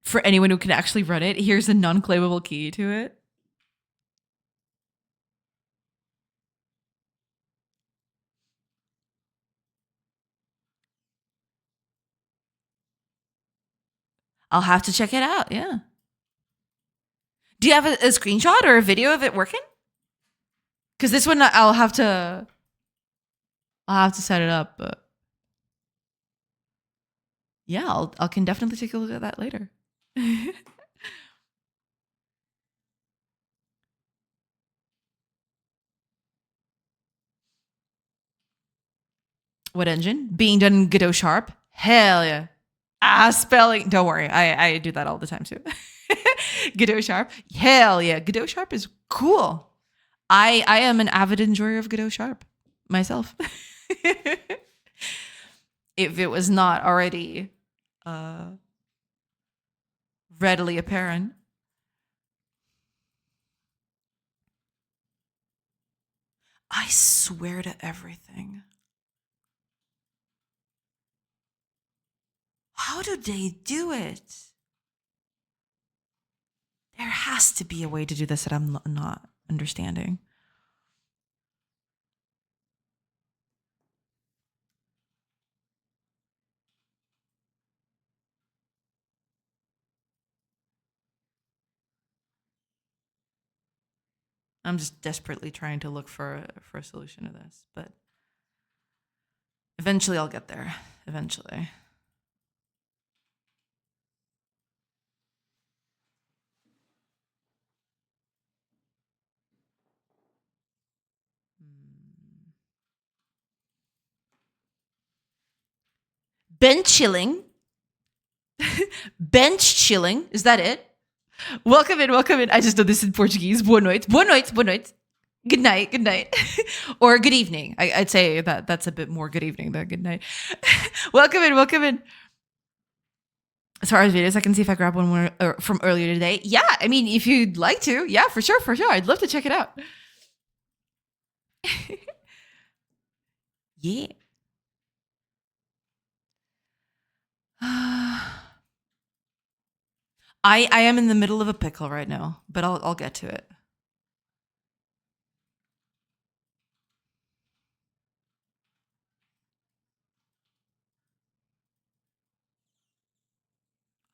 For anyone who can actually run it, here's a non-claimable key to it. I'll have to check it out. Yeah. Do you have a screenshot or a video of it working? Because this one I'll have to set it up, but yeah, I can definitely take a look at that later. What engine? Being done in Godot Sharp? Hell yeah. Spelling. Don't worry. I do that all the time too. Godot Sharp? Hell yeah. Godot Sharp is cool. I am an avid enjoyer of Godot Sharp myself. If it was not already readily apparent. I swear to everything. How do they do it? There has to be a way to do this that I'm not understanding. I'm just desperately trying to look for a solution to this, but eventually I'll get there. Eventually. Bench chilling. Bench chilling. Is that it? Welcome in, welcome in. I just know this in Portuguese. Boa noite, boa noite, boa noite. Good night, good night. Or good evening. I'd say that's a bit more good evening than good night. Welcome in, welcome in. As far as videos, I can see if I grab one more from earlier today. Yeah, I mean, if you'd like to. Yeah, for sure, for sure. I'd love to check it out. Yeah. I am in the middle of a pickle right now, but I'll get to it.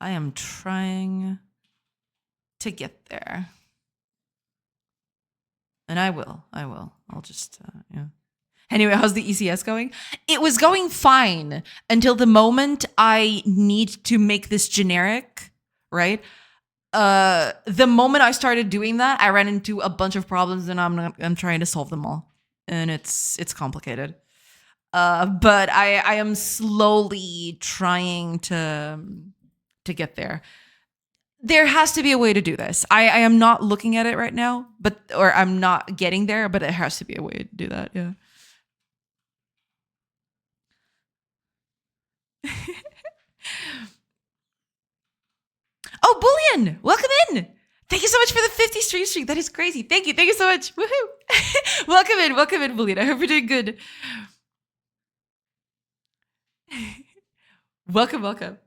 I am trying to get there. And I will. I'll just, yeah. Anyway, how's the ECS going? It was going fine until the moment I need to make this generic, right? The moment I started doing that, I ran into a bunch of problems, and I'm trying to solve them all, and it's complicated. But I am slowly trying to get there. There has to be a way to do this. I am not looking at it right now, or I'm not getting there, but it has to be a way to do that. Yeah. Oh, Bullion, welcome in. Thank you so much for the 50 stream streak. That is crazy. Thank you so much. Woohoo! welcome in, Bullion. I hope you're doing good. welcome.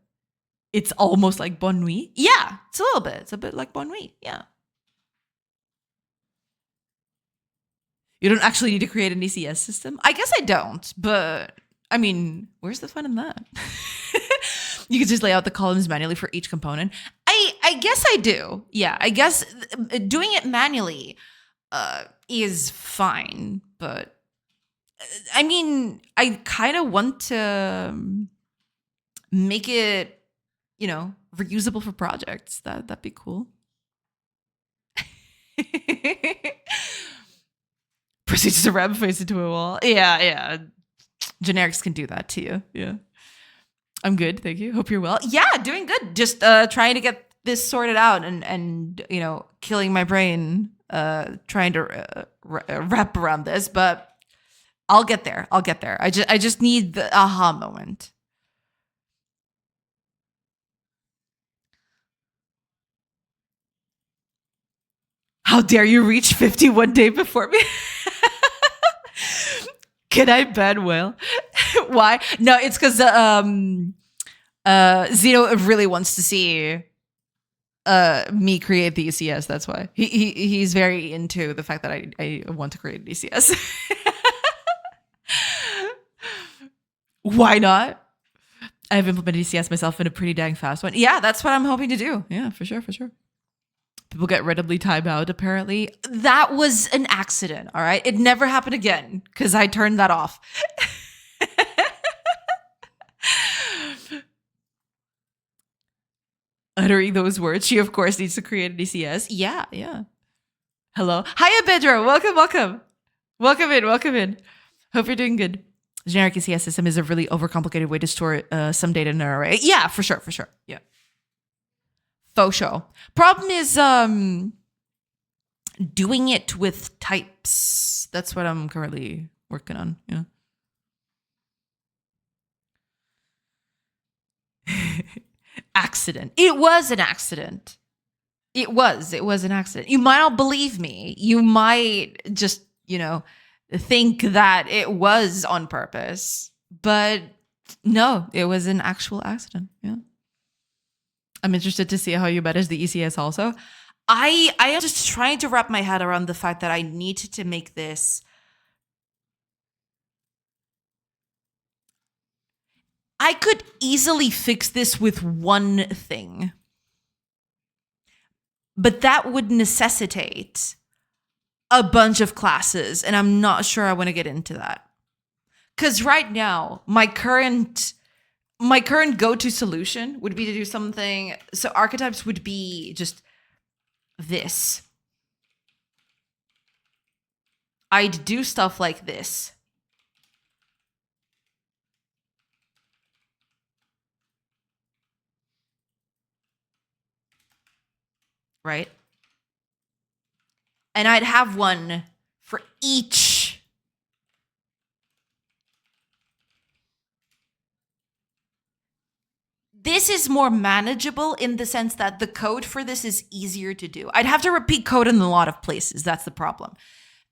It's almost like Bonne Nuit. Yeah, it's a little bit. It's a bit like Bonne Nuit. Yeah. You don't actually need to create an ECS system? I guess I don't, but I mean, where's the fun in that? You could just lay out the columns manually for each component. I guess I do. Yeah, I guess doing it manually is fine, but I mean, I kind of want to make it, reusable for projects. That'd be cool. Proceeds to ram face into a wall. Yeah. Generics can do that to you. Yeah. I'm good, thank you. Hope you're well. Yeah, doing good. Just trying to get this sorted out and killing my brain trying to wrap around this, but I'll get there. I just need the aha moment. How dare you reach 51 day before me? Can I ban whale? Why? No, it's because Zeno really wants to see me create the ECS. That's why he's very into the fact that I want to create an ECS. Why not? I've implemented ECS myself in a pretty dang fast one. Yeah, that's what I'm hoping to do. Yeah, for sure. People get randomly timed out, apparently. That was an accident, all right? It never happened again because I turned that off. Uttering those words, she of course needs to create an ECS. Yeah, yeah. Hello. Hiya, Pedro. Welcome, welcome. Welcome in. Hope you're doing good. Generic ECS system is a really overcomplicated way to store some data in an array. Yeah, for sure. Yeah. Faux show. Problem is doing it with types. That's what I'm currently working on. Yeah. Accident. It was an accident. It was an accident. You might not believe me. You might just, think that it was on purpose. But no, it was an actual accident. Yeah. I'm interested to see how you manage the ECS also. I am just trying to wrap my head around the fact that I need to make this. I could easily fix this with one thing. But that would necessitate a bunch of classes, and I'm not sure I want to get into that. Because right now, my current go-to solution would be to do something. So archetypes would be just this. I'd do stuff like this. Right? And I'd have one for each. This is more manageable in the sense that the code for this is easier to do. I'd have to repeat code in a lot of places. That's the problem.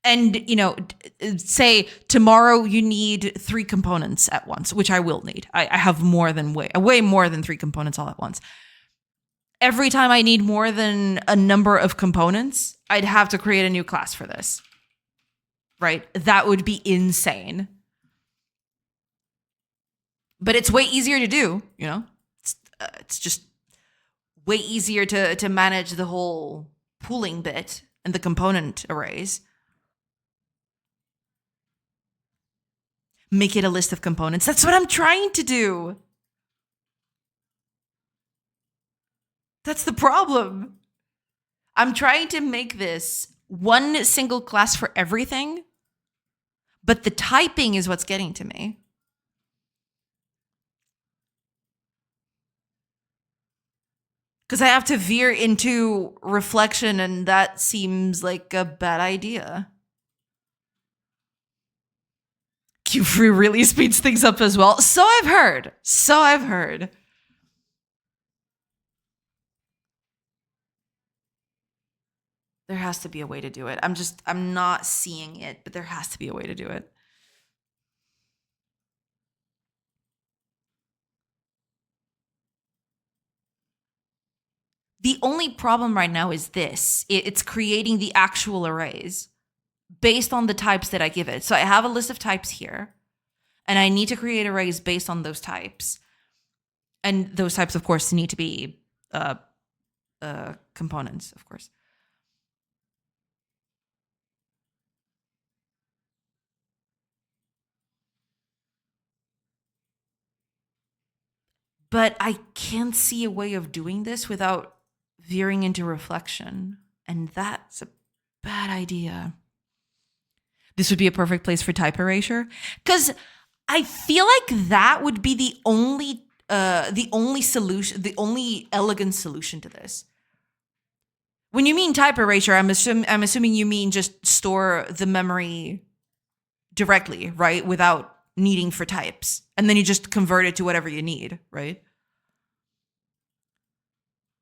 And, say tomorrow you need 3 components at once, which I will need. I have way more than 3 components all at once. Every time I need more than a number of components, I'd have to create a new class for this. Right? That would be insane. But it's way easier to do, It's just way easier to manage the whole pooling bit and the component arrays. Make it a list of components. That's what I'm trying to do. That's the problem. I'm trying to make this one single class for everything, but the typing is what's getting to me. Because I have to veer into reflection, and that seems like a bad idea. Q-Free really speeds things up as well. So I've heard. There has to be a way to do it. I'm not seeing it, but there has to be a way to do it. The only problem right now is this. It's creating the actual arrays based on the types that I give it. So I have a list of types here, and I need to create arrays based on those types. And those types, of course, need to be components, of course. But I can't see a way of doing this without veering into reflection. And that's a bad idea. This would be a perfect place for type erasure. Because I feel like that would be the only solution, the only elegant solution to this. When you mean type erasure, I'm assuming you mean just store the memory directly, right? Without needing for types. And then you just convert it to whatever you need, right?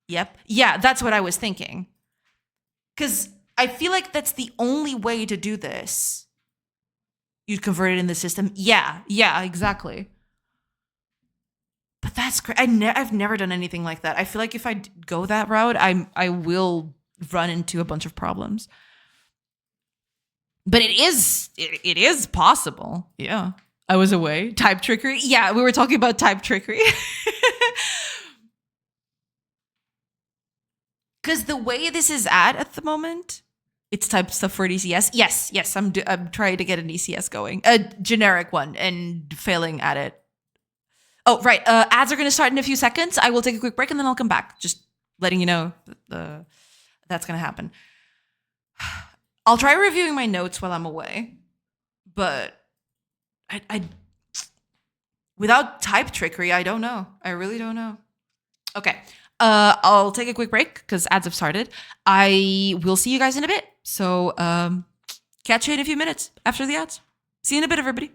Yep. Yeah, that's what I was thinking. Because I feel like that's the only way to do this. You'd convert it in the system. Yeah, exactly. But that's great. I've never done anything like that. I feel like if I go that route, I will run into a bunch of problems. But it is possible. Yeah. I was away. Type trickery. Yeah, we were talking about type trickery. Because the way this is at the moment, it's type stuff for an ECS. Yes, I'm trying to get an ECS going, a generic one, and failing at it. Oh, right. Ads are going to start in a few seconds. I will take a quick break and then I'll come back. Just letting you know that's going to happen. I'll try reviewing my notes while I'm away, but I without type trickery, I don't know. I really don't know. Okay. I'll take a quick break because ads have started. I will see you guys in a bit. So catch you in a few minutes after the ads. See you in a bit, everybody.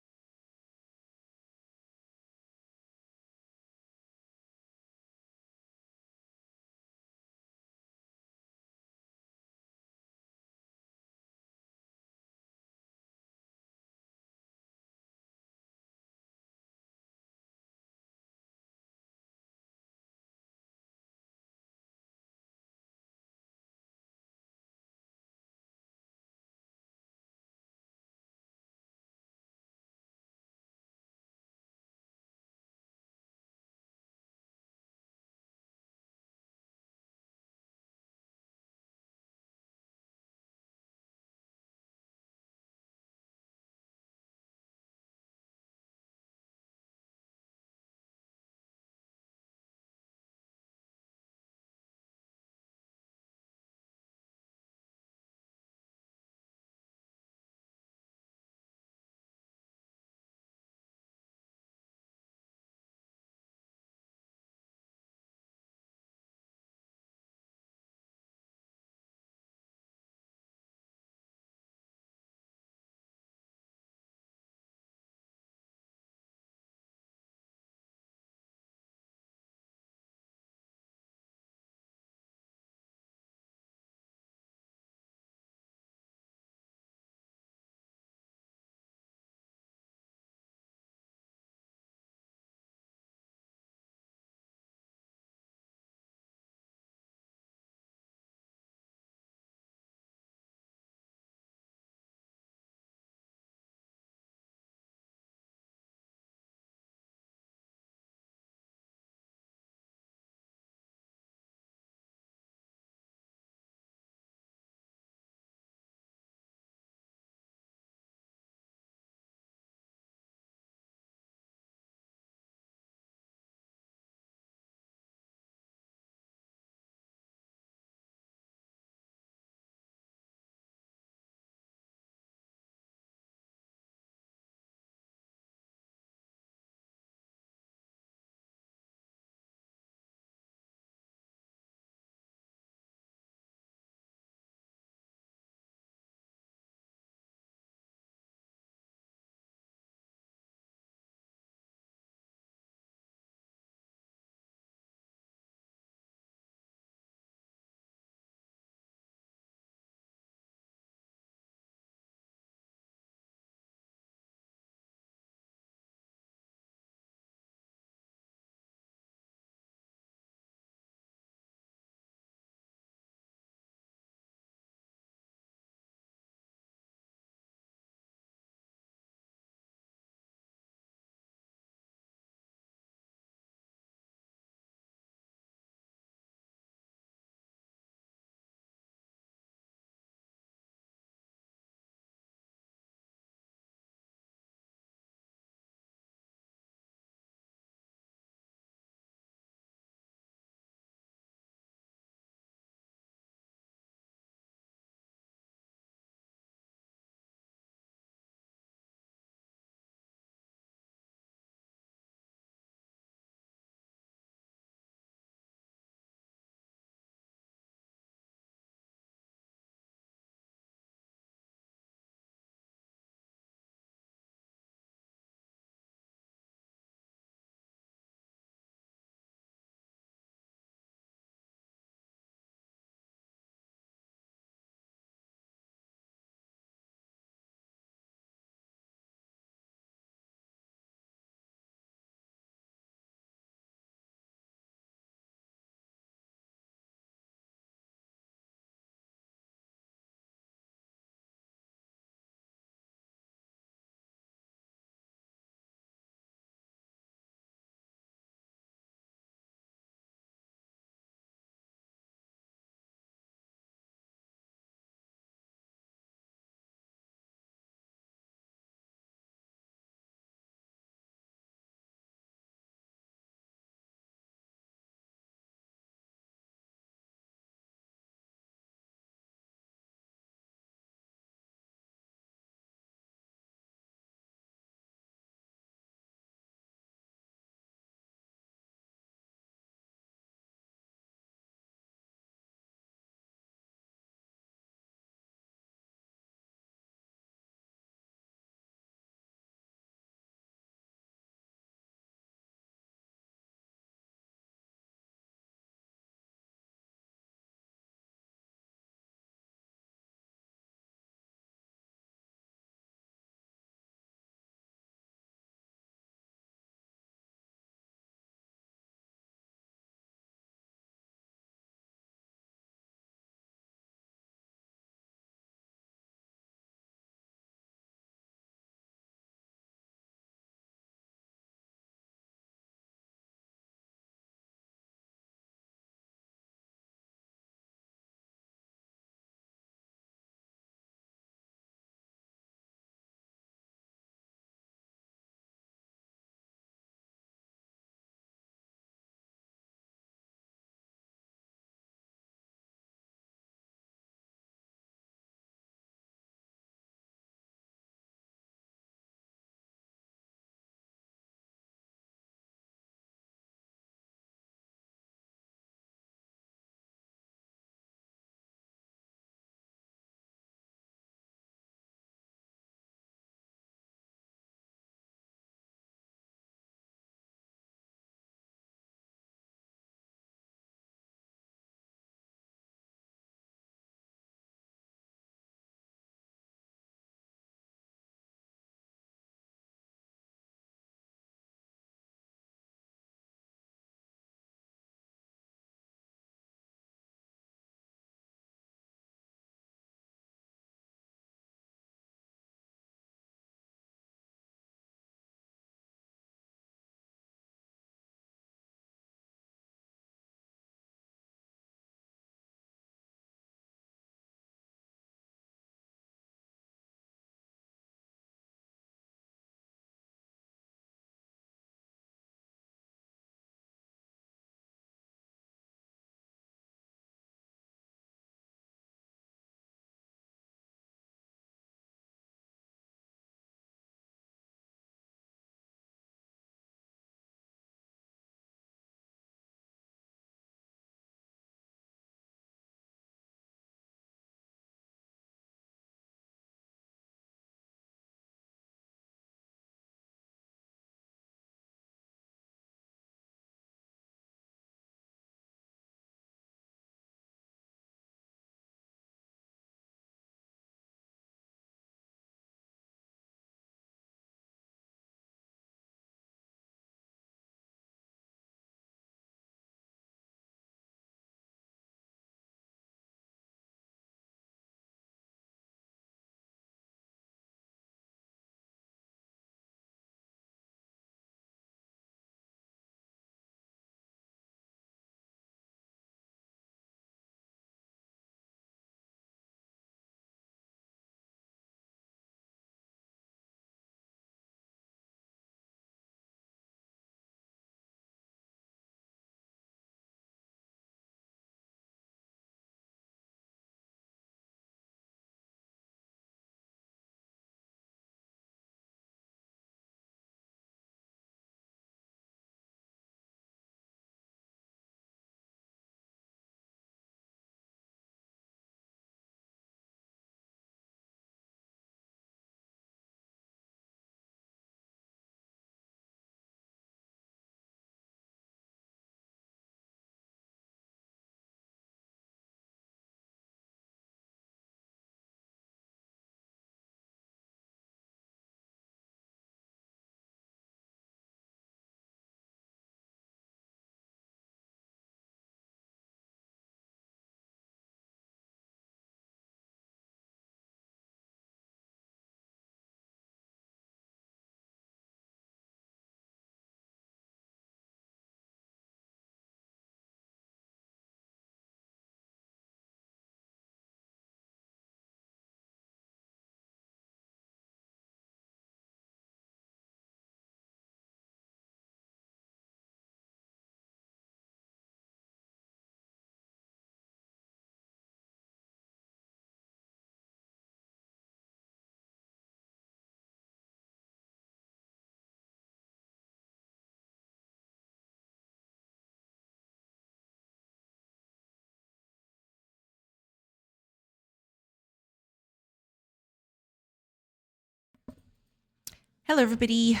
Hello, everybody.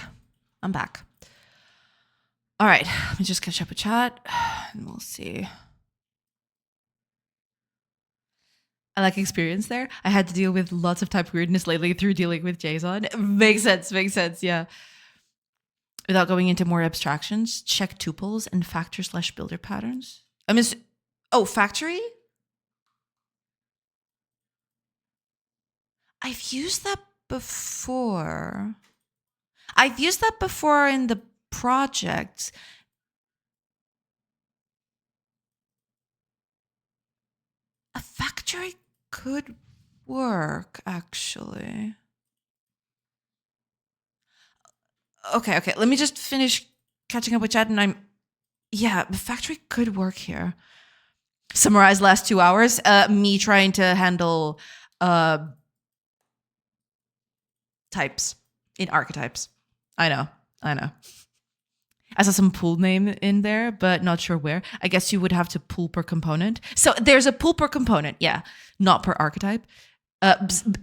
I'm back. All right, let me just catch up with chat, and we'll see. I like experience there. I had to deal with lots of type weirdness lately through dealing with JSON. Makes sense, yeah. Without going into more abstractions, check tuples and factor/builder patterns. Factory? I've used that before. I've used that before in the project. A factory could work, actually. Okay. Let me just finish catching up with chat, and the factory could work here. Summarize last 2 hours. Me trying to handle types in archetypes. I know. I saw some pool name in there, but not sure where. I guess you would have to pool per component. So there's a pool per component, yeah, not per archetype.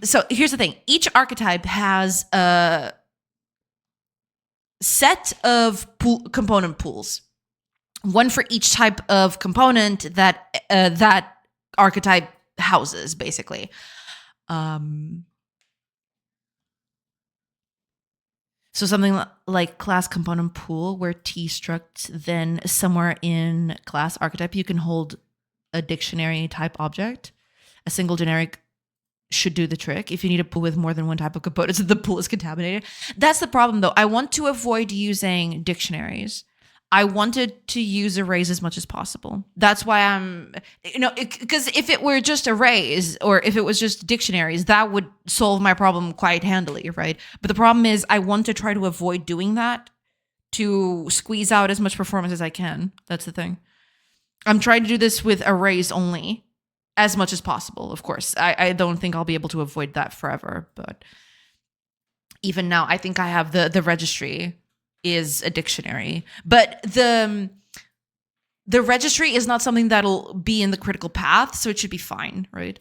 So here's the thing. Each archetype has a set of component pools. One for each type of component that that archetype houses, basically. So something like class component pool, where T struct, then somewhere in class archetype, you can hold a dictionary type object. A single generic should do the trick. If you need a pool with more than one type of components, the pool is contaminated. That's the problem, though. I want to avoid using dictionaries. I wanted to use arrays as much as possible. That's why because if it were just arrays or if it was just dictionaries, that would solve my problem quite handily, right? But the problem is I want to try to avoid doing that to squeeze out as much performance as I can. That's the thing. I'm trying to do this with arrays only as much as possible, of course. I don't think I'll be able to avoid that forever, but even now, I think I have the registry is a dictionary, but the registry is not something that'll be in the critical path, so it should be fine, right?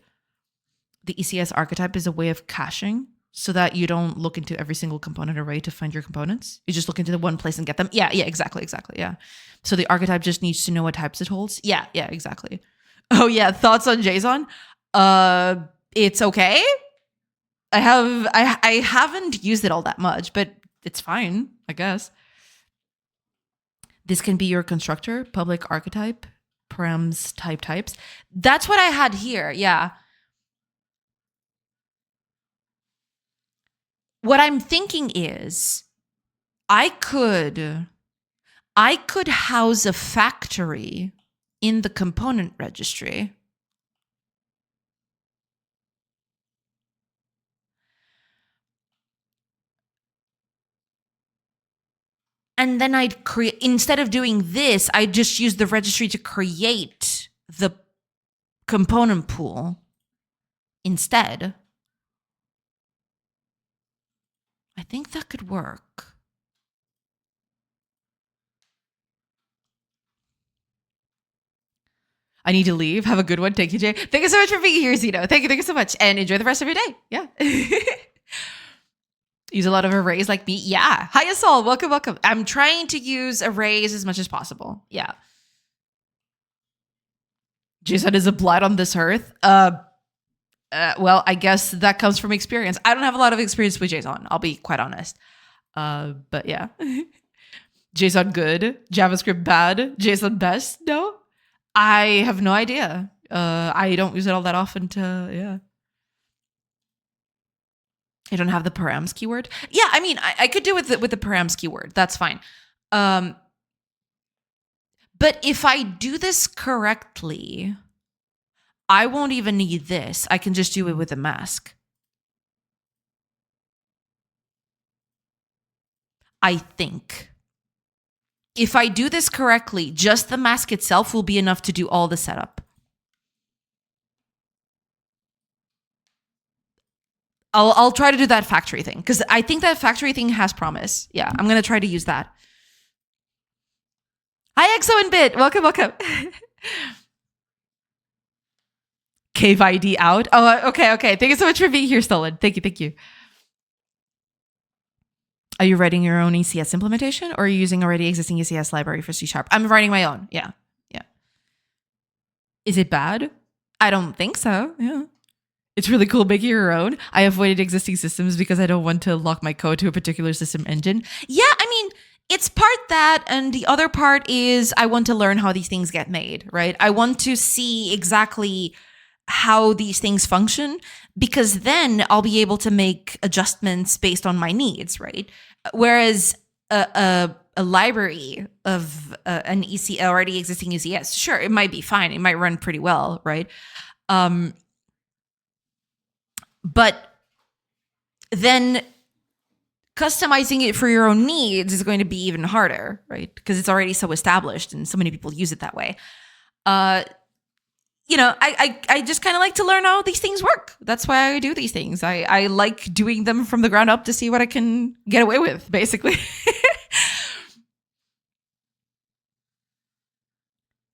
The ECS archetype is a way of caching so that you don't look into every single component array to find your components. You just look into the one place and get them. Yeah, exactly, yeah. So the archetype just needs to know what types it holds. Yeah, exactly. Oh yeah, thoughts on JSON? It's okay. I haven't used it all that much, but it's fine, I guess. This can be your constructor, public archetype, params, types. That's what I had here, yeah. What I'm thinking is I could house a factory in the component registry. And then I'd create, instead of doing this, I'd just use the registry to create the component pool instead. I think that could work. I need to leave. Have a good one. Thank you, Jay. Thank you so much for being here, Zeno. Thank you so much. And enjoy the rest of your day. Yeah. Use a lot of arrays like me. Yeah. Hi, Asol. Welcome. I'm trying to use arrays as much as possible. Yeah. JSON is a blight on this earth. Well, I guess that comes from experience. I don't have a lot of experience with JSON. I'll be quite honest. But yeah. JSON good, JavaScript bad, JSON best? No? I have no idea. I don't use it all that often yeah. I don't have the params keyword. Yeah, I mean, I could do it with the params keyword. That's fine. But if I do this correctly, I won't even need this. I can just do it with a mask. I think. If I do this correctly, just the mask itself will be enough to do all the setup. I'll try to do that factory thing because I think that factory thing has promise. Yeah, I'm going to try to use that. Hi, Exo and Bit. Welcome. Cave ID out. Oh, okay. Thank you so much for being here, Stolen. Thank you. Are you writing your own ECS implementation, or are you using already existing ECS library for C#? I'm writing my own. Yeah. Yeah. Is it bad? I don't think so. Yeah. It's really cool making your own. I avoided existing systems because I don't want to lock my code to a particular system engine. Yeah, I mean, it's part that, and the other part is I want to learn how these things get made, right? I want to see exactly how these things function, because then I'll be able to make adjustments based on my needs, right? Whereas a library of an EC already existing ECS, sure, it might be fine. It might run pretty well, right? But then customizing it for your own needs is going to be even harder, right? Because it's already so established and so many people use it that way. I just kind of like to learn how these things work. That's why I do these things. I like doing them from the ground up to see what I can get away with, basically.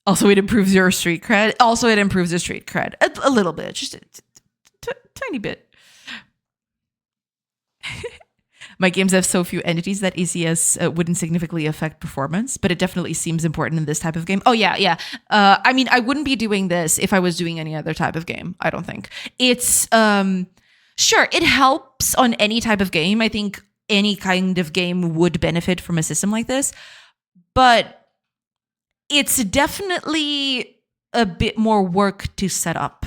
Also, it improves your street cred. Also, it improves the street cred a little bit, just a tiny bit. My games have so few entities that ECS wouldn't significantly affect performance, but it definitely seems important in this type of game. Oh, yeah. I mean, I wouldn't be doing this if I was doing any other type of game, I don't think. It's, sure, it helps on any type of game. I think any kind of game would benefit from a system like this, but it's definitely a bit more work to set up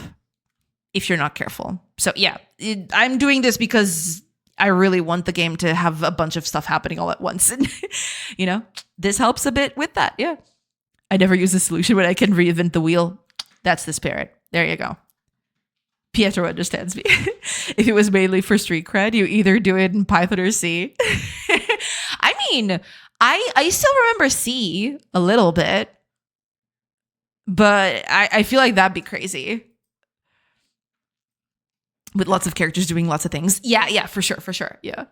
if you're not careful. So yeah, I'm doing this because I really want the game to have a bunch of stuff happening all at once. And, this helps a bit with that. Yeah. I never use a solution when I can reinvent the wheel. That's the spirit. There you go. Pietro understands me. If it was mainly for street cred, you either do it in Python or C. I mean, I still remember C a little bit, but I feel like that'd be crazy. With lots of characters doing lots of things. Yeah, for sure. Yeah.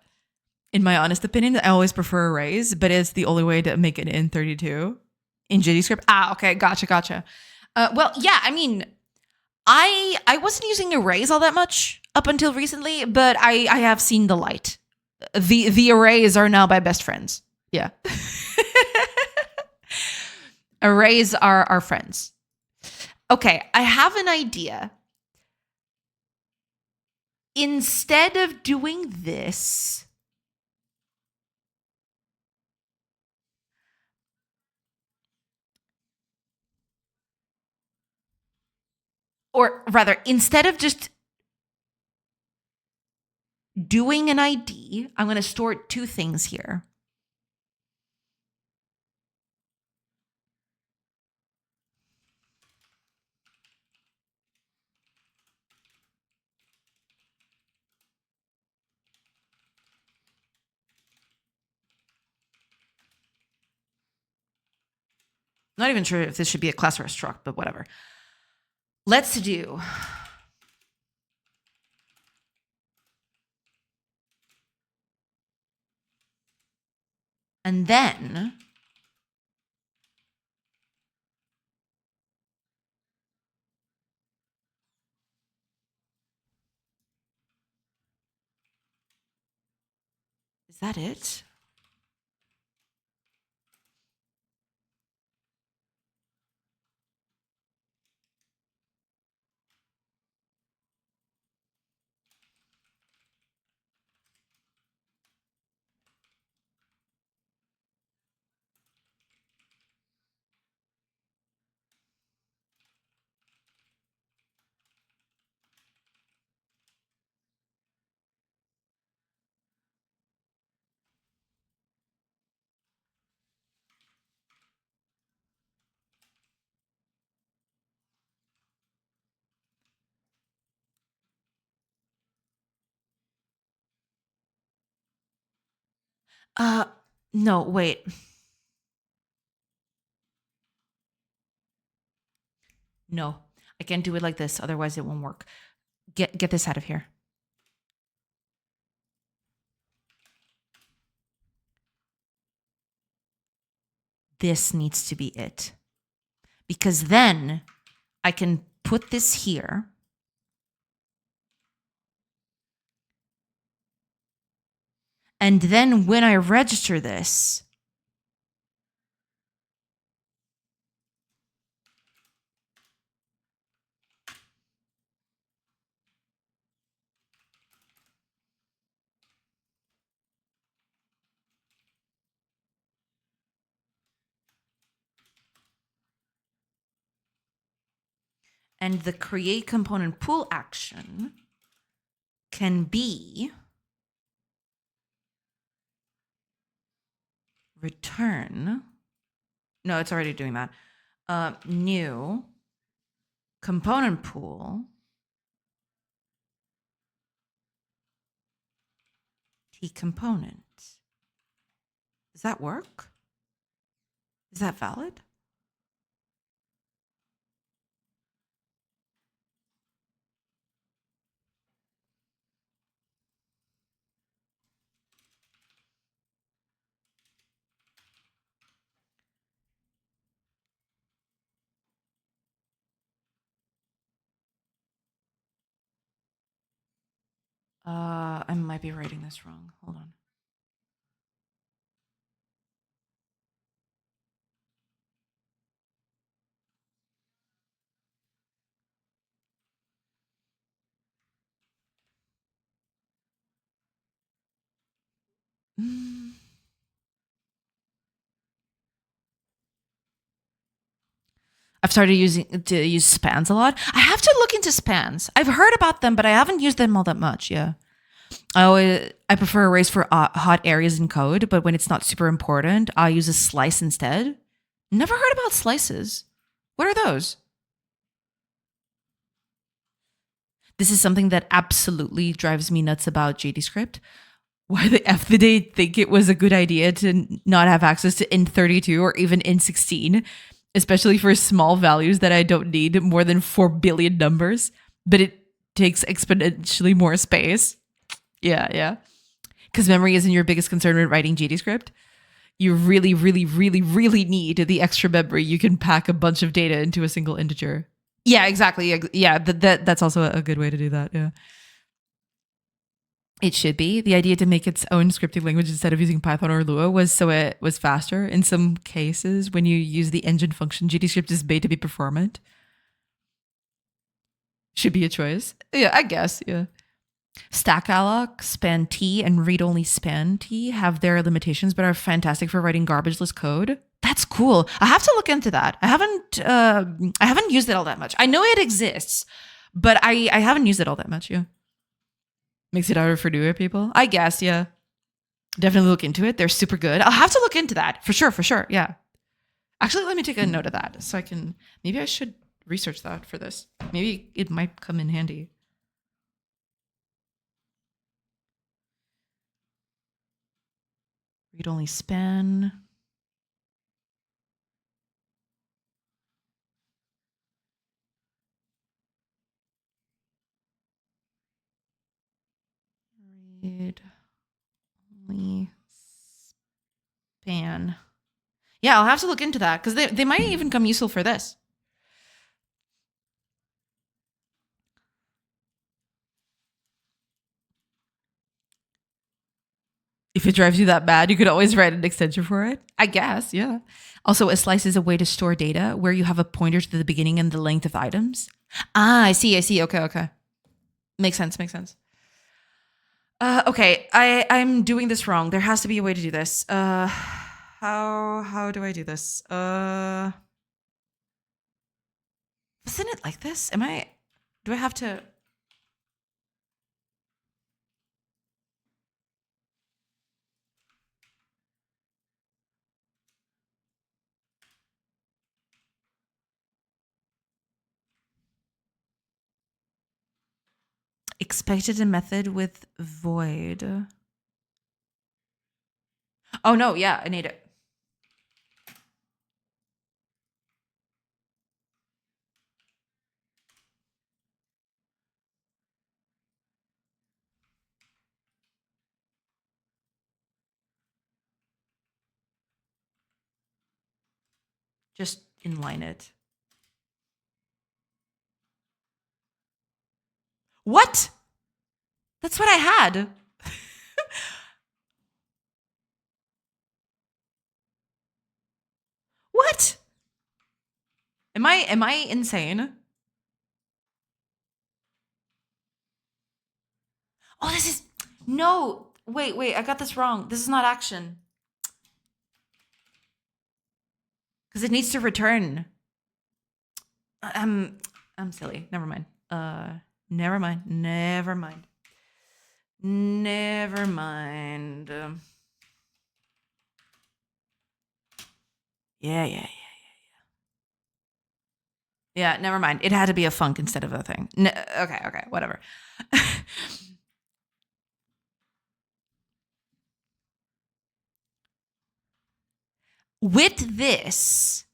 In my honest opinion, I always prefer arrays, but it's the only way to make it in 32 in JavaScript. Okay, gotcha. Well, yeah, I mean, I wasn't using arrays all that much up until recently, but I have seen the light. The arrays are now my best friends. Yeah. Arrays are our friends. Okay, I have an idea. Instead of doing this, or rather, instead of just doing an ID, I'm going to store two things here. Not even sure if this should be a class or a struct, but whatever. Let's do. And then is that it? No, wait. No, I can't do it like this. Otherwise it won't work. Get this out of here. This needs to be it. Because then I can put this here. And then when I register this, and the create component pool action can be return. No, it's already doing that. New component pool T component. Does that work? Is that valid? I might be writing this wrong. Hold on. I've started to use spans a lot. I have to look into spans. I've heard about them, but I haven't used them all that much. Yeah. I prefer arrays for hot areas in code, but when it's not super important, I'll use a slice instead. Never heard about slices. What are those? This is something that absolutely drives me nuts about JDScript. Why the F did they think it was a good idea to not have access to int32 or even int16, especially for small values that I don't need more than 4 billion numbers, but it takes exponentially more space. Yeah. Because memory isn't your biggest concern when writing JDScript. You really, really, really, really need the extra memory. You can pack a bunch of data into a single integer. Yeah, exactly. Yeah, that's also a good way to do that. Yeah. It should be. The idea to make its own scripting language instead of using Python or Lua was so it was faster. In some cases, when you use the engine function, GDScript is made to be performant. Should be a choice. Yeah, I guess. Yeah. Stackalloc, span T, and read-only span T have their limitations, but are fantastic for writing garbageless code. That's cool. I have to look into that. I haven't used it all that much. I know it exists, but I haven't used it all that much. Yeah. Makes it harder for newer people, I guess. Yeah. Definitely look into it. They're super good. I'll have to look into that for sure. Yeah. Actually, let me take a note of that so I can. Maybe I should research that for this. Maybe it might come in handy. Read only span. Read only span. Yeah, I'll have to look into that because they might even come useful for this. If it drives you that bad, you could always write an extension for it. I guess, yeah. Also, a slice is a way to store data where you have a pointer to the beginning and the length of items. Ah, I see. Okay. Makes sense. Okay, I'm doing this wrong. There has to be a way to do this. How do I do this? Isn't it like this? Do I have to? Expected a method with void. Oh no, yeah, I need it. Just inline it. What? That's what I had. Am I insane? Oh, this is no. Wait, I got this wrong. This is not action. Because it needs to return. I'm silly. Never mind. Never mind. Never mind. Never mind. Yeah. Yeah, never mind. It had to be a funk instead of a thing. Okay, whatever. With this,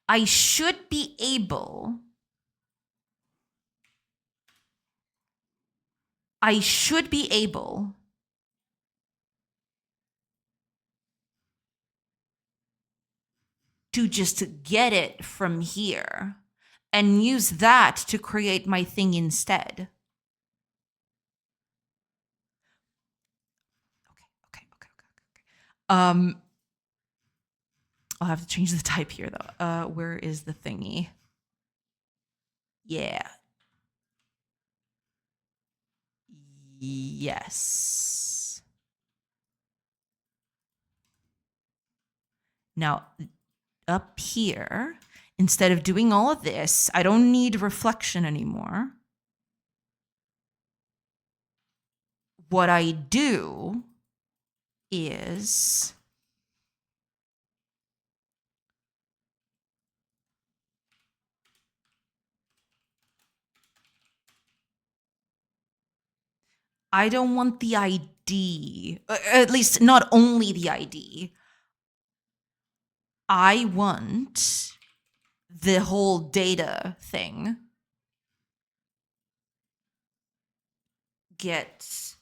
I should be able to just get it from here and use that to create my thing instead. Okay. I'll have to change the type here though. Where is the thingy? Yeah. Yes. Now, up here, instead of doing all of this, I don't need reflection anymore. What I do is I don't want the ID, at least not only the ID. I want the whole data thing. Get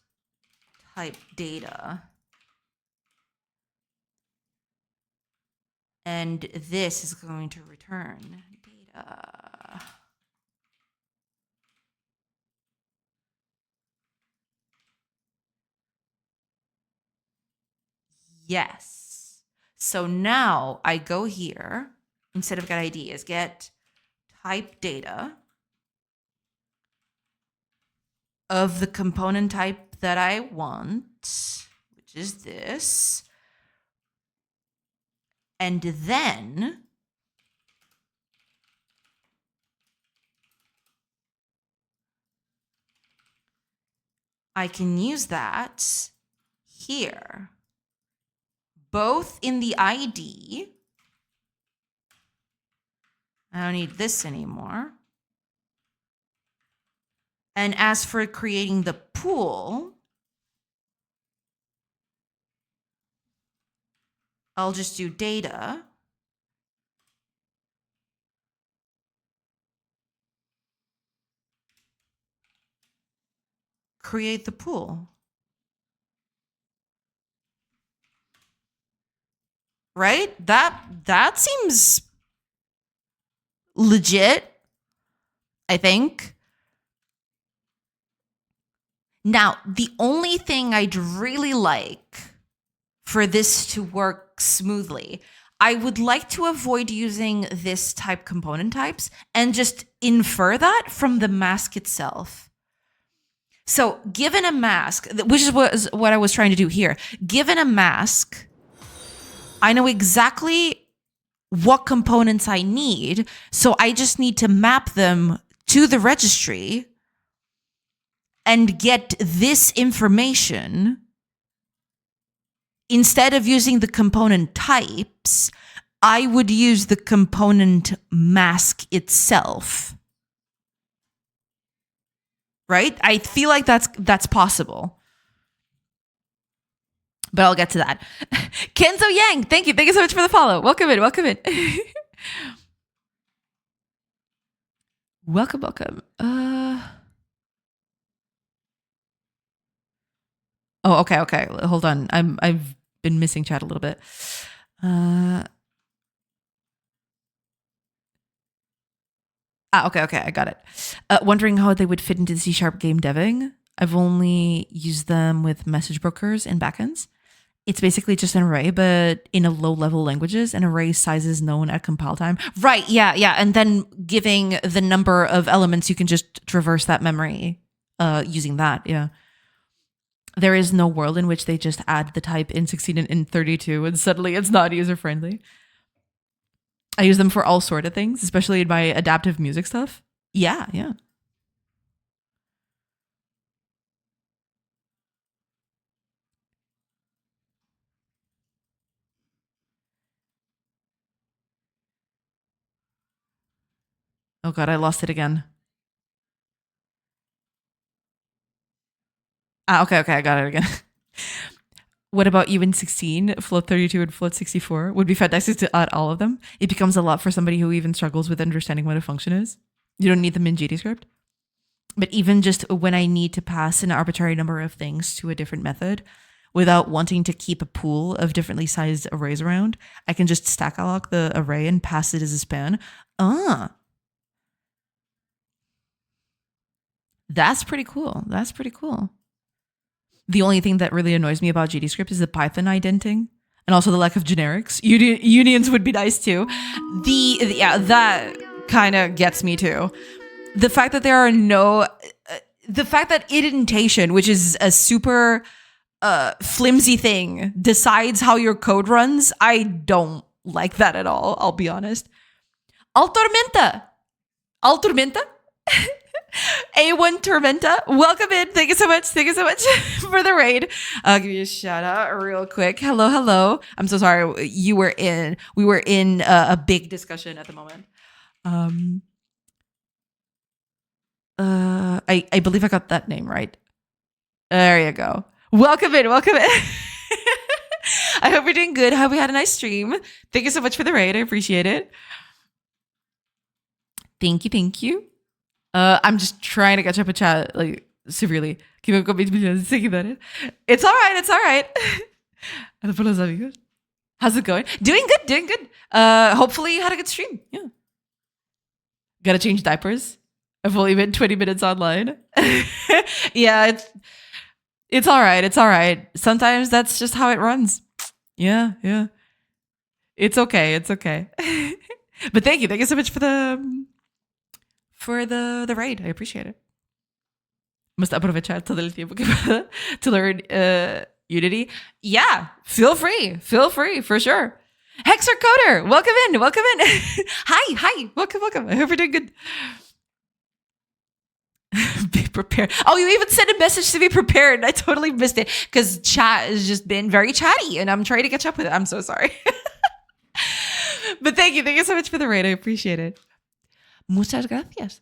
type data. And this is going to return data. Yes. So now I go here, instead of get ID, is get type data of the component type that I want, which is this. And then I can use that here, both in the ID. I don't need this anymore. And as for creating the pool, I'll just do data. Create the pool. Right? That seems legit, I think. Now, the only thing I'd really like for this to work smoothly, I would like to avoid using this type component types and just infer that from the mask itself. So given a mask, which is what I was trying to do here, given a mask, I know exactly what components I need. So I just need to map them to the registry and get this information. Instead of using the component types, I would use the component mask itself. Right? I feel like that's possible. But I'll get to that. Kenzo Yang, thank you. Thank you so much for the follow. Welcome in. Welcome. Oh, okay. Hold on. I've been missing chat a little bit. Okay, I got it. Wondering how they would fit into the C# game deving. I've only used them with message brokers and backends. It's basically just an array, but in a low-level languages, an array size is known at compile time. Right, yeah, yeah. And then giving the number of elements, you can just traverse that memory using that, yeah. There is no world in which they just add the type in 16 and in 32 and suddenly it's not user-friendly. I use them for all sort of things, especially in my adaptive music stuff. Yeah, yeah. Oh god, I lost it again. Okay, I got it again. What about you in 16? Float 32 and float 64 would be fantastic to add all of them. It becomes a lot for somebody who even struggles with understanding what a function is. You don't need them in GDScript. But even just when I need to pass an arbitrary number of things to a different method without wanting to keep a pool of differently sized arrays around, I can just stack alloc the array and pass it as a span. That's pretty cool. That's pretty cool. The only thing that really annoys me about GDScript is the Python indenting and also the lack of generics. Unions would be nice too. Yeah, that kind of gets me too. The fact that there are no, the fact that indentation, which is a super flimsy thing, decides how your code runs, I don't like that at all. I'll be honest. Altormenta. A1 Tormenta, welcome in. Thank you so much. Thank you so much for the raid. I'll give you a shout out real quick. Hello. I'm so sorry. We were in a big discussion at the moment. I believe I got that name right. There you go. Welcome in. I hope you're doing good. I hope we had a nice stream. Thank you so much for the raid. I appreciate it. Thank you. I'm just trying to catch up with chat, like, severely. It's all right. How's it going? Doing good. Hopefully you had a good stream. Yeah. Gotta change diapers. I've only been 20 minutes online. Yeah, it's all right. Sometimes that's just how it runs. Yeah. It's okay. But thank you so much for the raid. I appreciate it. Must aprovechar todo el tiempo que pueda to learn Unity. Yeah, feel free for sure. Hexer Coder, welcome in. Hi, welcome. I hope you're doing good. Be prepared. Oh, you even sent a message to be prepared. I totally missed it because chat has just been very chatty and I'm trying to catch up with it. I'm so sorry. But thank you so much for the raid. I appreciate it. Muchas gracias.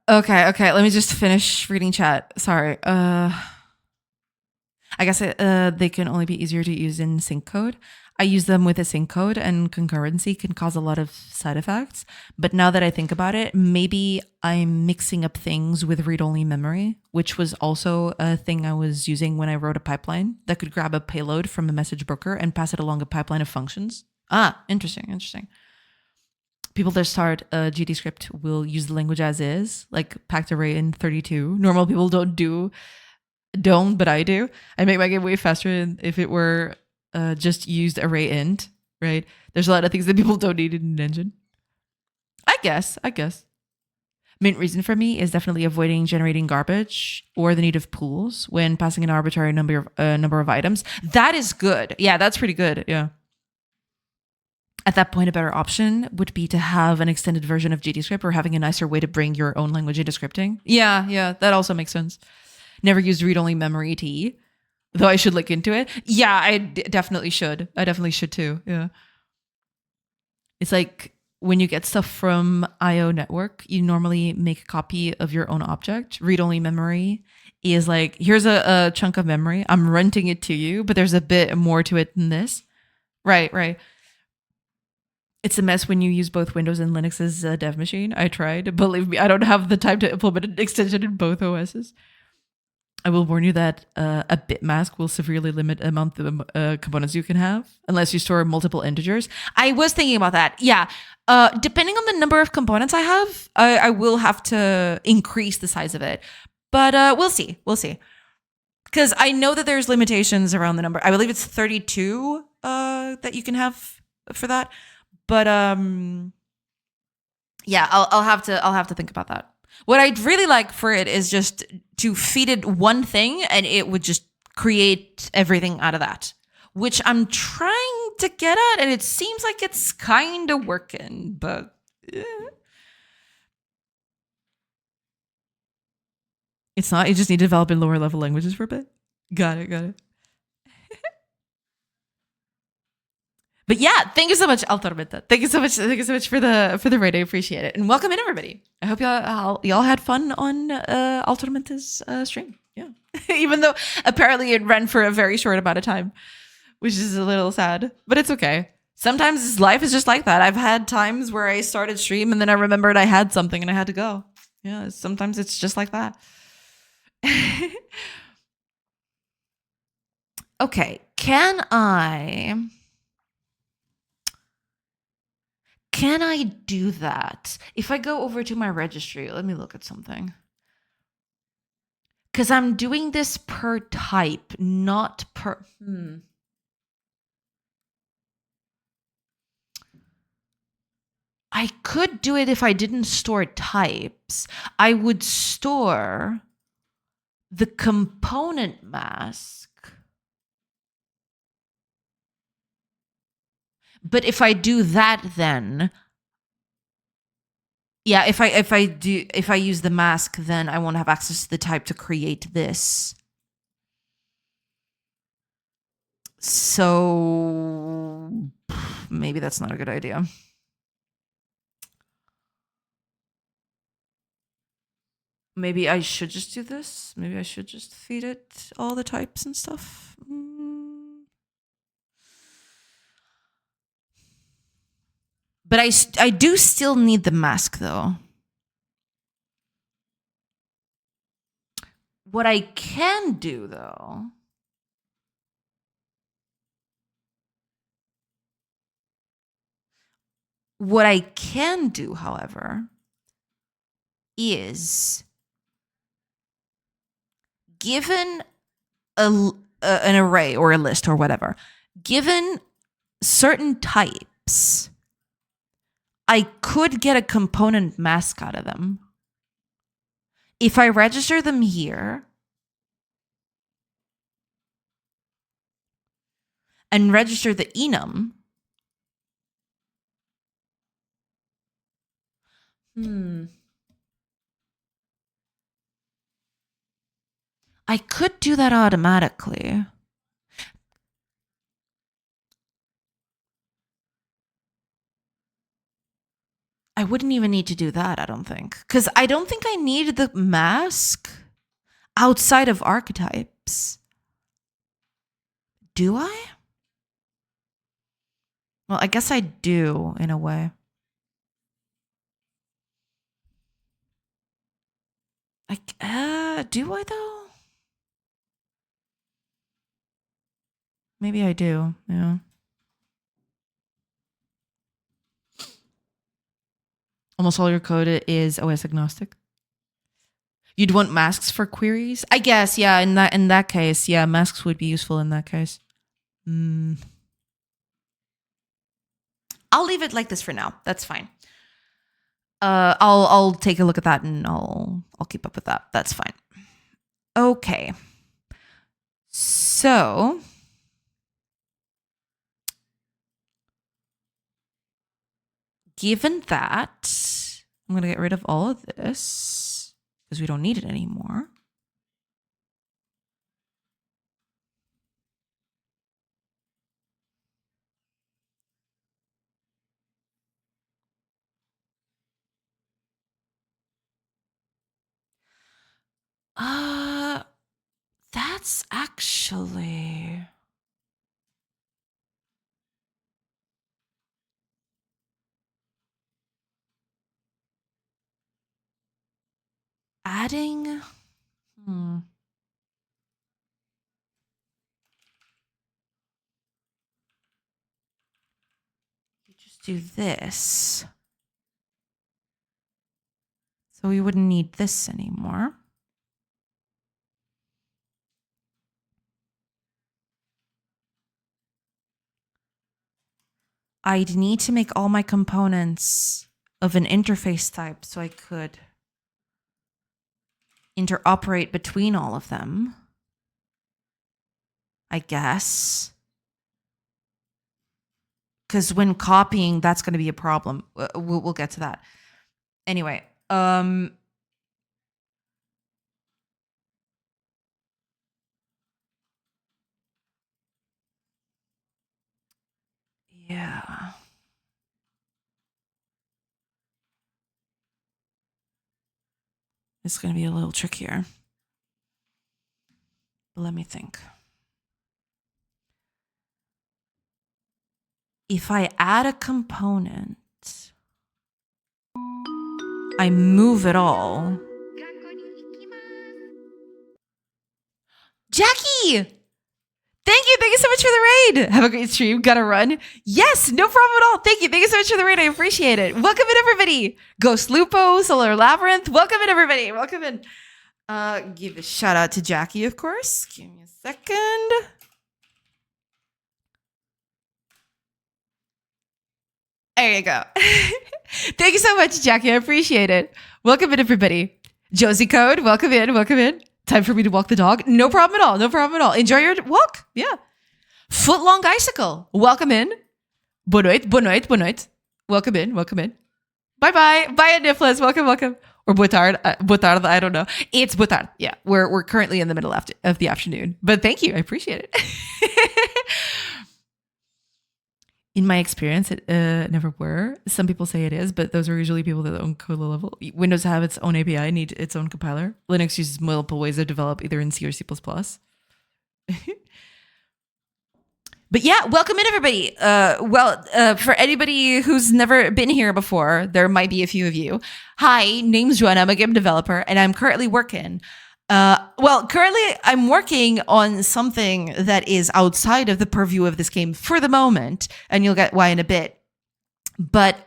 Okay. Let me just finish reading chat. Sorry. I guess they can only be easier to use in sync code. I use them with async code, and concurrency can cause a lot of side effects. But now that I think about it, maybe I'm mixing up things with read-only memory, which was also a thing I was using when I wrote a pipeline that could grab a payload from a message broker and pass it along a pipeline of functions. Interesting. People that start GDScript will use the language as is, like packed array in 32. Normal people don't, but I do. I make my game way faster if it were just used array int, right? There's a lot of things that people don't need in an engine. I guess. Main reason for me is definitely avoiding generating garbage or the need of pools when passing an arbitrary number of items. That is good. Yeah, that's pretty good. Yeah. At that point, a better option would be to have an extended version of GDScript or having a nicer way to bring your own language into scripting. Yeah, that also makes sense. Never used read-only memory T, though I should look into it. Yeah, I definitely should. I definitely should too. Yeah. It's like when you get stuff from IO network, you normally make a copy of your own object. Read-only memory is like, here's a chunk of memory. I'm renting it to you, but there's a bit more to it than this. Right. It's a mess when you use both Windows and Linux as a dev machine. I tried. Believe me, I don't have the time to implement an extension in both OSs. I will warn you that a bit mask will severely limit the amount of components you can have unless you store multiple integers. I was thinking about that. Yeah. Depending on the number of components I have, I will have to increase the size of it. But we'll see. We'll see. Because I know that there's limitations around the number. I believe it's 32 that you can have for that. But yeah, I'll have to think about that. What I'd really like for it is just to feed it one thing and it would just create everything out of that, which I'm trying to get at, and it seems like it's kind of working, but it's not. You just need to develop in lower level languages for a bit. Got it. But yeah, thank you so much, Altormenta. Thank you so much for the raid. I appreciate it, and welcome in everybody. I hope y'all had fun on Altormenta's stream. Yeah, even though apparently it ran for a very short amount of time, which is a little sad, but it's okay. Sometimes life is just like that. I've had times where I started stream and then I remembered I had something and I had to go. Yeah, sometimes it's just like that. Okay, can I do that? If I go over to my registry, let me look at something. Because I'm doing this per type, not per... I could do it if I didn't store types. I would store the component mask. But if I do that, then yeah, if I use the mask, then I won't have access to the type to create this. So maybe that's not a good idea. Maybe I should just do this. Maybe I should just feed it all the types and stuff. But I do still need the mask, though. What I can do, though... What I can do, however, is given an array or a list or whatever, given certain types, I could get a component mask out of them. If I register them here and register the enum, I could do that automatically. I wouldn't even need to do that, I don't think. Because I don't think I need the mask outside of archetypes. Do I? Well, I guess I do, in a way. Do I, though? Maybe I do, yeah. Almost all your code is OS agnostic. You'd want masks for queries? I guess, yeah, in that case, yeah, masks would be useful in that case. I'll leave it like this for now. That's fine. I'll take a look at that and I'll keep up with that. That's fine. Okay. So given that, I'm gonna get rid of all of this because we don't need it anymore. That's actually... adding... do this. So we wouldn't need this anymore. I'd need to make all my components of an interface type so I could interoperate between all of them, I guess. Because when copying, that's going to be a problem. We'll get to that. Anyway, yeah. It's going to be a little trickier. Let me think. If I add a component, I move it all. Jackie! Thank you so much for the raid. Have a great stream. Gotta run. Yes, no problem at all. Thank you so much for the raid. I appreciate it. Welcome in, everybody. Ghost Lupo, Solar Labyrinth. Welcome in, everybody. Welcome in. Give a shout out to Jackie, of course. Give me a second. There you go. Thank you so much, Jackie. I appreciate it. Welcome in, everybody. Josie Code, welcome in, welcome in. Time for me to walk the dog. No problem at all. No problem at all. Enjoy your walk. Yeah. Footlong Icicle. Welcome in. Boa noite, boa noite, boa noite. Welcome in, welcome in. Bye-bye. Bye, Niflas. Welcome, welcome. Or boa tarde, I don't know. It's boa tarde. Yeah, we're currently in the middle of the afternoon. But thank you. I appreciate it. In my experience, it never were. Some people say it is, but those are usually people that own Godot level. Windows have its own API, need its own compiler. Linux uses multiple ways to develop, either in C or C++. But yeah, welcome in, everybody. For anybody who's never been here before, there might be a few of you. Hi, name's Joanna. I'm a game developer, and I'm currently working. Currently I'm working on something that is outside of the purview of this game for the moment, and you'll get why in a bit. But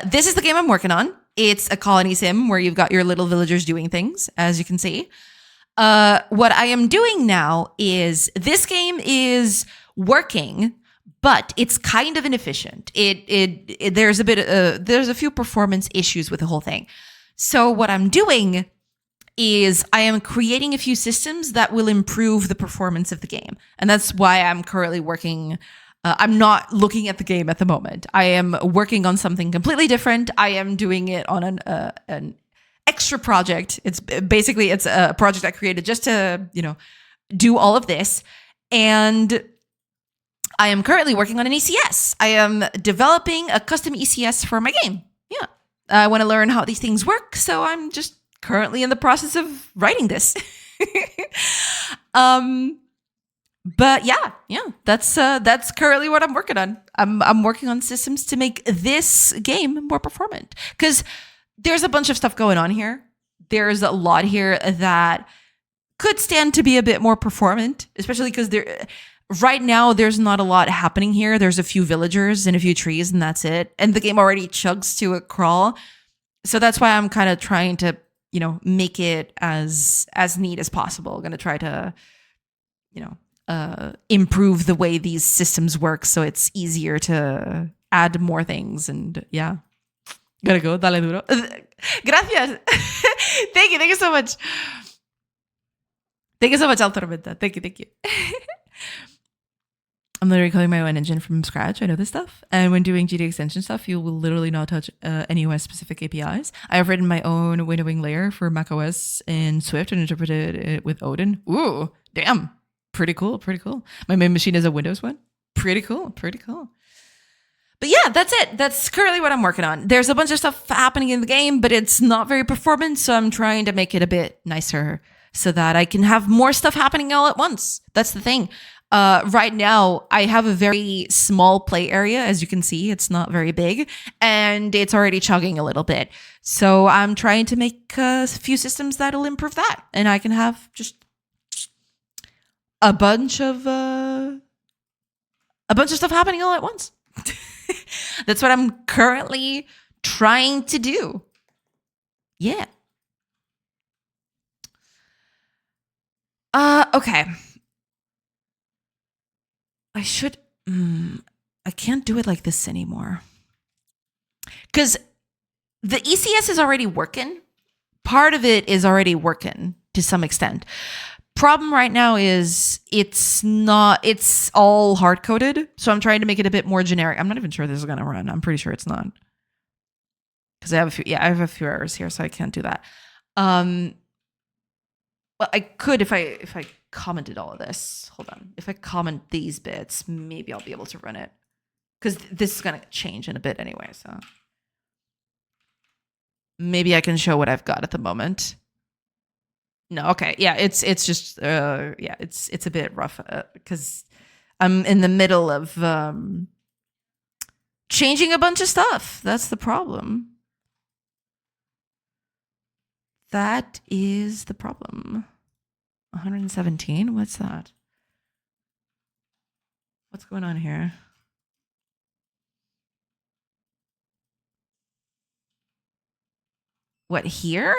this is the game I'm working on. It's a colony sim where you've got your little villagers doing things, as you can see. What I am doing now is this game is working, but it's kind of inefficient. There's a few performance issues with the whole thing. So what I'm doing is I am creating a few systems that will improve the performance of the game. And that's why I'm currently working. I'm not looking at the game at the moment. I am working on something completely different. I am doing it on an extra project. It's a project I created just to, do all of this. And I am currently working on an ECS. I am developing a custom ECS for my game. Yeah. I want to learn how these things work. So I'm just currently in the process of writing this. But yeah, that's currently what I'm working on. I'm working on systems to make this game more performant, because there's a bunch of stuff going on here. There's a lot here that could stand to be a bit more performant, especially because right now there's not a lot happening here. There's a few villagers and a few trees, and that's it. And the game already chugs to a crawl. So that's why I'm kind of trying to make it as neat as possible. I'm going to try to, improve the way these systems work so it's easier to add more things. And yeah, gotta go. Dale duro. Gracias. Thank you so much. Thank you so much, Altormenta. Thank you. I'm literally coding my own engine from scratch. I know this stuff. And when doing GD extension stuff, you will literally not touch any OS-specific APIs. I have written my own windowing layer for macOS in Swift and interpreted it with Odin. Ooh, damn. Pretty cool. My main machine is a Windows one. Pretty cool. But yeah, that's it. That's currently what I'm working on. There's a bunch of stuff happening in the game, but it's not very performant, so I'm trying to make it a bit nicer so that I can have more stuff happening all at once. That's the thing. Right now, I have a very small play area. As you can see, it's not very big, and it's already chugging a little bit. So I'm trying to make a few systems that'll improve that, and I can have just a bunch of stuff happening all at once. That's what I'm currently trying to do. Yeah. Okay. I should. I can't do it like this anymore. Because the ECS is already working. Part of it is already working to some extent. Problem right now is it's all hard coded. So I'm trying to make it a bit more generic. I'm not even sure this is going to run. I'm pretty sure it's not. Because I have a few errors here, so I can't do that. Well, I could if I commented all of this. Hold on. If I comment these bits, maybe I'll be able to run it. Because this is going to change in a bit anyway, so. Maybe I can show what I've got at the moment. No, okay. Yeah, it's just it's a bit rough because I'm in the middle of changing a bunch of stuff. That's the problem. That is the problem. 117? What's that? What's going on here? What, here?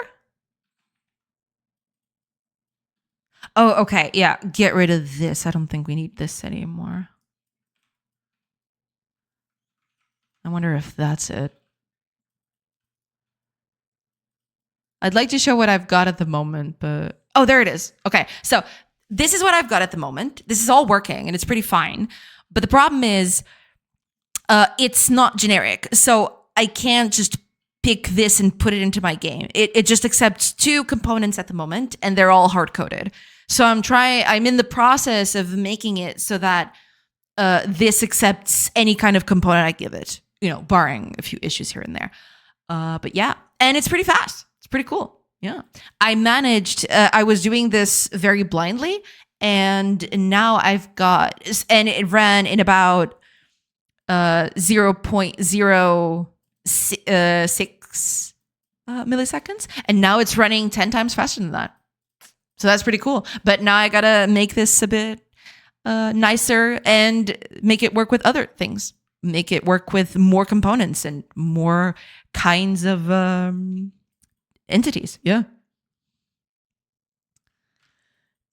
Oh, okay. Yeah, get rid of this. I don't think we need this anymore. I wonder if that's it. I'd like to show what I've got at the moment, but... Oh, there it is. Okay, so this is what I've got at the moment. This is all working, and it's pretty fine. But the problem is it's not generic. So I can't just pick this and put it into my game. It just accepts 2 components at the moment, and they're all hard-coded. So I'm in the process of making it so that this accepts any kind of component I give it, barring a few issues here and there. But yeah, and it's pretty fast. It's pretty cool. Yeah. I managed, I was doing this very blindly, and now I've got, and it ran in about 0.06 milliseconds, and now it's running 10 times faster than that. So that's pretty cool. But now I gotta make this a bit nicer and make it work with other things. Make it work with more components and more kinds of entities. Yeah.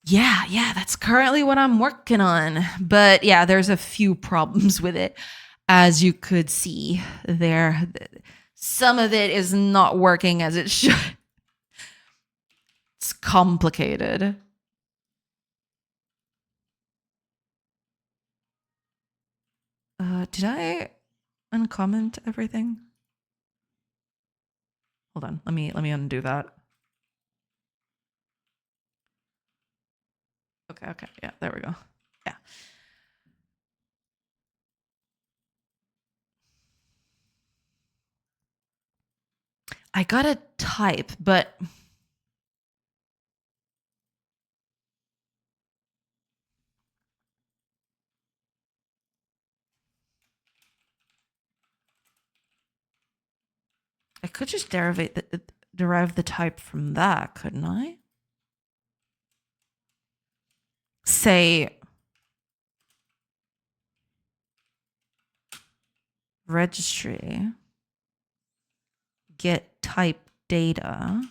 Yeah, that's currently what I'm working on. But yeah, there's a few problems with it, as you could see there. Some of it is not working as it should. It's complicated. Did I uncomment everything? Hold on, let me undo that. Okay, yeah, there we go. Yeah. I gotta type, but I could just derive the type from that, couldn't I? Say registry, get type data.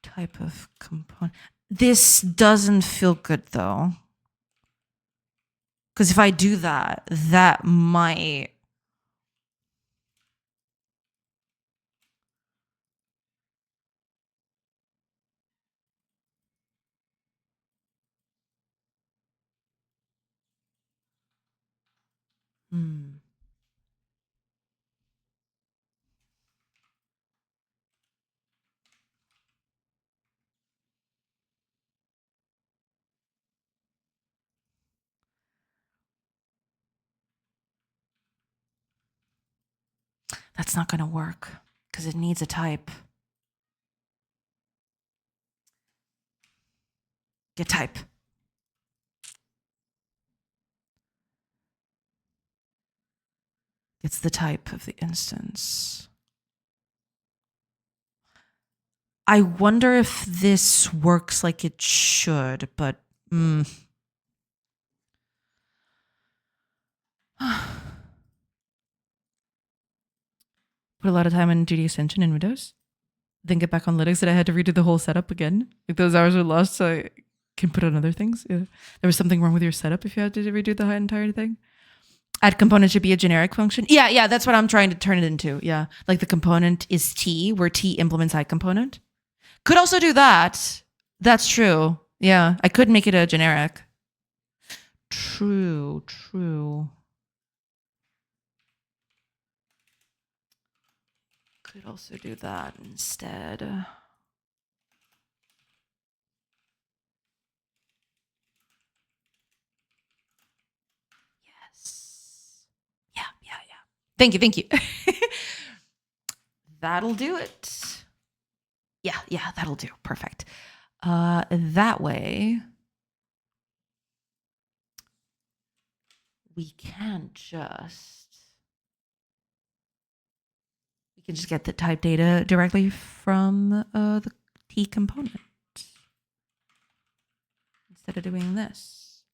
Type of component. This doesn't feel good though. Because if I do that, that might... That's not going to work because it needs a type. Get type. It's the type of the instance. I wonder if this works like it should, but Put a lot of time in 3D extension in Windows. Then get back on Linux and I had to redo the whole setup again. Like those hours were lost so I can put on other things. Yeah. There was something wrong with your setup if you had to redo the entire thing. Add component should be a generic function. Yeah, that's what I'm trying to turn it into. Yeah. Like the component is T, where T implements add component. Could also do that. That's true. Yeah. I could make it a generic. True. Could also do that instead. Yes. Yeah. Thank you. That'll do it. Yeah, that'll do. Perfect. That way, we can just get the type data directly from the T component instead of doing this.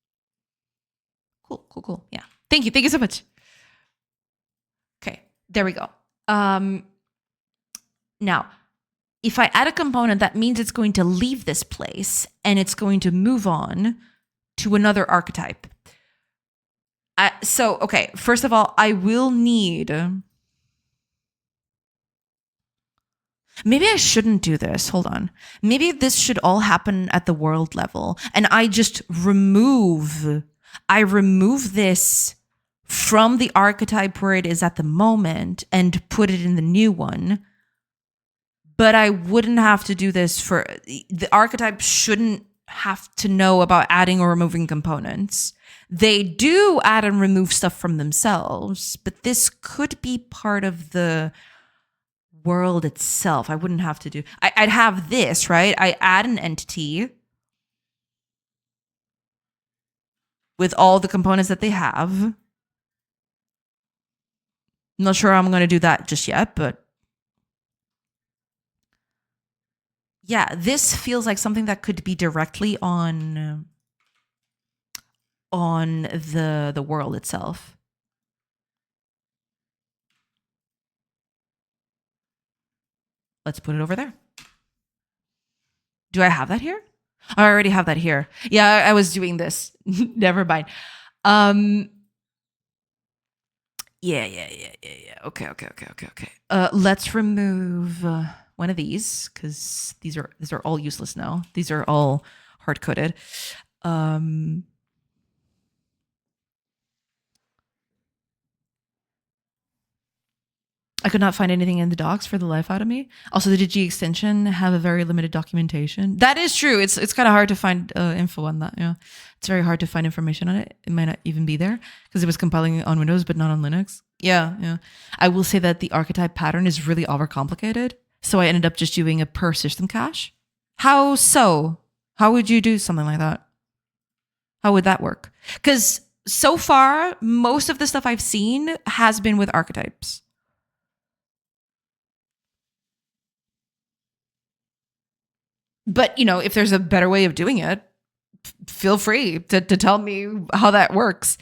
Cool. Yeah. Thank you so much. Okay, there we go. Now, if I add a component, that means it's going to leave this place and it's going to move on to another archetype. Okay, first of all, I will need... Maybe I shouldn't do this. Hold on. Maybe this should all happen at the world level. And I just remove this from the archetype where it is at the moment and put it in the new one. But I wouldn't have to do this for... The archetype shouldn't have to know about adding or removing components. They do add and remove stuff from themselves, but this could be part of the world itself. I wouldn't have to do... I'd have this, right? I add an entity with all the components that they have. I'm not sure I'm going to do that just yet, but yeah, this feels like something that could be directly on the world itself. Let's put it over there. Do I have that here? I already have that here. Yeah, I was doing this. Never mind. Yeah. Okay. Let's remove one of these because these are all useless now. These are all hard coded. I could not find anything in the docs for the life out of me. Also, the G extension have a very limited documentation. That is true. It's kind of hard to find info on that. Yeah, it's very hard to find information on it. It might not even be there because it was compiling on Windows but not on Linux. Yeah. I will say that the archetype pattern is really overcomplicated. So I ended up just doing a per system cache. How so? How would you do something like that? How would that work? Because so far, most of the stuff I've seen has been with archetypes. But, if there's a better way of doing it, feel free to tell me how that works.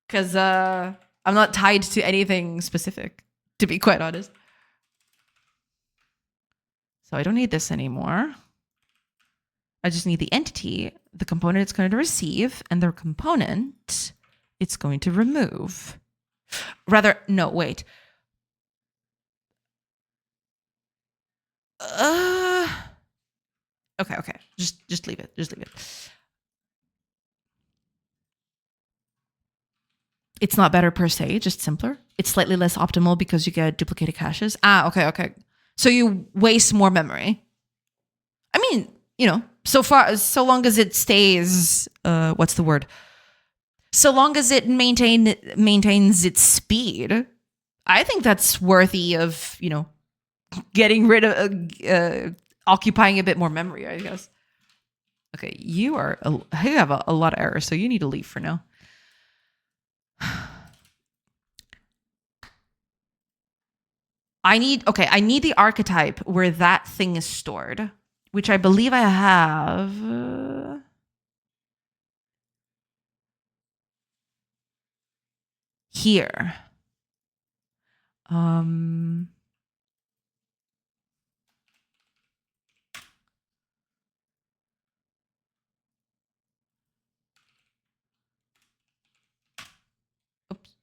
Because I'm not tied to anything specific, to be quite honest. So I don't need this anymore. I just need the entity, the component it's going to receive, and the component it's going to remove. No, wait. Okay. Just leave it. It's not better per se, just simpler. It's slightly less optimal because you get duplicated caches. Okay. So you waste more memory. I mean, so long as it stays, what's the word? So long as it maintains its speed, I think that's worthy of, getting rid of, occupying a bit more memory, I guess. Okay, you have a lot of errors, so you need to leave for now. I need the archetype where that thing is stored, which I believe I have. here. Oops.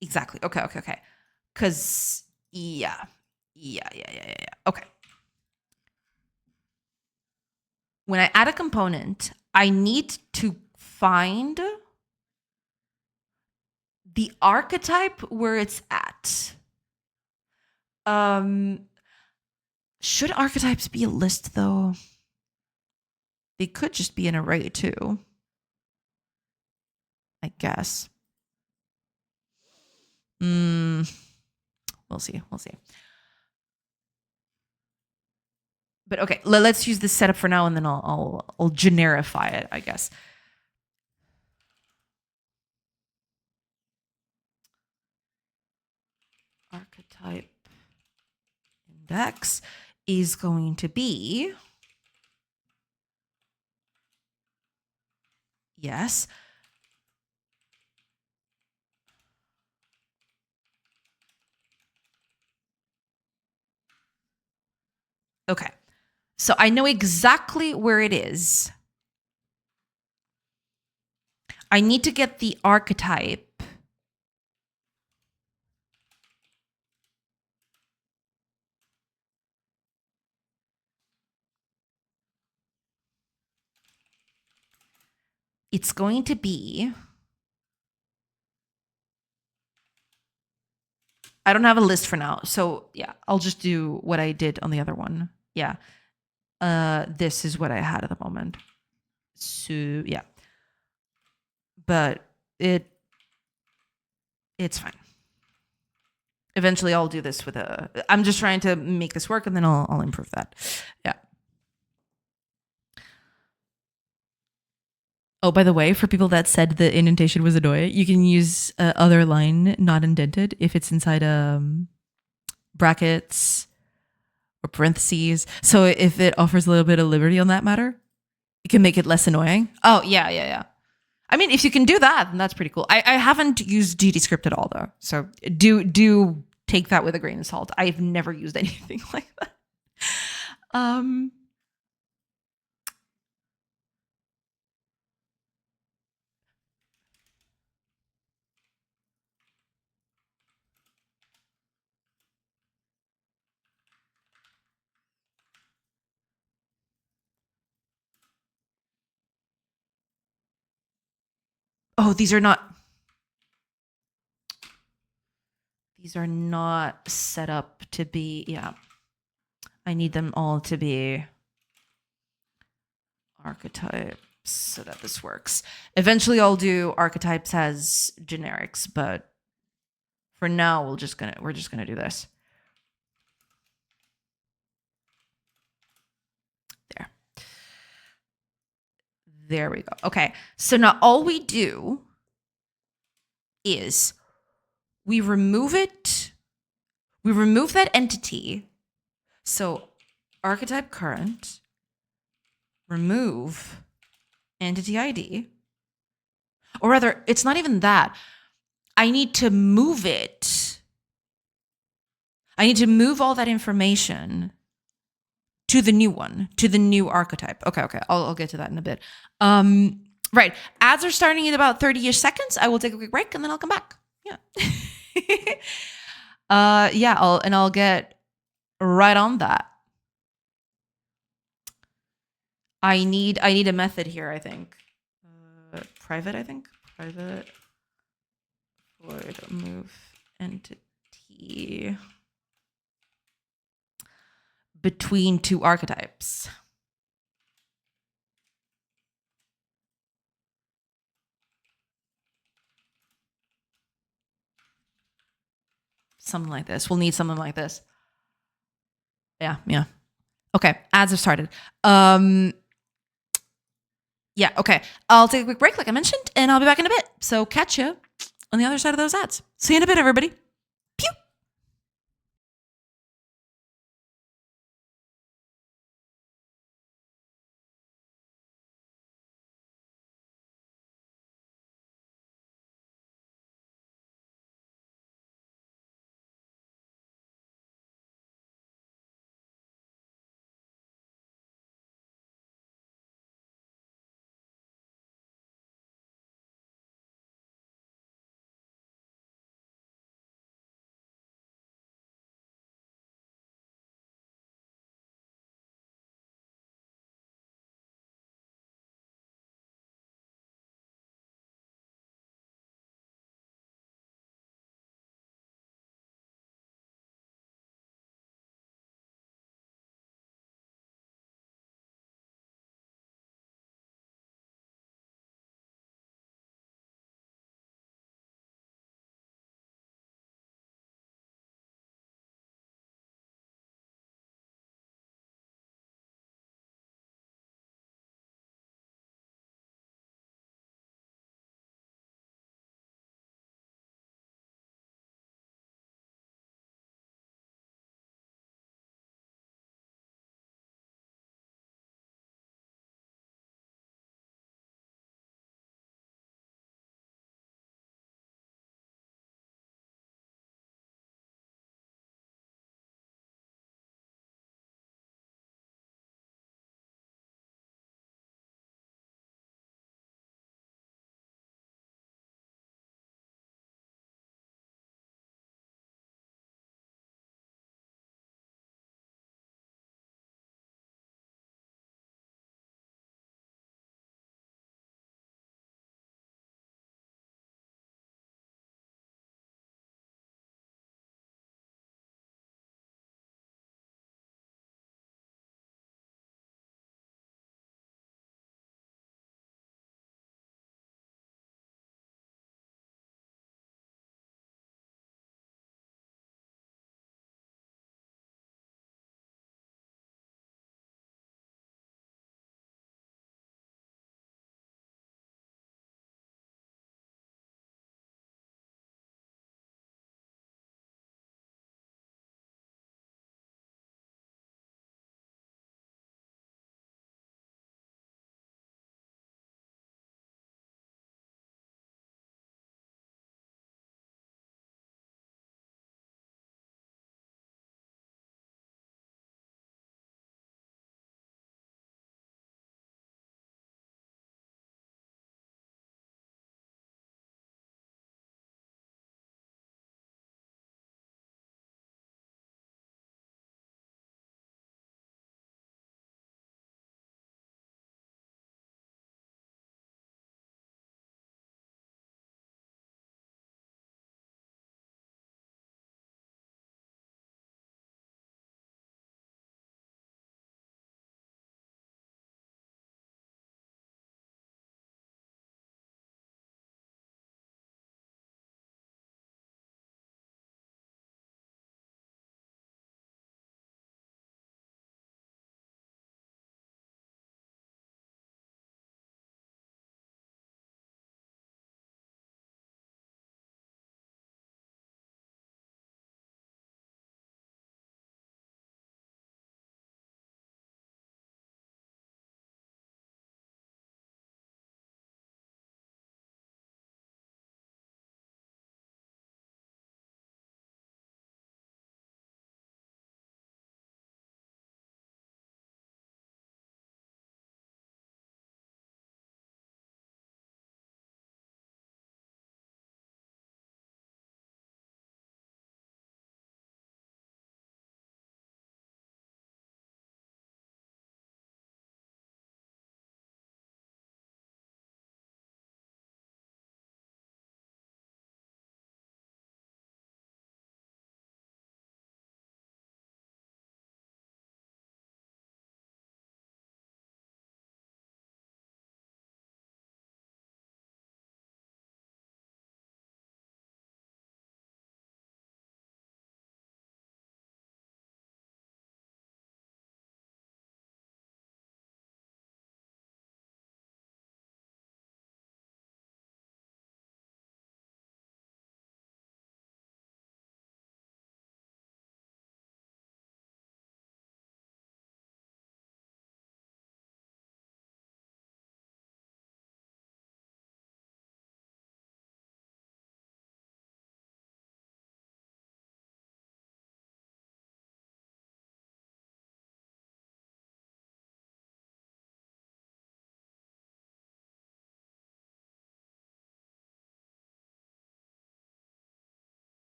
Exactly. Okay. Because, yeah. Okay. When I add a component, I need to find the archetype where it's at. Should archetypes be a list, though? They could just be an array, too. I guess. We'll see. But okay, let's use this setup for now, and then I'll generify it, I guess. Archetype index is going to be, yes, okay. So I know exactly where it is. I need to get the archetype. It's going to be, I don't have a list for now. So yeah, I'll just do what I did on the other one. Yeah. This is what I had at the moment. So yeah. But it's fine. Eventually I'll do this with I'm just trying to make this work, and then I'll improve that. Yeah. Oh, by the way, for people that said the indentation was annoying, you can use other line not indented if it's inside brackets or parentheses. So if it offers a little bit of liberty on that matter, it can make it less annoying. Oh, yeah. I mean, if you can do that, then that's pretty cool. I haven't used GDScript at all, though. So do take that with a grain of salt. I've never used anything like that. Oh, these are not set up to be, yeah. I need them all to be archetypes so that this works. Eventually I'll do archetypes as generics, but for now we're just gonna do this. There we go. Okay. So now all we do is we remove that entity. So archetype current, remove entity ID. Or rather, it's not even that. I need to move it. I need to move all that information to the new one, to the new archetype. Okay. I'll get to that in a bit. Right. Ads are starting in about 30-ish seconds. I will take a quick break and then I'll come back. Yeah. I'll get right on that. I need a method here, I think. Private void move entity between two archetypes. Something like this. We'll need something like this. Yeah. Okay, ads have started. Yeah, okay. I'll take a quick break, like I mentioned, and I'll be back in a bit. So catch you on the other side of those ads. See you in a bit, everybody. Pew!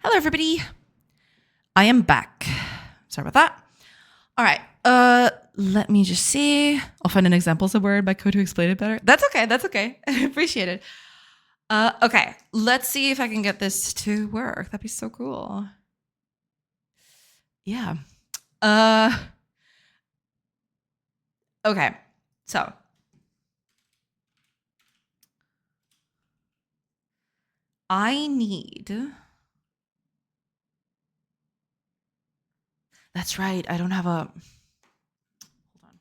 Hello, everybody. I am back. Sorry about that. All right. Let me just see. I'll find an example somewhere in my code to explain it better. That's okay. That's okay. I appreciate it. Okay. Let's see if I can get this to work. That'd be so cool. Yeah. Okay. So I need. That's right. I don't have a. Hold on.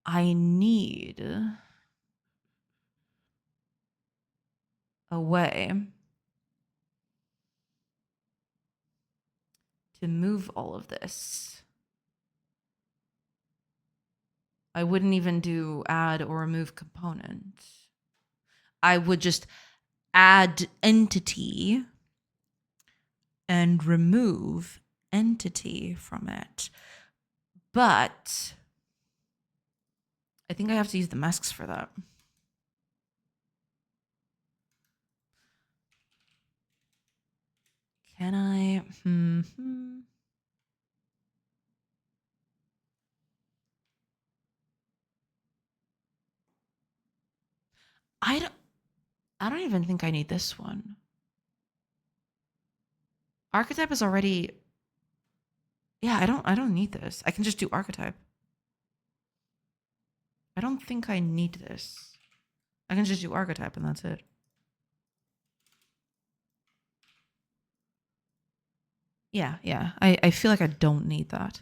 I need a way to move all of this. I wouldn't even do add or remove component. I would just add entity and remove entity from it. But I think I have to use the masks for that. Can I? I don't even think I need this one. Archetype is already. Yeah, I don't need this. I can just do archetype. I don't think I need this. I can just do archetype and that's it. Yeah. I feel like I don't need that.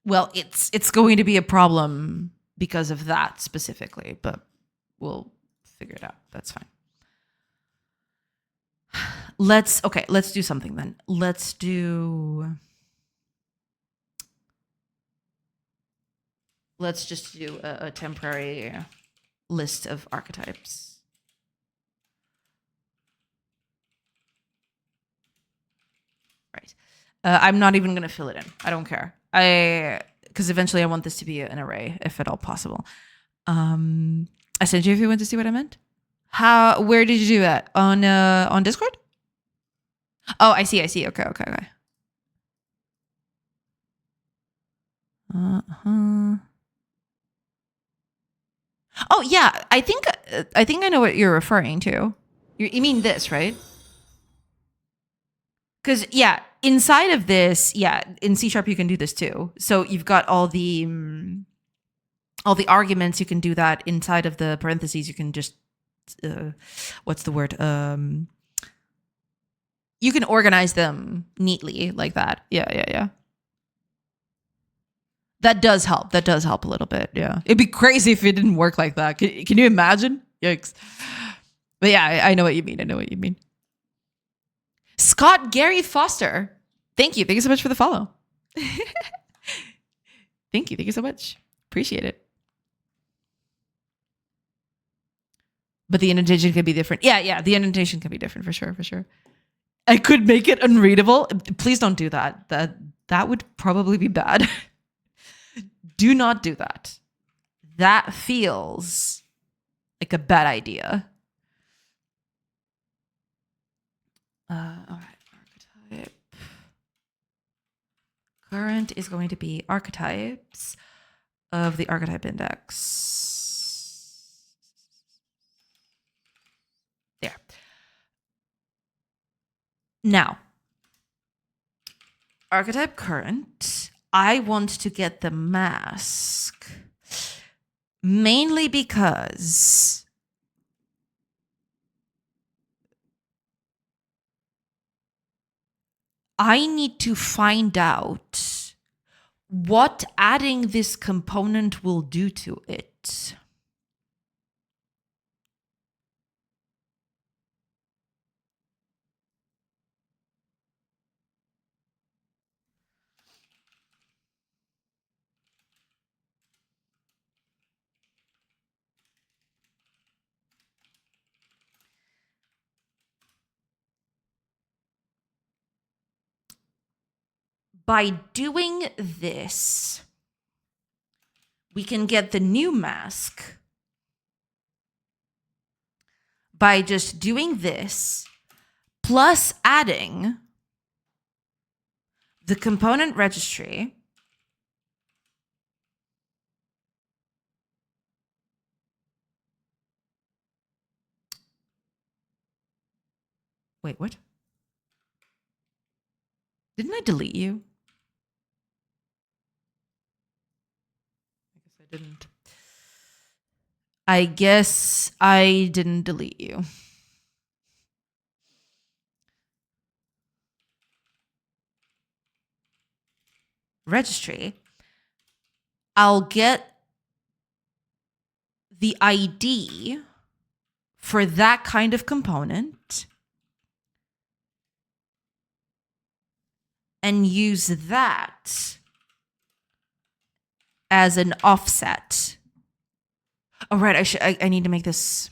Well, it's going to be a problem because of that specifically, but we'll figure it out. That's fine. Let's do something then. Let's just do a temporary list of archetypes. Right. I'm not even going to fill it in. I don't care. Because eventually I want this to be an array, if at all possible. I sent you if you want to see what I meant. Where did you do that? On Discord? Oh, I see. Okay. Oh yeah, I think I know what you're referring to. You mean this, right? Because yeah, inside of this, yeah, in C# you can do this too. So you've got all the arguments. You can do that inside of the parentheses. You can just what's the word? You can organize them neatly like that. Yeah. That does help. That does help a little bit. Yeah, it'd be crazy if it didn't work like that. Can you imagine? Yikes! But yeah, I know what you mean. Scott Gary Foster. Thank you so much for the follow. Thank you so much. Appreciate it. But the indentation can be different. Yeah, the indentation can be different for sure. I could make it unreadable. Please don't do that. That would probably be bad. Do not do that. That feels like a bad idea. All right, archetype. Current is going to be archetypes of the archetype index. There. Now, archetype current, I want to get the mask mainly because I need to find out what adding this component will do to it. By doing this, we can get the new mask by just doing this plus adding the component registry Wait, what? Didn't I delete you? I guess I didn't delete you. Registry. I'll get the ID for that kind of component and use that as an offset. Oh, right. I need to make this.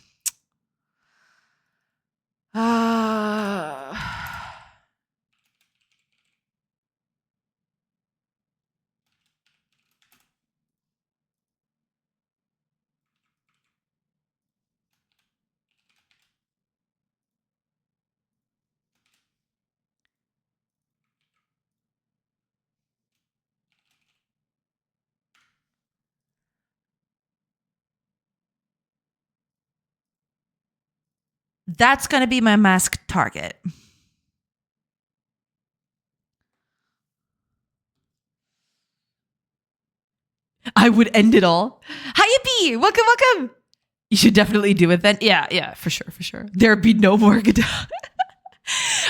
That's going to be my mask target. I would end it all. Hiya B, welcome, welcome. You should definitely do it then. Yeah, for sure. There'd be no more Godot.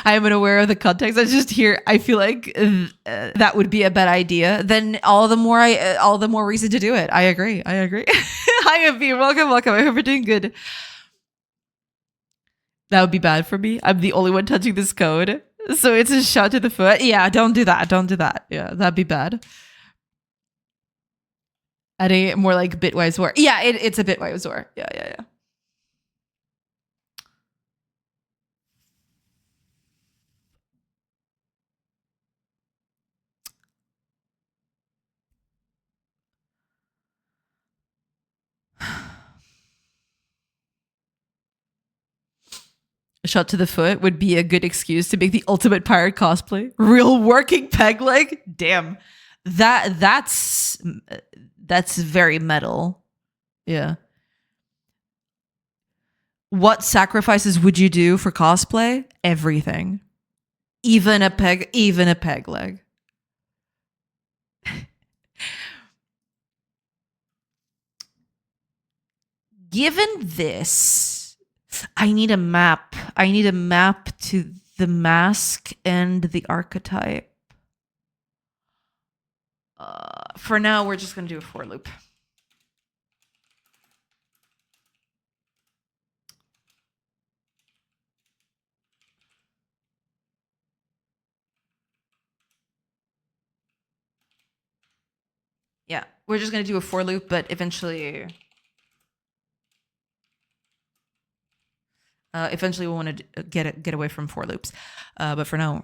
I am unaware of the context. I just hear. I feel like that would be a bad idea. Then all the more reason to do it. I agree. Hiya B, welcome. I hope you're doing good. That would be bad for me. I'm the only one touching this code. So it's a shot to the foot. Yeah, don't do that. Yeah, that'd be bad. Adding more like bitwise war. Yeah, it's a bitwise war. Yeah. A shot to the foot would be a good excuse to make the ultimate pirate cosplay. Real working peg leg? Damn. That's very metal. Yeah. What sacrifices would you do for cosplay? Everything. Even a peg leg. Given this, I need a map. I need a map to the mask and the archetype. For now, we're just going to do a for loop. Yeah, we're just going to do a for loop, but eventually we want to get away from for loops. But for now,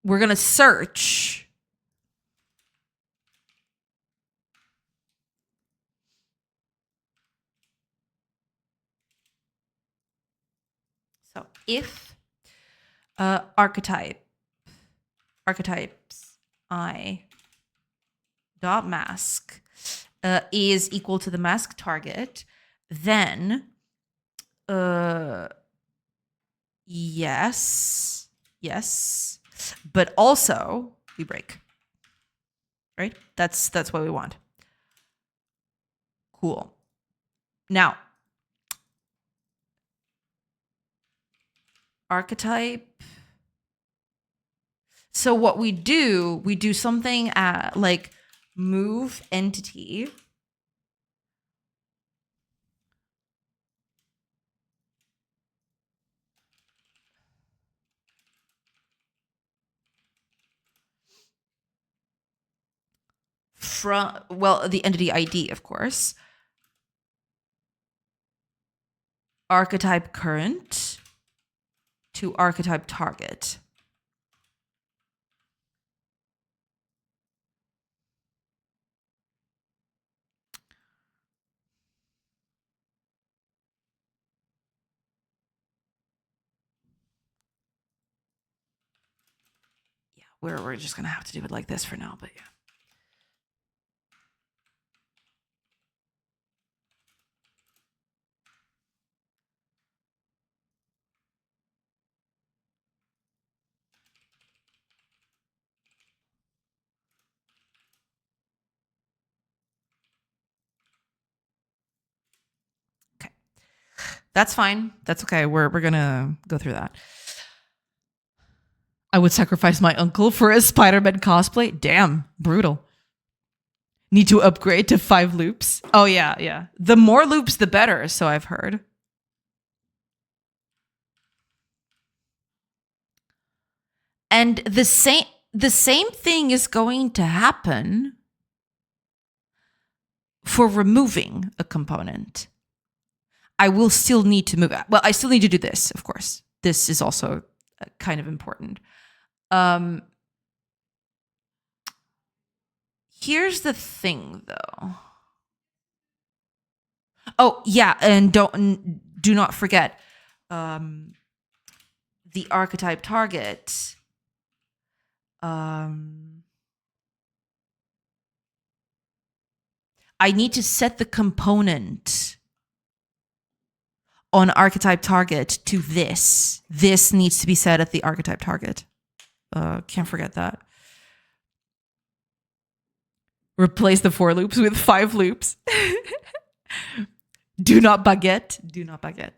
we're going to search. So if archetypes I dot mask is equal to the mask target, then yes, but also we break, right? That's what we want. Cool. Now, archetype. So what we do something like move entity from, well, the entity ID, of course, archetype current to archetype target. we're just gonna have to do it like this for now, but yeah. Okay. That's fine. That's okay. We're gonna go through that. I would sacrifice my uncle for a Spider-Man cosplay. Damn, brutal. Need to upgrade to 5 loops. Oh yeah, yeah. The more loops, the better. So I've heard. And the same thing is going to happen for removing a component. I will still need to move. Well, I still need to do this, of course. This is also kind of important. Here's the thing, though. Oh yeah, and do not forget the archetype target. I need to set the component on archetype target to this. This needs to be set at the archetype target. Can't forget that. Replace the 4 loops with 5 loops. Do not baguette. Do not baguette.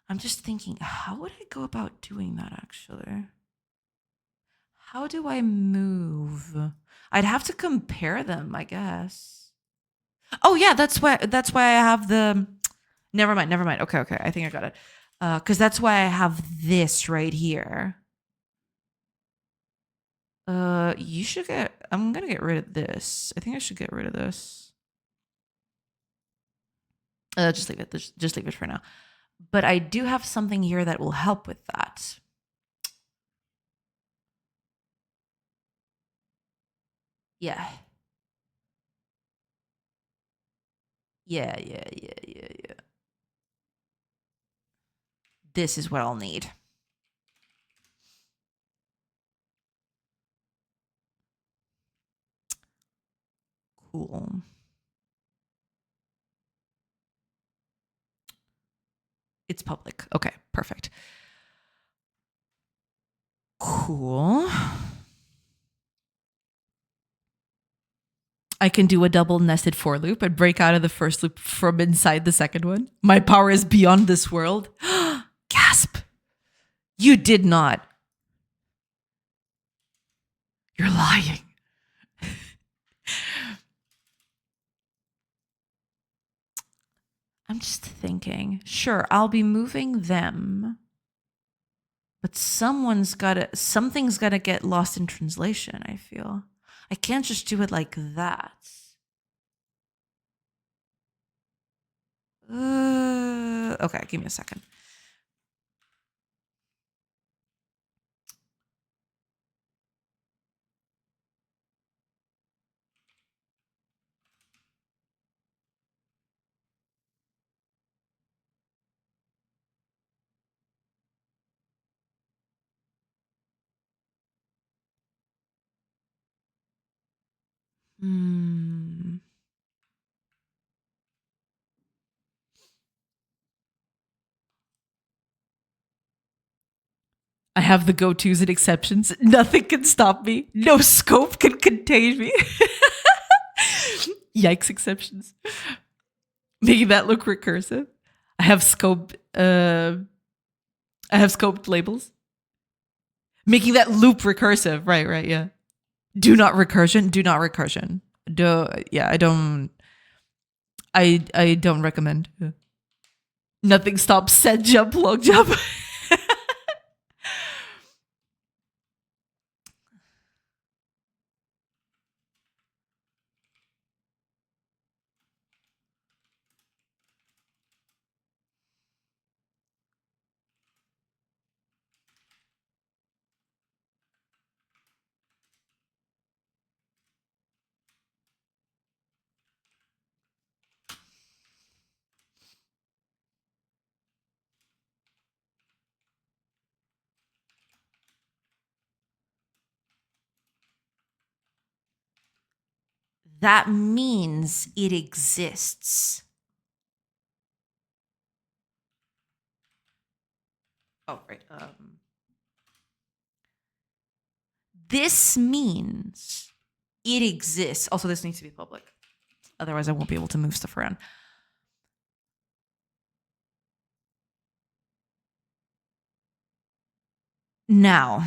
I'm just thinking, how would I go about doing that actually? How do I move? I'd have to compare them, I guess. Oh yeah, that's why I have the never mind. Okay. I think I got it. Cuz that's why I have this right here. You should I'm going to get rid of this. I think I should get rid of this. Just leave it. Just leave it for now. But I do have something here that will help with that. Yeah. Yeah. This is what I'll need. Cool. It's public. Okay, perfect. Cool. I can do a double nested for loop and break out of the first loop from inside the second one. My power is beyond this world. Gasp. You did not. You're lying. I'm just thinking, sure, I'll be moving them, but something's got to get lost in translation, I feel. I can't just do it like that. Okay, give me a second. I have the go-tos and exceptions. Nothing can stop me. No scope can contain me. Yikes, exceptions. Making that look recursive. I have scoped labels. Making that loop recursive. Right, yeah. Do not recursion. I don't recommend. Nothing stops set jump, long jump. that means it exists. Oh, right. This means it exists. Also, this needs to be public. Otherwise, I won't be able to move stuff around. Now,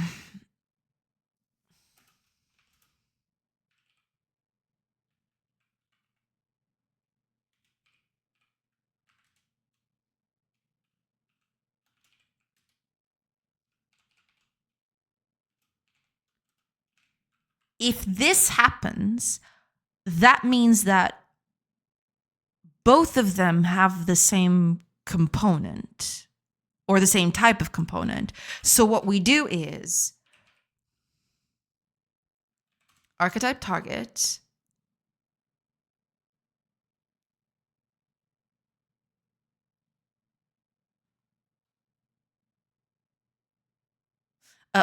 if this happens, that means that both of them have the same component or the same type of component. So what we do is archetype target.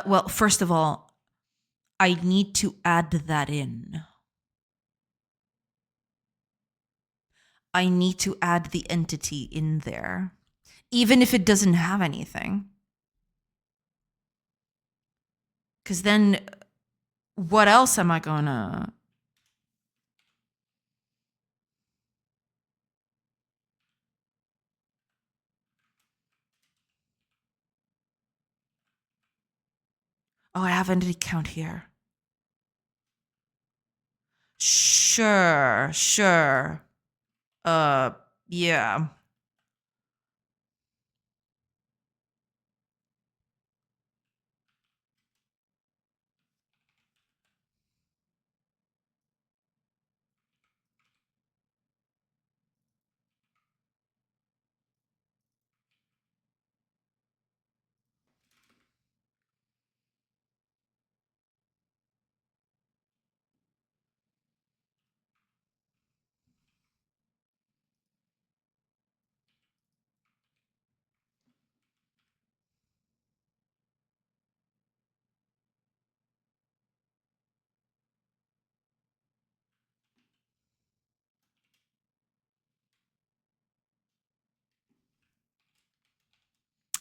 Well, first of all, I need to add that in. I need to add the entity in there, even if it doesn't have anything. Because then what else am I gonna... Oh, I have entity count here. Sure. Yeah.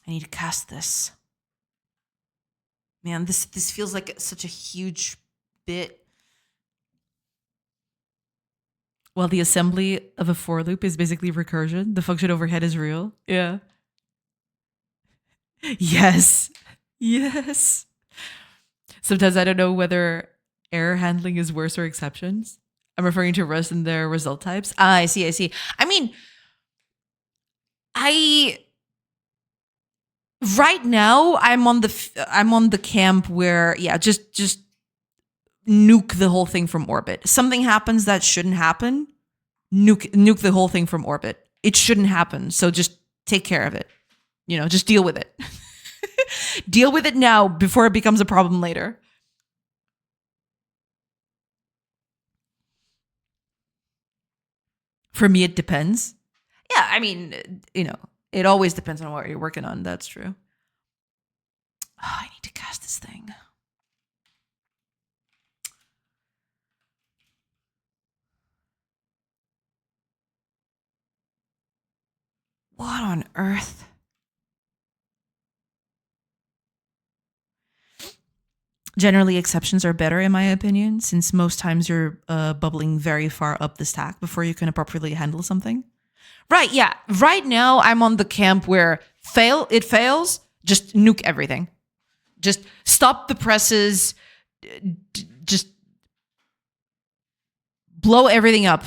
I need to cast this. Man, this feels like such a huge bit. Well, the assembly of a for loop is basically recursion. The function overhead is real. Yeah. Yes. Yes. Sometimes I don't know whether error handling is worse or exceptions. I'm referring to Rust and their result types. Ah, I see. I mean, right now I'm on the camp where just nuke the whole thing from orbit. Something happens that shouldn't happen, nuke the whole thing from orbit. It shouldn't happen, so just take care of it. Just deal with it. Deal with it now before it becomes a problem later. For me, it depends. Yeah, I mean, it always depends on what you're working on. That's true. Oh, I need to cast this thing. What on earth? Generally, exceptions are better, in my opinion, since most times you're bubbling very far up the stack before you can appropriately handle something. Right, yeah. Right now, I'm on the camp where it fails, just nuke everything. Just stop the presses, just blow everything up,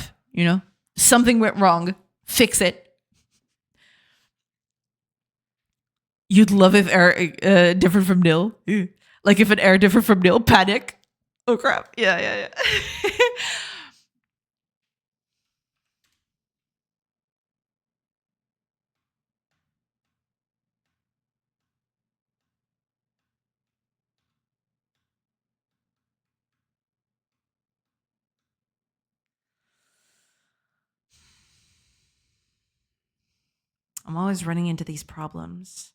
Something went wrong, fix it. You'd love if error different from nil. Like if an error different from nil, panic. Oh crap. Yeah. I'm always running into these problems.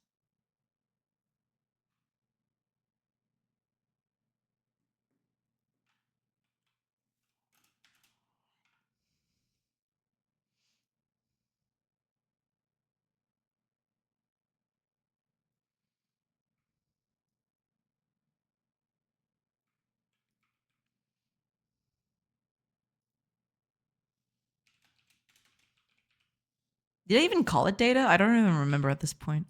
Did I even call it data? I don't even remember at this point.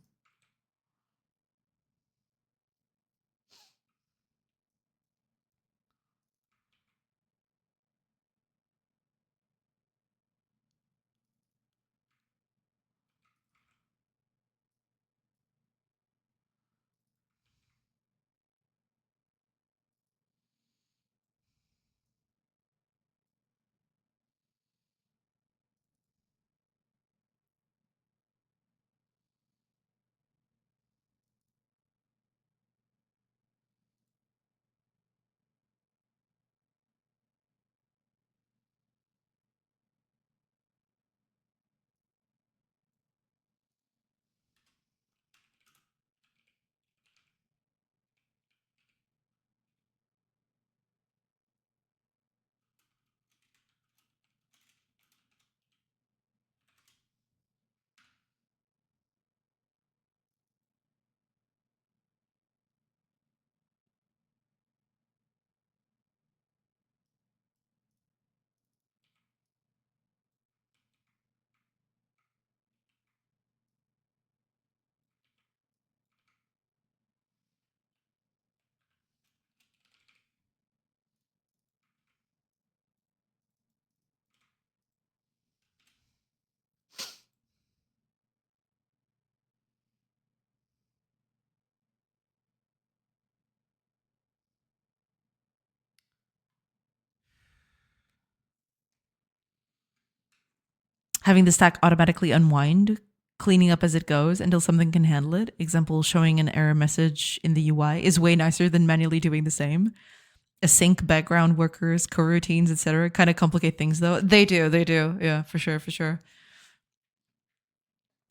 Having the stack automatically unwind, cleaning up as it goes until something can handle it. Example, showing an error message in the UI is way nicer than manually doing the same. Async background workers, coroutines, etc. kind of complicate things though. They do. Yeah, for sure, for sure.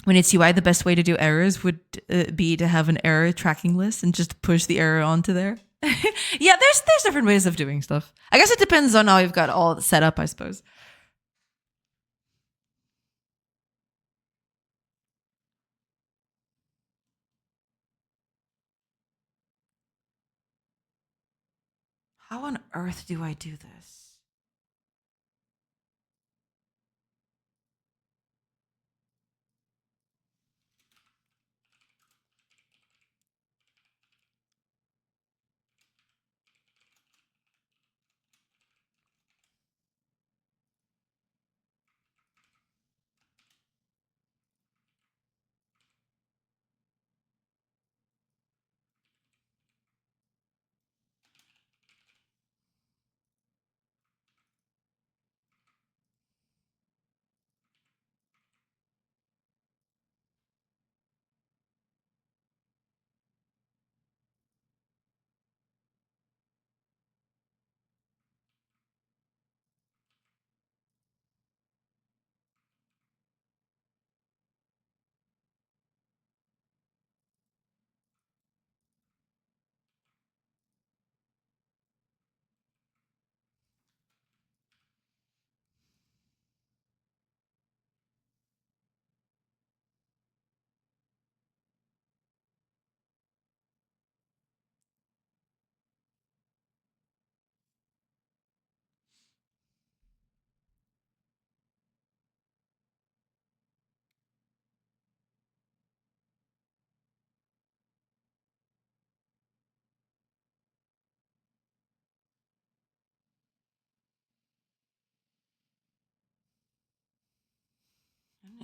When it's UI, the best way to do errors would be to have an error tracking list and just push the error onto there. Yeah, there's different ways of doing stuff. I guess it depends on how you've got all set up, I suppose. How on earth do I do this?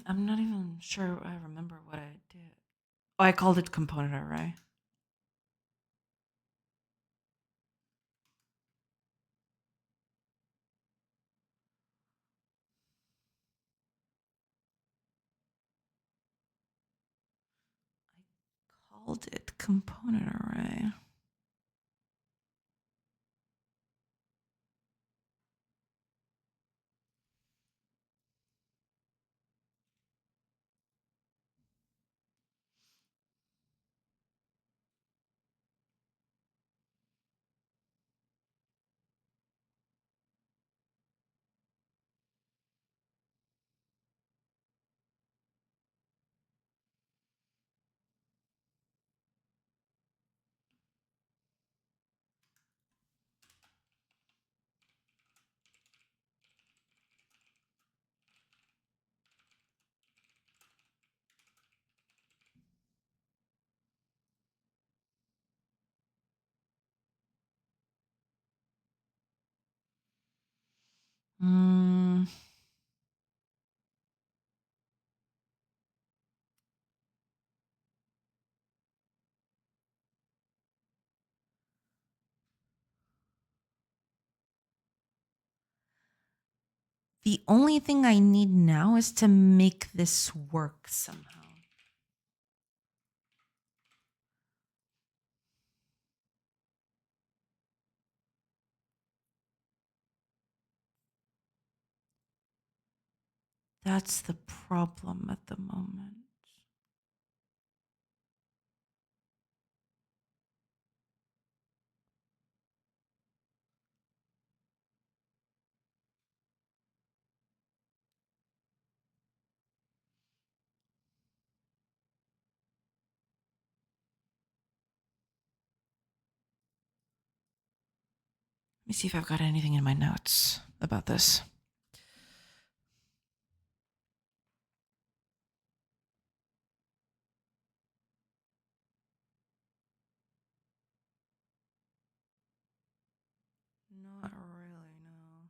I'm not even sure I remember what I did. Oh, I called it component array. I called it component array. Mm. The only thing I need now is to make this work somehow. That's the problem at the moment. Let me see if I've got anything in my notes about this. Not really, no.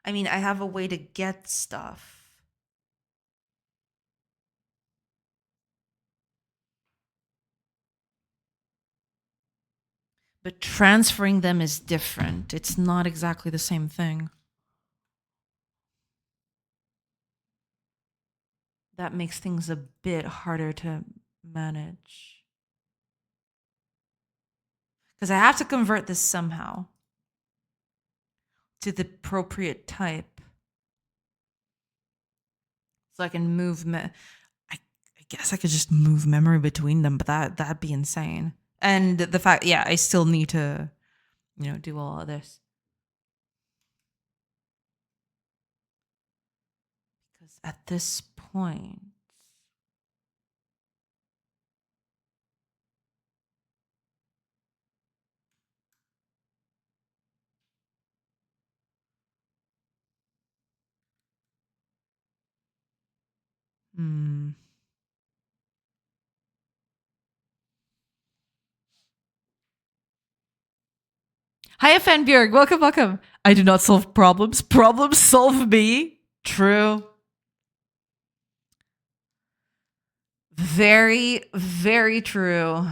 I mean, I have a way to get stuff. But transferring them is different. It's not exactly the same thing. That makes things a bit harder to manage. Because I have to convert this somehow to the appropriate type. So I can move. I guess I could just move memory between them, but that'd be insane. And the fact, yeah, I still need to, do all of this. Because at this point, hmm. Hi, Fanbjörg. Welcome, welcome. I do not solve problems. Problems solve me. True. Very, very true.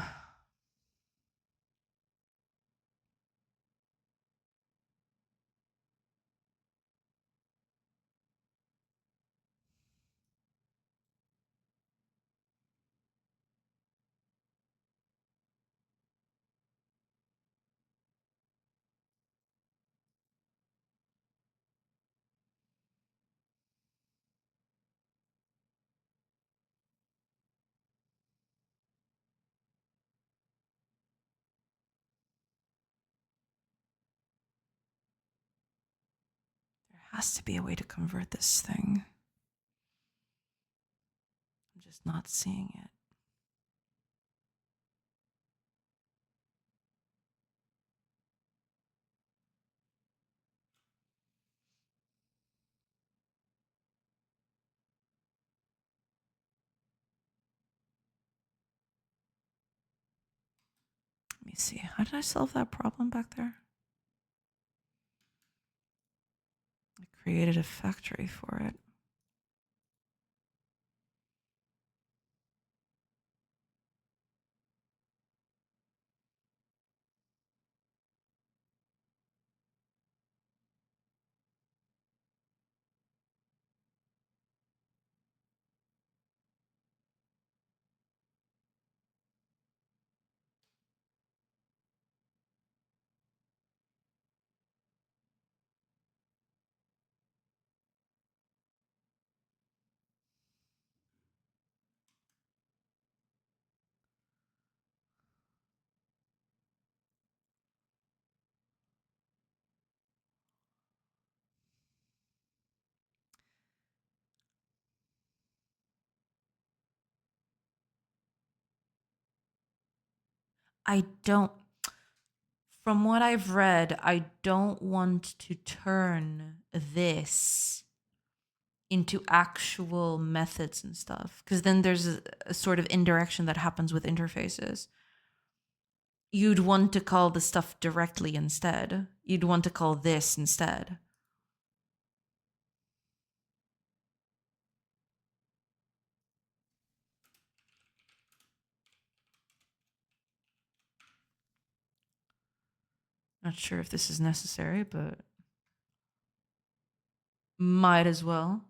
There has to be a way to convert this thing. I'm just not seeing it. Let me see. How did I solve that problem back there? I created a factory for it. I don't, from what I've read, I don't want to turn this into actual methods and stuff, because then there's a sort of indirection that happens with interfaces. you'd want to call the stuff directly instead. You'd want to call this instead. Not sure if this is necessary, but might as well.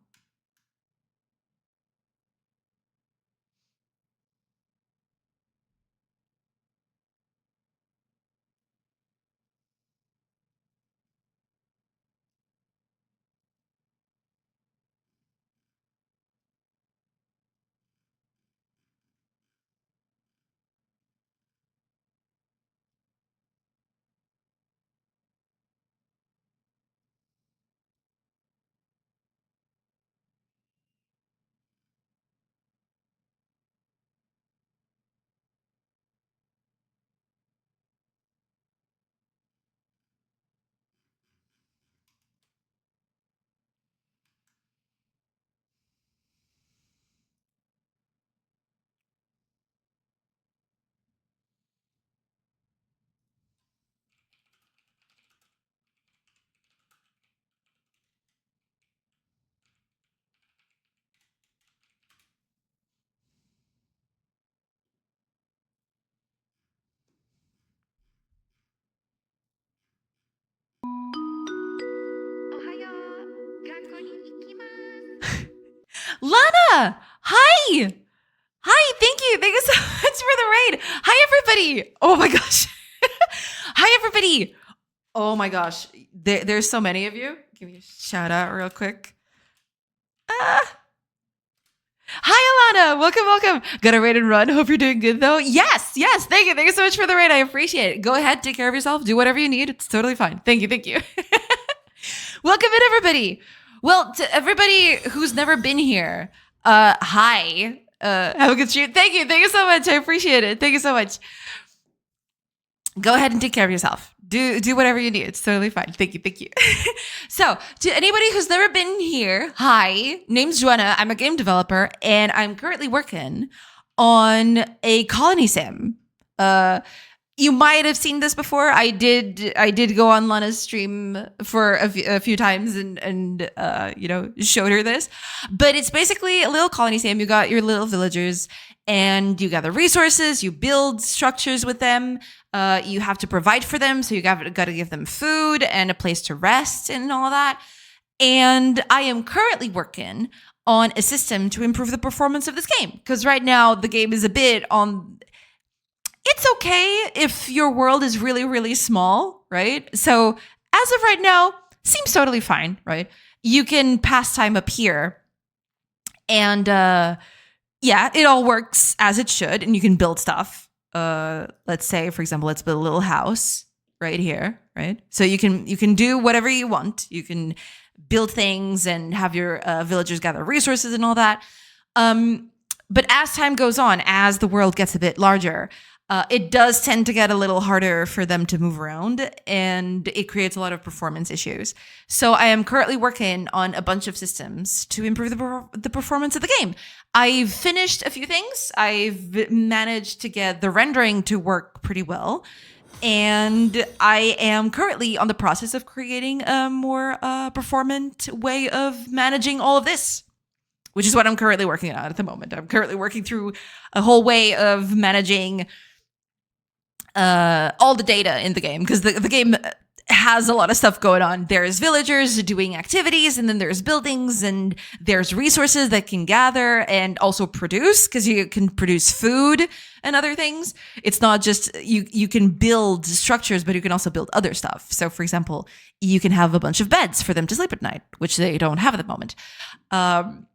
Lana! Hi! Hi, thank you. Thank you so much for the raid. Hi, everybody. Oh my gosh. Hi, everybody. Oh my gosh. There's so many of you. Give me a shout out real quick. Hi, Alana. Welcome, welcome. Got a raid and run. Hope you're doing good, though. Yes, yes. Thank you. Thank you so much for the raid. I appreciate it. Go ahead. Take care of yourself. Do whatever you need. It's totally fine. Thank you. Thank you. Welcome in, everybody. Well, to everybody who's never been here, hi. Have a good stream. Thank you. Thank you so much. I appreciate it. Thank you so much. Go ahead and take care of yourself. Do whatever you need. It's totally fine. Thank you. Thank you. So, to anybody who's never been here, hi. Name's Joanna. I'm a game developer, and I'm currently working on a colony sim. You might have seen this before. I did go on Lana's stream for a few times and showed her this. But it's basically a little colony sim. You got your little villagers and you gather resources, you build structures with them. You have to provide for them, so you got to give them food and a place to rest and all that. And I am currently working on a system to improve the performance of this game, because right now the game is a bit on. It's okay if your world is really, really small, right? So as of right now, seems totally fine, right? You can pass time up here, and yeah, it all works as it should, and you can build stuff. Let's say, for example, let's build a little house right here, right? So you can do whatever you want. You can build things and have your villagers gather resources and all that. But as time goes on, as the world gets a bit larger, it does tend to get a little harder for them to move around, and it creates a lot of performance issues. So I am currently working on a bunch of systems to improve the performance of the game. I've finished a few things. I've managed to get the rendering to work pretty well. And I am currently on the process of creating a more performant way of managing all of this, which is what I'm currently working on at the moment. I'm currently working through a whole way of managing all the data in the game, because the game has a lot of stuff going on. There's villagers doing activities, and then there's buildings, and there's resources that can gather and also produce, because you can produce food and other things. It's not just you can build structures, but you can also build other stuff. So, for example, you can have a bunch of beds for them to sleep at night, which they don't have at the moment.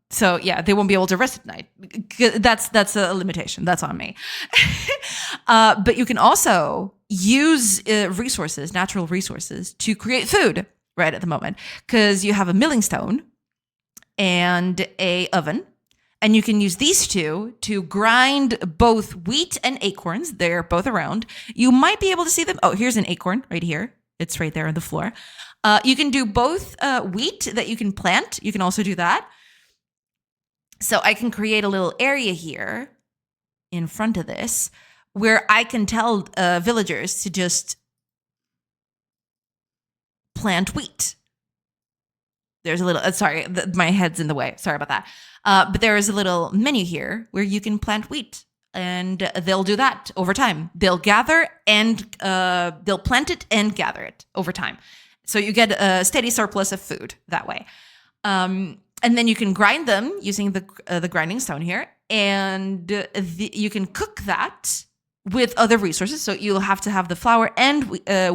So yeah, they won't be able to rest at night. That's a limitation. That's on me. But you can also use resources, natural resources, to create food right at the moment, because you have a milling stone and a oven, and you can use these two to grind both wheat and acorns. They're both around. You might be able to see them. Oh, here's an acorn right here. It's right there on the floor. You can do both wheat that you can plant. You can also do that. So I can create a little area here in front of this where I can tell villagers to just plant wheat. There's a little, sorry, my head's in the way. Sorry about that. But there is a little menu here where you can plant wheat, and they'll do that over time. They'll gather and they'll plant it and gather it over time. So you get a steady surplus of food that way. And then you can grind them using the grinding stone here, and you can cook that with other resources. So you'll have to have the flour and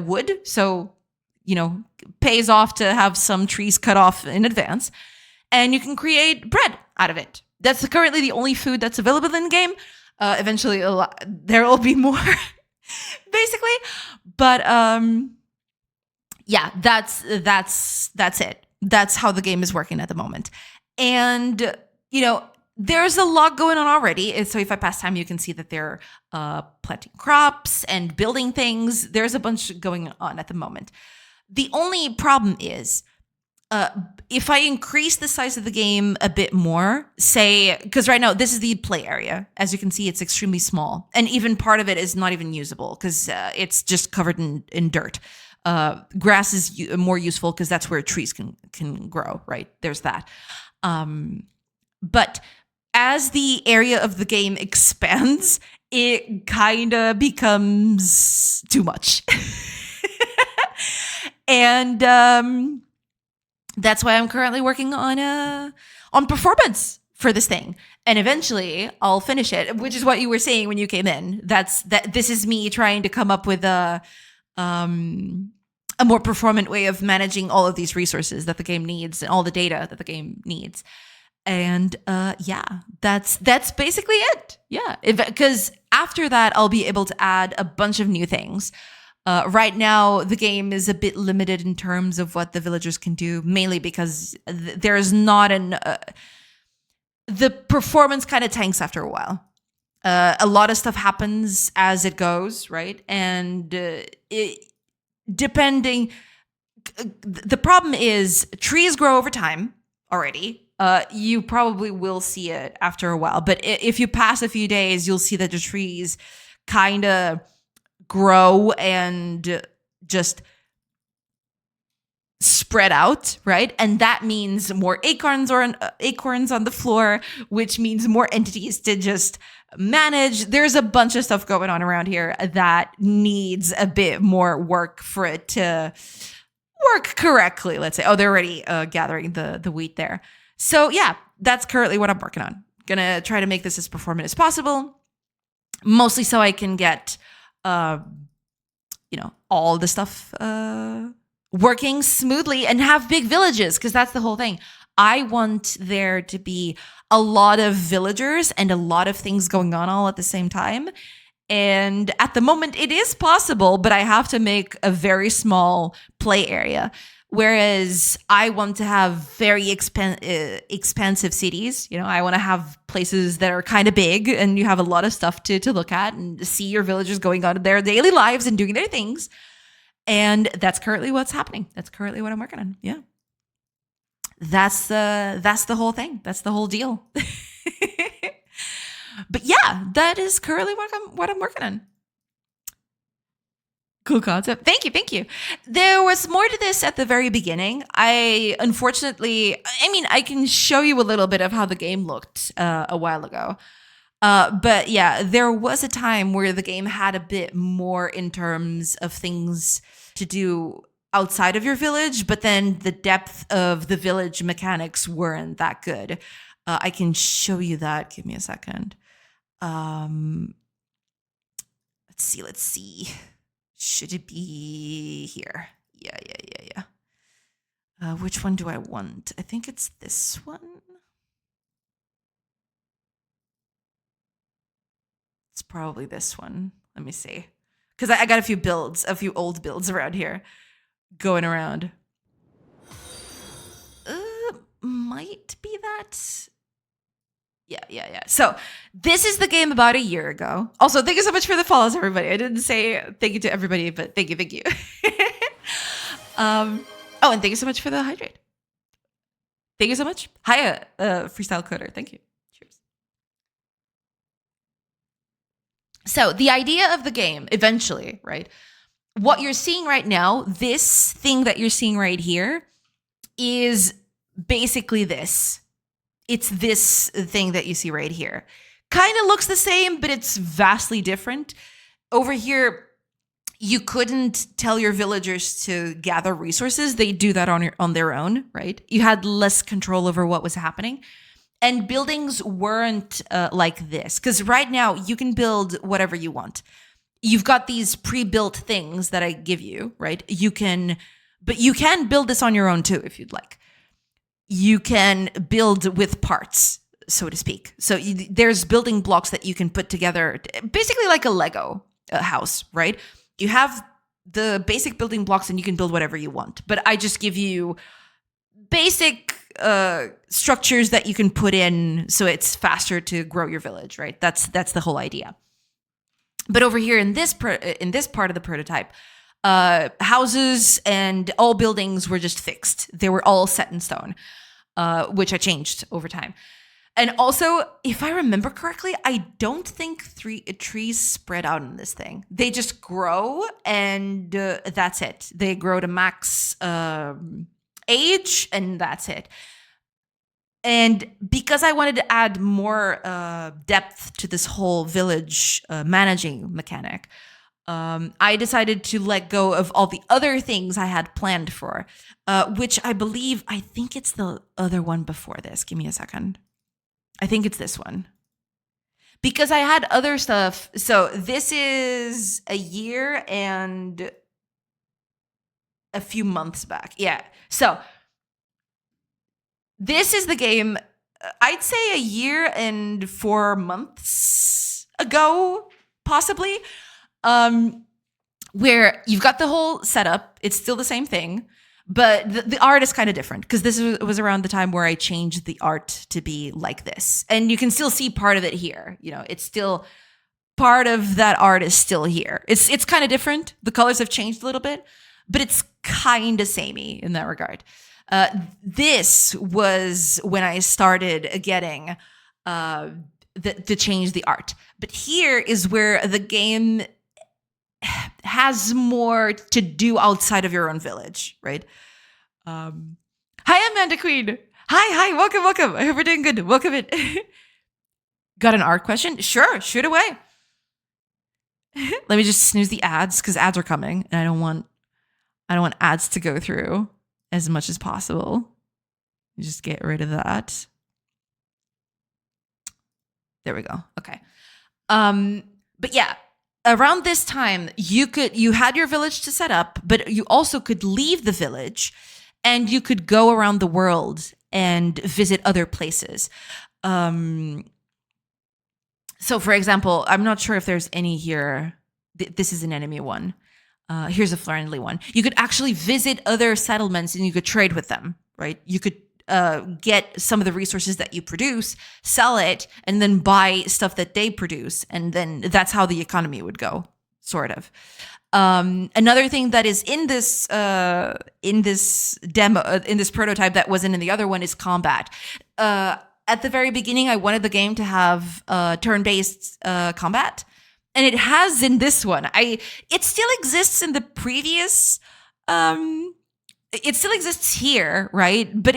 wood. So, pays off to have some trees cut off in advance. And you can create bread out of it. That's currently the only food that's available in the game. Eventually, there will be more, basically. But yeah, that's it. That's how the game is working at the moment. And, there's a lot going on already. So if I pass time, you can see that they're planting crops and building things. There's a bunch going on at the moment. The only problem is if I increase the size of the game a bit more, say, because right now this is the play area. As you can see, it's extremely small. And even part of it is not even usable because it's just covered in dirt. Grass is more useful because that's where trees can grow, right? There's that. But as the area of the game expands, it kind of becomes too much. And that's why I'm currently working on performance for this thing. And eventually I'll finish it, which is what you were saying when you came in. This is me trying to come up with a more performant way of managing all of these resources that the game needs and all the data that the game needs. And yeah, that's basically it. Yeah, because after that, I'll be able to add a bunch of new things. Right now, the game is a bit limited in terms of what the villagers can do, mainly because there's not the performance kind of tanks after a while. A lot of stuff happens as it goes, right? And the problem is trees grow over time already. You probably will see it after a while. But if you pass a few days, you'll see that the trees kind of grow and just spread out, right? And that means more acorns on the floor, which means more entities to just manage. There's a bunch of stuff going on around here that needs a bit more work for it to work correctly, let's say. Oh, they're already gathering the wheat there. So yeah, that's currently what I'm working on. Gonna try to make this as performant as possible, mostly so I can get, all the stuff working smoothly and have big villages, because that's the whole thing. I want there to be a lot of villagers and a lot of things going on all at the same time. And at the moment, it is possible, but I have to make a very small play area. Whereas I want to have very expansive cities. I want to have places that are kind of big and you have a lot of stuff to look at and see your villagers going on their daily lives and doing their things. And that's currently what's happening. That's currently what I'm working on. Yeah. That's the whole thing. That's the whole deal. But yeah, that is currently what I'm working on. Cool concept. Thank you. There was more to this at the very beginning. I can show you a little bit of how the game looked a while ago. But yeah, there was a time where the game had a bit more in terms of things to do outside of your village, but then the depth of the village mechanics weren't that good. I can show you that. Give me a second. Let's see. Should it be here? Yeah. Which one do I want? I think it's this one. It's probably this one. Let me see. Because I got a few old builds around here going around. Might be that. Yeah. So this is the game about a year ago. Also, thank you so much for the follows, everybody. I didn't say thank you to everybody, but thank you. And thank you so much for the hydrate. Thank you so much. Hiya, freestyle coder. Thank you. Cheers. So the idea of the game, eventually, right? What you're seeing right now, this thing that you're seeing right here, is basically this. It's this thing that you see right here. Kind of looks the same, but it's vastly different. Over here, you couldn't tell your villagers to gather resources. They do that on their own, right? You had less control over what was happening. And buildings weren't like this. Because right now, you can build whatever you want. You've got these pre-built things that I give you, right? But you can build this on your own too, if you'd like. You can build with parts, so to speak. So there's building blocks that you can put together, basically like a Lego house, right? You have the basic building blocks and you can build whatever you want. But I just give you basic structures that you can put in so it's faster to grow your village, right? That's the whole idea. But over here in this part of the prototype, houses and all buildings were just fixed. They were all set in stone, which I changed over time. And also, if I remember correctly, I don't think trees spread out in this thing. They just grow, and that's it. They grow to max age, and that's it. And because I wanted to add more depth to this whole village managing mechanic, I decided to let go of all the other things I had planned for, which I think it's the other one before this. Give me a second. I think it's this one. Because I had other stuff. So this is a year and a few months back. Yeah. So this is the game, I'd say a year and 4 months ago, possibly, where you've got the whole setup. It's still the same thing. But the art is kind of different because this was around the time where I changed the art to be like this. And you can still see part of it here. You know, it's still part of that art is still here. It's kind of different. The colors have changed a little bit, but it's kind of samey in that regard. This was when I started getting to change the art. But here is where the game has more to do outside of your own village, right? Hi, Amanda Queen. Hi, welcome. I hope we're doing good. Welcome in. Got an art question? Sure, shoot away. Let me just snooze the ads because ads are coming, and I don't want ads to go through as much as possible. Just get rid of that. There we go. Okay. But yeah. Around this time, you had your village to set up, but you also could leave the village and you could go around the world and visit other places. So, for example, I'm not sure if there's any here. This is an enemy one. Here's a friendly one. You could actually visit other settlements and you could trade with them, right? You could get some of the resources that you produce, sell it, and then buy stuff that they produce. And then that's how the economy would go, sort of. Another thing that is in this demo, in this prototype that wasn't in the other one is combat. At the very beginning, I wanted the game to have turn-based combat. And it has in this one. It still exists in the previous it still exists here, right? But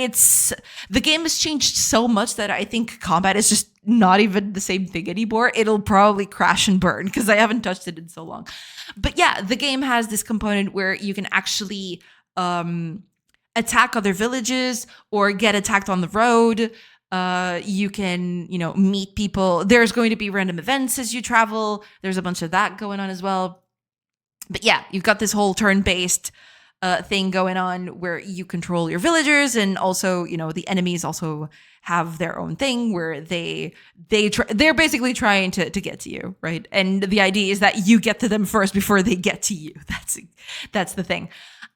the game has changed so much that I think combat is just not even the same thing anymore. It'll probably crash and burn because I haven't touched it in so long. But yeah, the game has this component where you can actually attack other villages or get attacked on the road. You can, meet people. There's going to be random events as you travel. There's a bunch of that going on as well. But yeah, you've got this whole turn-based thing going on where you control your villagers, and also the enemies also have their own thing where they're basically trying to get to you, right? And the idea is that you get to them first before they get to you. That's the thing.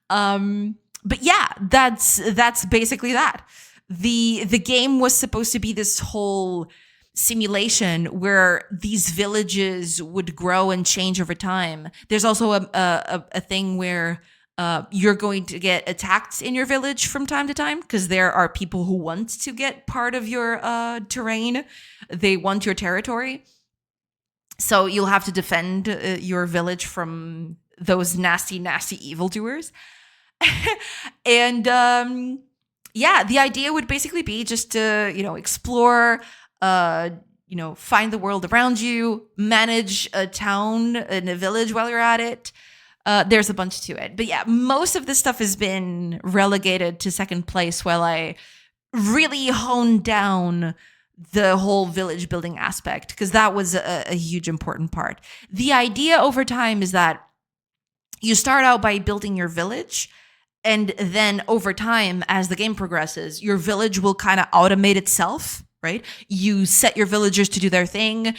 But yeah, that's basically that. The game was supposed to be this whole simulation where these villages would grow and change over time. There's also a thing where you're going to get attacked in your village from time to time because there are people who want to get part of your terrain. They want your territory. So you'll have to defend your village from those nasty, nasty evildoers. And yeah, the idea would basically be just to, explore, find the world around you, manage a town and a village while you're at it. There's a bunch to it. But yeah, most of this stuff has been relegated to second place while I really honed down the whole village building aspect, because that was a huge important part. The idea over time is that you start out by building your village, and then over time, as the game progresses, your village will kind of automate itself, right? You set your villagers to do their thing.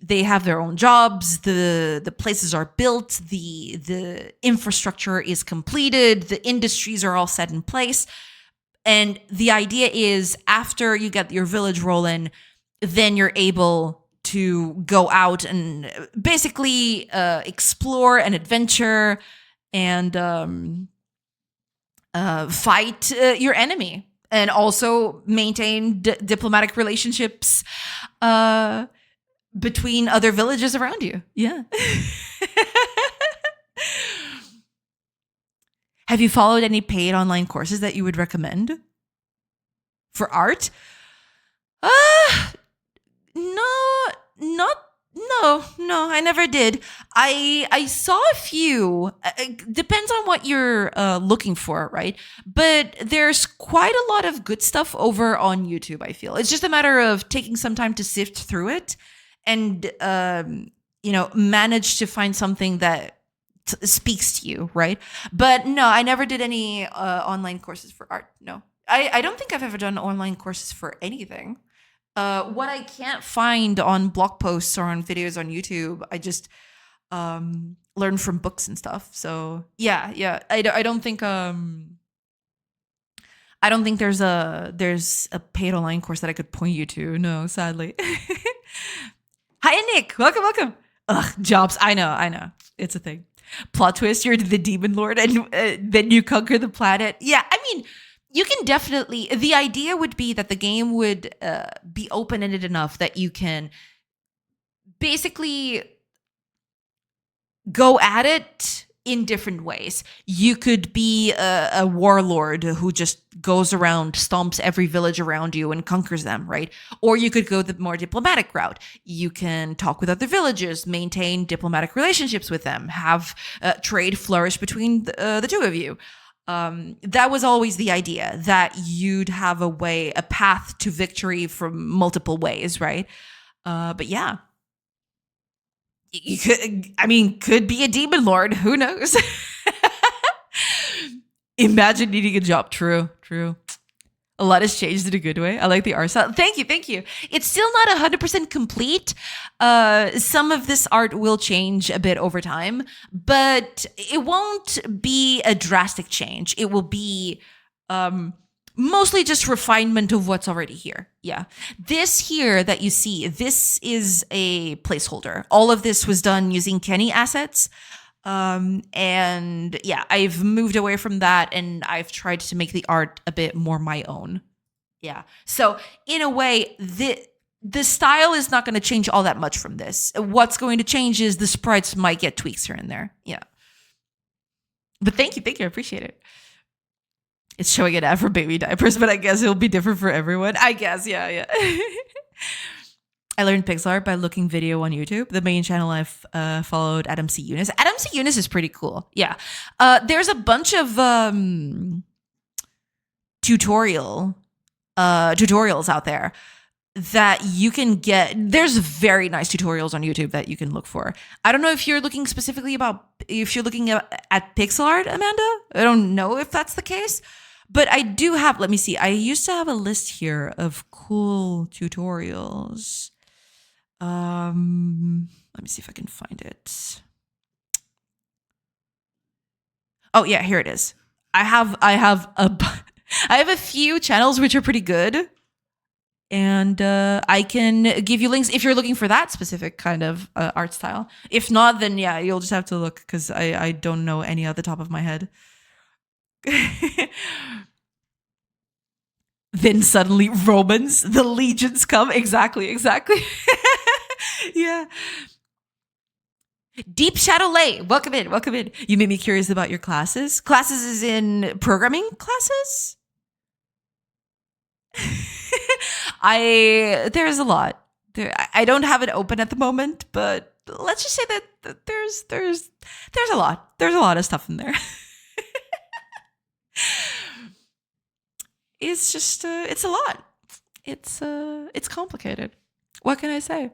They have their own jobs. The places are built. The infrastructure is completed. The industries are all set in place. And the idea is after you get your village rolling, then you're able to go out and basically explore and adventure and fight your enemy, and also maintain diplomatic relationships between other villages around you. Yeah. Have you followed any paid online courses that you would recommend for art? No, I never did. I saw a few. Depends on what you're looking for, right? But there's quite a lot of good stuff over on YouTube, I feel. It's just a matter of taking some time to sift through it and, manage to find something that speaks to you, right? But no, I never did any online courses for art. No, I don't think I've ever done online courses for anything. What I can't find on blog posts or on videos on YouTube, I just learn from books and stuff. So yeah, I don't think there's a paid online course that I could point you to. No, sadly. Hi, Nick. Welcome. Ugh, jobs. I know. It's a thing. Plot twist, you're the demon lord and then you conquer the planet. Yeah, I mean, you can definitely, the idea would be that the game would be open-ended enough that you can basically go at it in different ways. You could be a warlord who just goes around, stomps every village around you and conquers them, right? Or you could go the more diplomatic route. You can talk with other villagers, maintain diplomatic relationships with them, have trade flourish between the two of you. That was always the idea, that you'd have a path to victory from multiple ways, right? But yeah. You could be a demon lord. Who knows? Imagine needing a job. True. A lot has changed in a good way. I like the art style. Thank you. It's still not 100% complete. Some of this art will change a bit over time, but it won't be a drastic change. It will be mostly just refinement of what's already here. Yeah. This here that you see, this is a placeholder. All of this was done using Kenny assets. And yeah, I've moved away from that and I've tried to make the art a bit more my own. Yeah. So in a way, the style is not going to change all that much from this. What's going to change is the sprites might get tweaks here and there. Yeah. But thank you. I appreciate it. It's showing an ad for baby diapers, but I guess it'll be different for everyone. I guess, yeah. I learned pixel art by looking video on YouTube. The main channel I've followed, Adam C. Eunice. Adam C. Eunice is pretty cool. Yeah. There's a bunch of tutorials out there that you can get. There's very nice tutorials on YouTube that you can look for. I don't know if you're looking specifically if you're looking at pixel art, Amanda. I don't know if that's the case. But I do have, let me see. I used to have a list here of cool tutorials. Let me see if I can find it. Oh yeah, here it is. I have a few channels which are pretty good, and I can give you links if you're looking for that specific kind of art style. If not, then yeah, you'll just have to look because I don't know any off the top of my head. Then suddenly Romans, the legions come. Exactly. Yeah. Deep Shadow Lay, welcome in, welcome in. You made me curious about your classes. Classes is in programming classes? There's a lot. I don't have it open at the moment, but let's just say that there's a lot. There's a lot of stuff in there. It's just it's a lot. It's complicated. What can I say?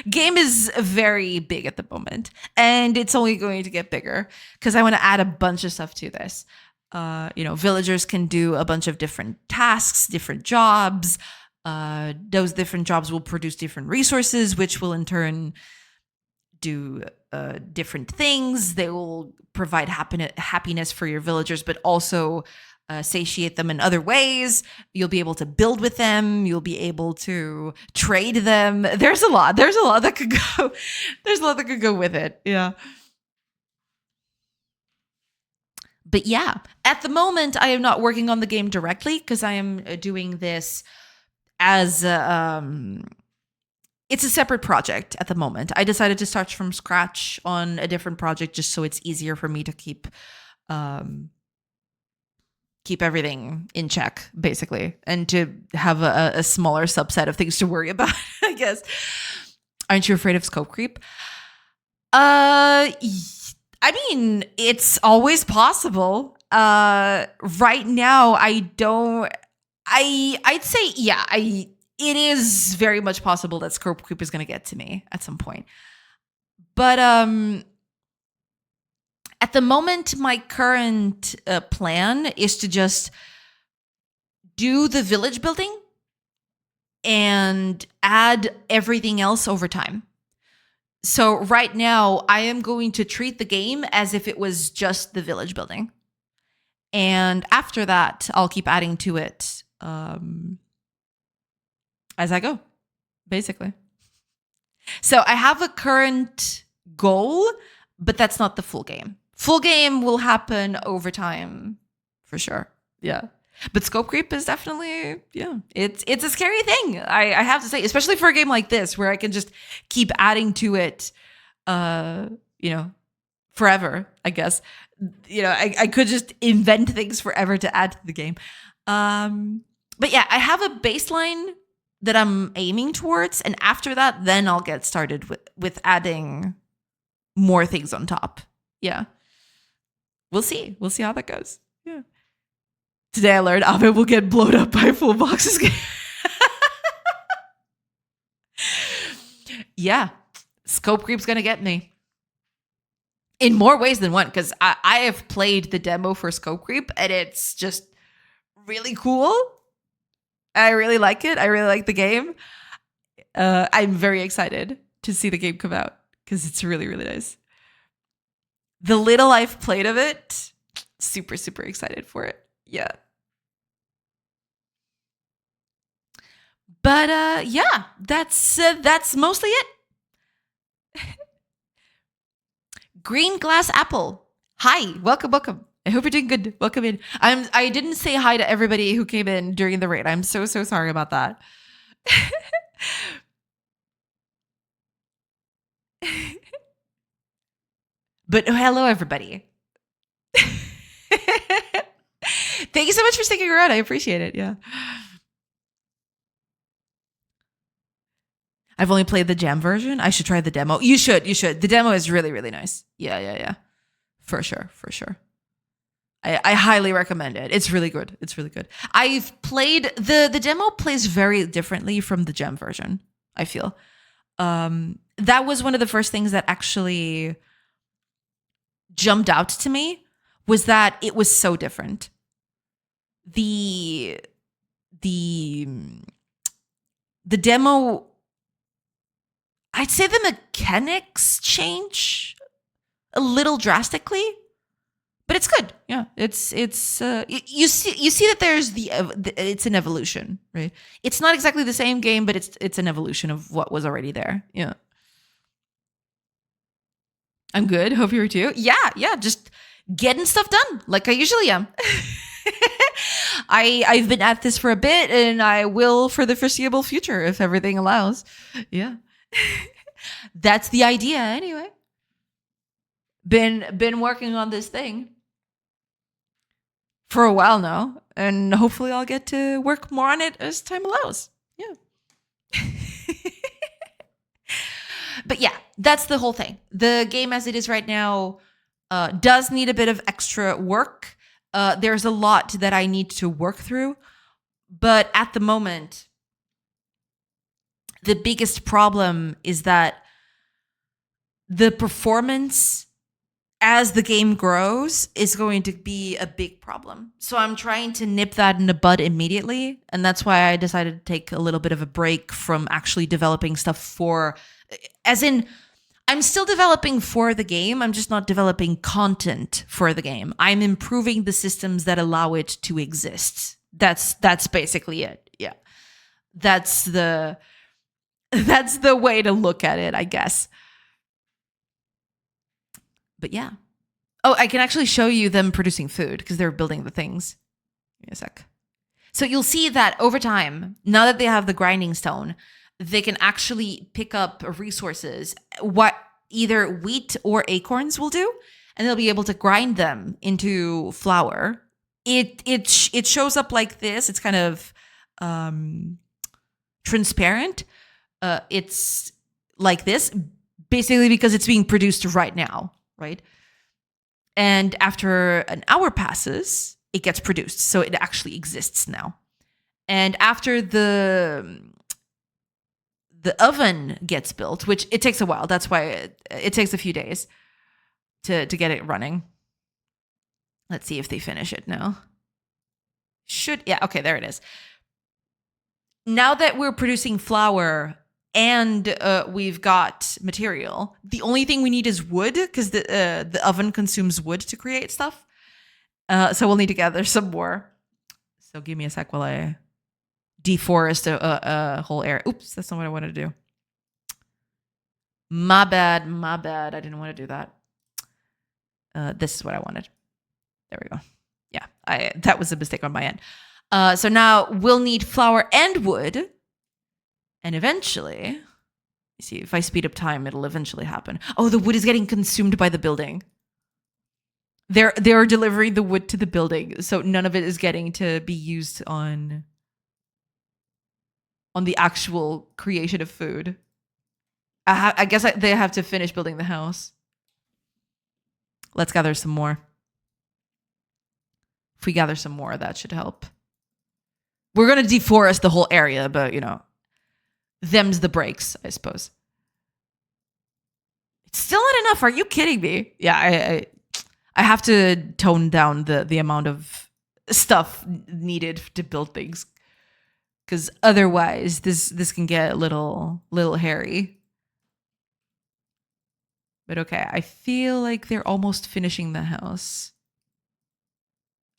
Game is very big at the moment, and it's only going to get bigger because I want to add a bunch of stuff to this. Villagers can do a bunch of different tasks, different jobs. Those different jobs will produce different resources, which will in turn do different things. They will provide happiness for your villagers, but also satiate them in other ways. You'll be able to build with them. You'll be able to trade them. There's a lot that could go. There's a lot that could go with it. Yeah. But yeah, at the moment, I am not working on the game directly because I am doing this as it's a separate project at the moment. I decided to start from scratch on a different project just so it's easier for me to keep everything in check, basically, and to have a smaller subset of things to worry about, I guess. Aren't you afraid of scope creep? I mean, it's always possible. Right now, I'd say, yeah, it is very much possible that scope creep is going to get to me at some point. But at the moment, my current plan is to just do the village building and add everything else over time. So right now, I am going to treat the game as if it was just the village building. And after that, I'll keep adding to it as I go, basically. So I have a current goal, but that's not the full game. Full game will happen over time, for sure. Yeah. But scope creep is definitely, yeah, it's a scary thing. I have to say, especially for a game like this, where I can just keep adding to it, forever, I guess. I could just invent things forever to add to the game. But yeah, I have a baseline that I'm aiming towards. And after that, then I'll get started with adding more things on top. Yeah. We'll see. We'll see how that goes. Yeah. Today I learned Abe will get blown up by full boxes. Yeah. Scope creep's going to get me. In more ways than one, because I have played the demo for scope creep, and it's just really cool. I really like it. I really like the game. I'm very excited to see the game come out because it's really, really nice. The little I've played of it, super, super excited for it. Yeah. But yeah, that's mostly it. Green Glass Apple. Hi, welcome. I hope you're doing good. Welcome in. I didn't say hi to everybody who came in during the raid. I'm so sorry about that. But hello, everybody. Thank you so much for sticking around. I appreciate it. Yeah. I've only played the jam version. I should try the demo. You should. The demo is really, really nice. Yeah. For sure. I highly recommend it. It's really good. I've played the demo plays very differently from the gem version, I feel. That was one of the first things that actually jumped out to me, was that it was so different. The demo, I'd say the mechanics change a little drastically, but it's good. Yeah, it's you see that there's it's an evolution, right? It's not exactly the same game, but it's an evolution of what was already there. Yeah. I'm good. Hope you are too. Yeah. Just getting stuff done like I usually am. I've been at this for a bit, and I will for the foreseeable future if everything allows. Yeah. That's the idea anyway. Been working on this thing for a while now, and hopefully I'll get to work more on it as time allows. Yeah. But yeah, that's the whole thing. The game as it is right now does need a bit of extra work. There's a lot that I need to work through. But at the moment, the biggest problem is that the performance as the game grows is going to be a big problem. So I'm trying to nip that in the bud immediately. And that's why I decided to take a little bit of a break from actually developing stuff for, as in, I'm still developing for the game. I'm just not developing content for the game. I'm improving the systems that allow it to exist. That's basically it. Yeah. That's the way to look at it, I guess. But yeah. Oh, I can actually show you them producing food because they're building the things. Give me a sec. So you'll see that over time, now that they have the grinding stone, they can actually pick up resources, what either wheat or acorns will do, and they'll be able to grind them into flour. It shows up like this. It's kind of transparent. It's like this, basically because it's being produced right now, right? And after an hour passes, it gets produced. So it actually exists now. And after the oven gets built, which it takes a while. That's why it takes a few days to get it running. Let's see if they finish it now. Yeah, okay, there it is. Now that we're producing flour and we've got material, the only thing we need is wood because the oven consumes wood to create stuff. So we'll need to gather some more. So give me a sec while I deforest a whole area. Oops, that's not what I wanted to do. My bad. I didn't want to do that. This is what I wanted. There we go. Yeah, that was a mistake on my end. So now we'll need flour and wood. And eventually, you see, if I speed up time, it'll eventually happen. Oh, the wood is getting consumed by the building. They're delivering the wood to the building, so none of it is getting to be used on the actual creation of food. I guess they have to finish building the house. Let's gather some more. If we gather some more, that should help. We're going to deforest the whole area, but, you know, them's the breaks, I suppose. It's still not enough. Are you kidding me? Yeah, I have to tone down the amount of stuff needed to build things. Because otherwise, this can get a little hairy. But okay, I feel like they're almost finishing the house.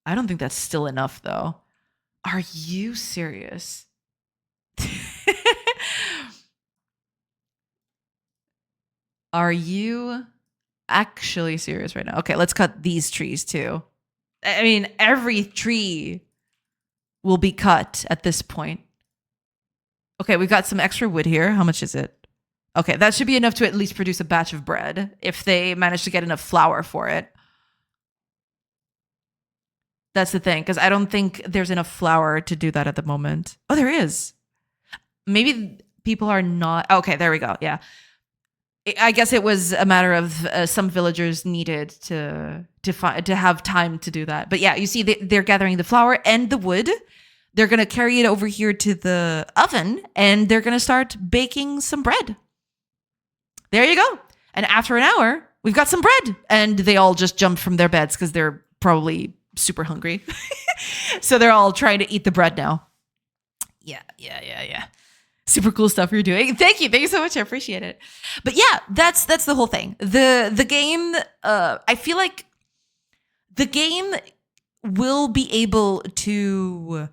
I don't think that's still enough, though. Are you serious? Are you actually serious right now? Okay, let's cut these trees, too. I mean, every tree will be cut at this point. Okay, we've got some extra wood here. How much is it? Okay, that should be enough to at least produce a batch of bread if they manage to get enough flour for it. That's the thing, because I don't think there's enough flour to do that at the moment. Oh, there is. Maybe people are not. Okay, there we go. Yeah. I guess it was a matter of some villagers needed to have time to do that. But yeah, you see they're gathering the flour and the wood. They're going to carry it over here to the oven and they're going to start baking some bread. There you go. And after an hour, we've got some bread. And they all just jump from their beds because they're probably super hungry. So they're all trying to eat the bread now. Yeah. Super cool stuff you're doing. Thank you so much. I appreciate it. But yeah, that's the whole thing. The game, I feel like the game will be able to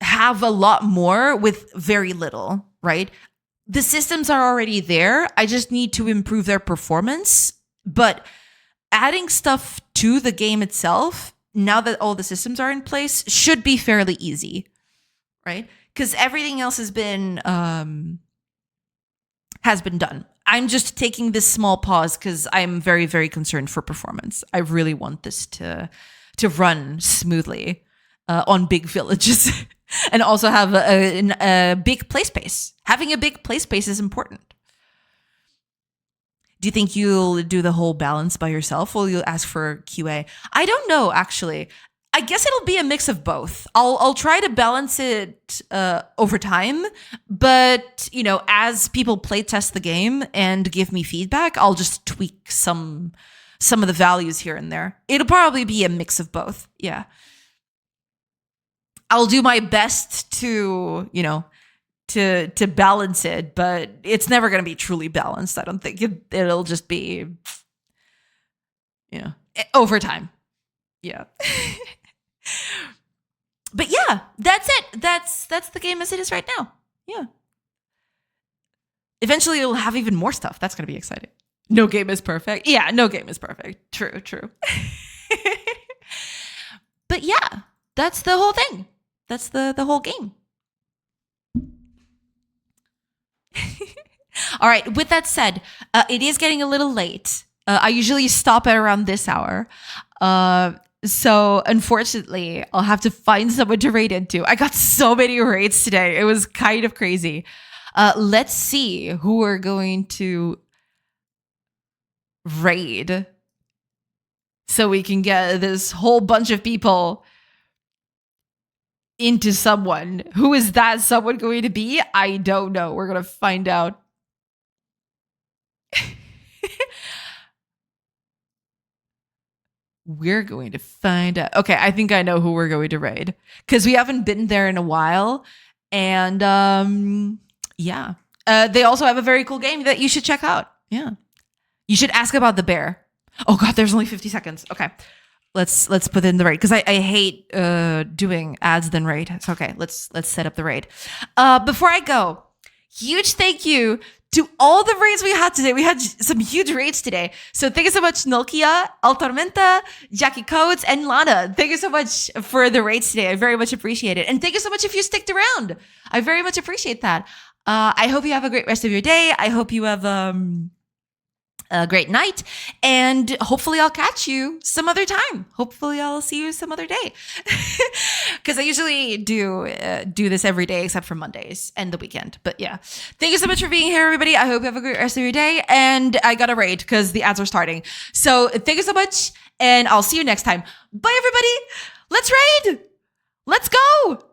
have a lot more with very little, right? The systems are already there. I just need to improve their performance. But adding stuff to the game itself, now that all the systems are in place, should be fairly easy. Right? Because everything else has been has been done. I'm just taking this small pause because I'm very, very concerned for performance. I really want this to run smoothly on big villages and also have a big play space. Having a big play space is important. Do you think you'll do the whole balance by yourself or you'll ask for QA? I don't know, actually. I guess it'll be a mix of both. I'll try to balance it over time, but as people play test the game and give me feedback, I'll just tweak some of the values here and there. It'll probably be a mix of both. Yeah. I'll do my best to to balance it, but it's never going to be truly balanced. I don't think it'll just be over time. Yeah. But yeah, that's it. That's the game as it is right now. Yeah. Eventually it'll have even more stuff. That's going to be exciting. No game is perfect. Yeah, no game is perfect. True. But yeah, that's the whole thing. That's the whole game. All right, with that said, it is getting a little late. I usually stop at around this hour. So unfortunately, I'll have to find someone to raid into. I got so many raids today. It was kind of crazy. Let's see who we're going to raid so we can get this whole bunch of people into someone. Who is that someone going to be? I don't know. We're going to find out. We're going to find out. Okay, I think I know who we're going to raid because we haven't been there in a while. And yeah. They also have a very cool game that you should check out. Yeah. You should ask about the bear. Oh God, there's only 50 seconds. Okay. Let's put in the raid because I hate doing ads then raid. It's okay. Let's set up the raid. Before I go, huge thank you to all the raids we had today. We had some huge raids today. So thank you so much, Nolkia, Altormenta, Jackie Coates, and Lana. Thank you so much for the raids today. I very much appreciate it. And thank you so much if you sticked around. I very much appreciate that. I hope you have a great rest of your day. I hope you have a great night. And hopefully I'll catch you some other time. Hopefully I'll see you some other day. Because I usually do this every day except for Mondays and the weekend. But yeah, thank you so much for being here, everybody. I hope you have a great rest of your day. And I got a raid because the ads are starting. So thank you so much. And I'll see you next time. Bye, everybody. Let's raid. Let's go.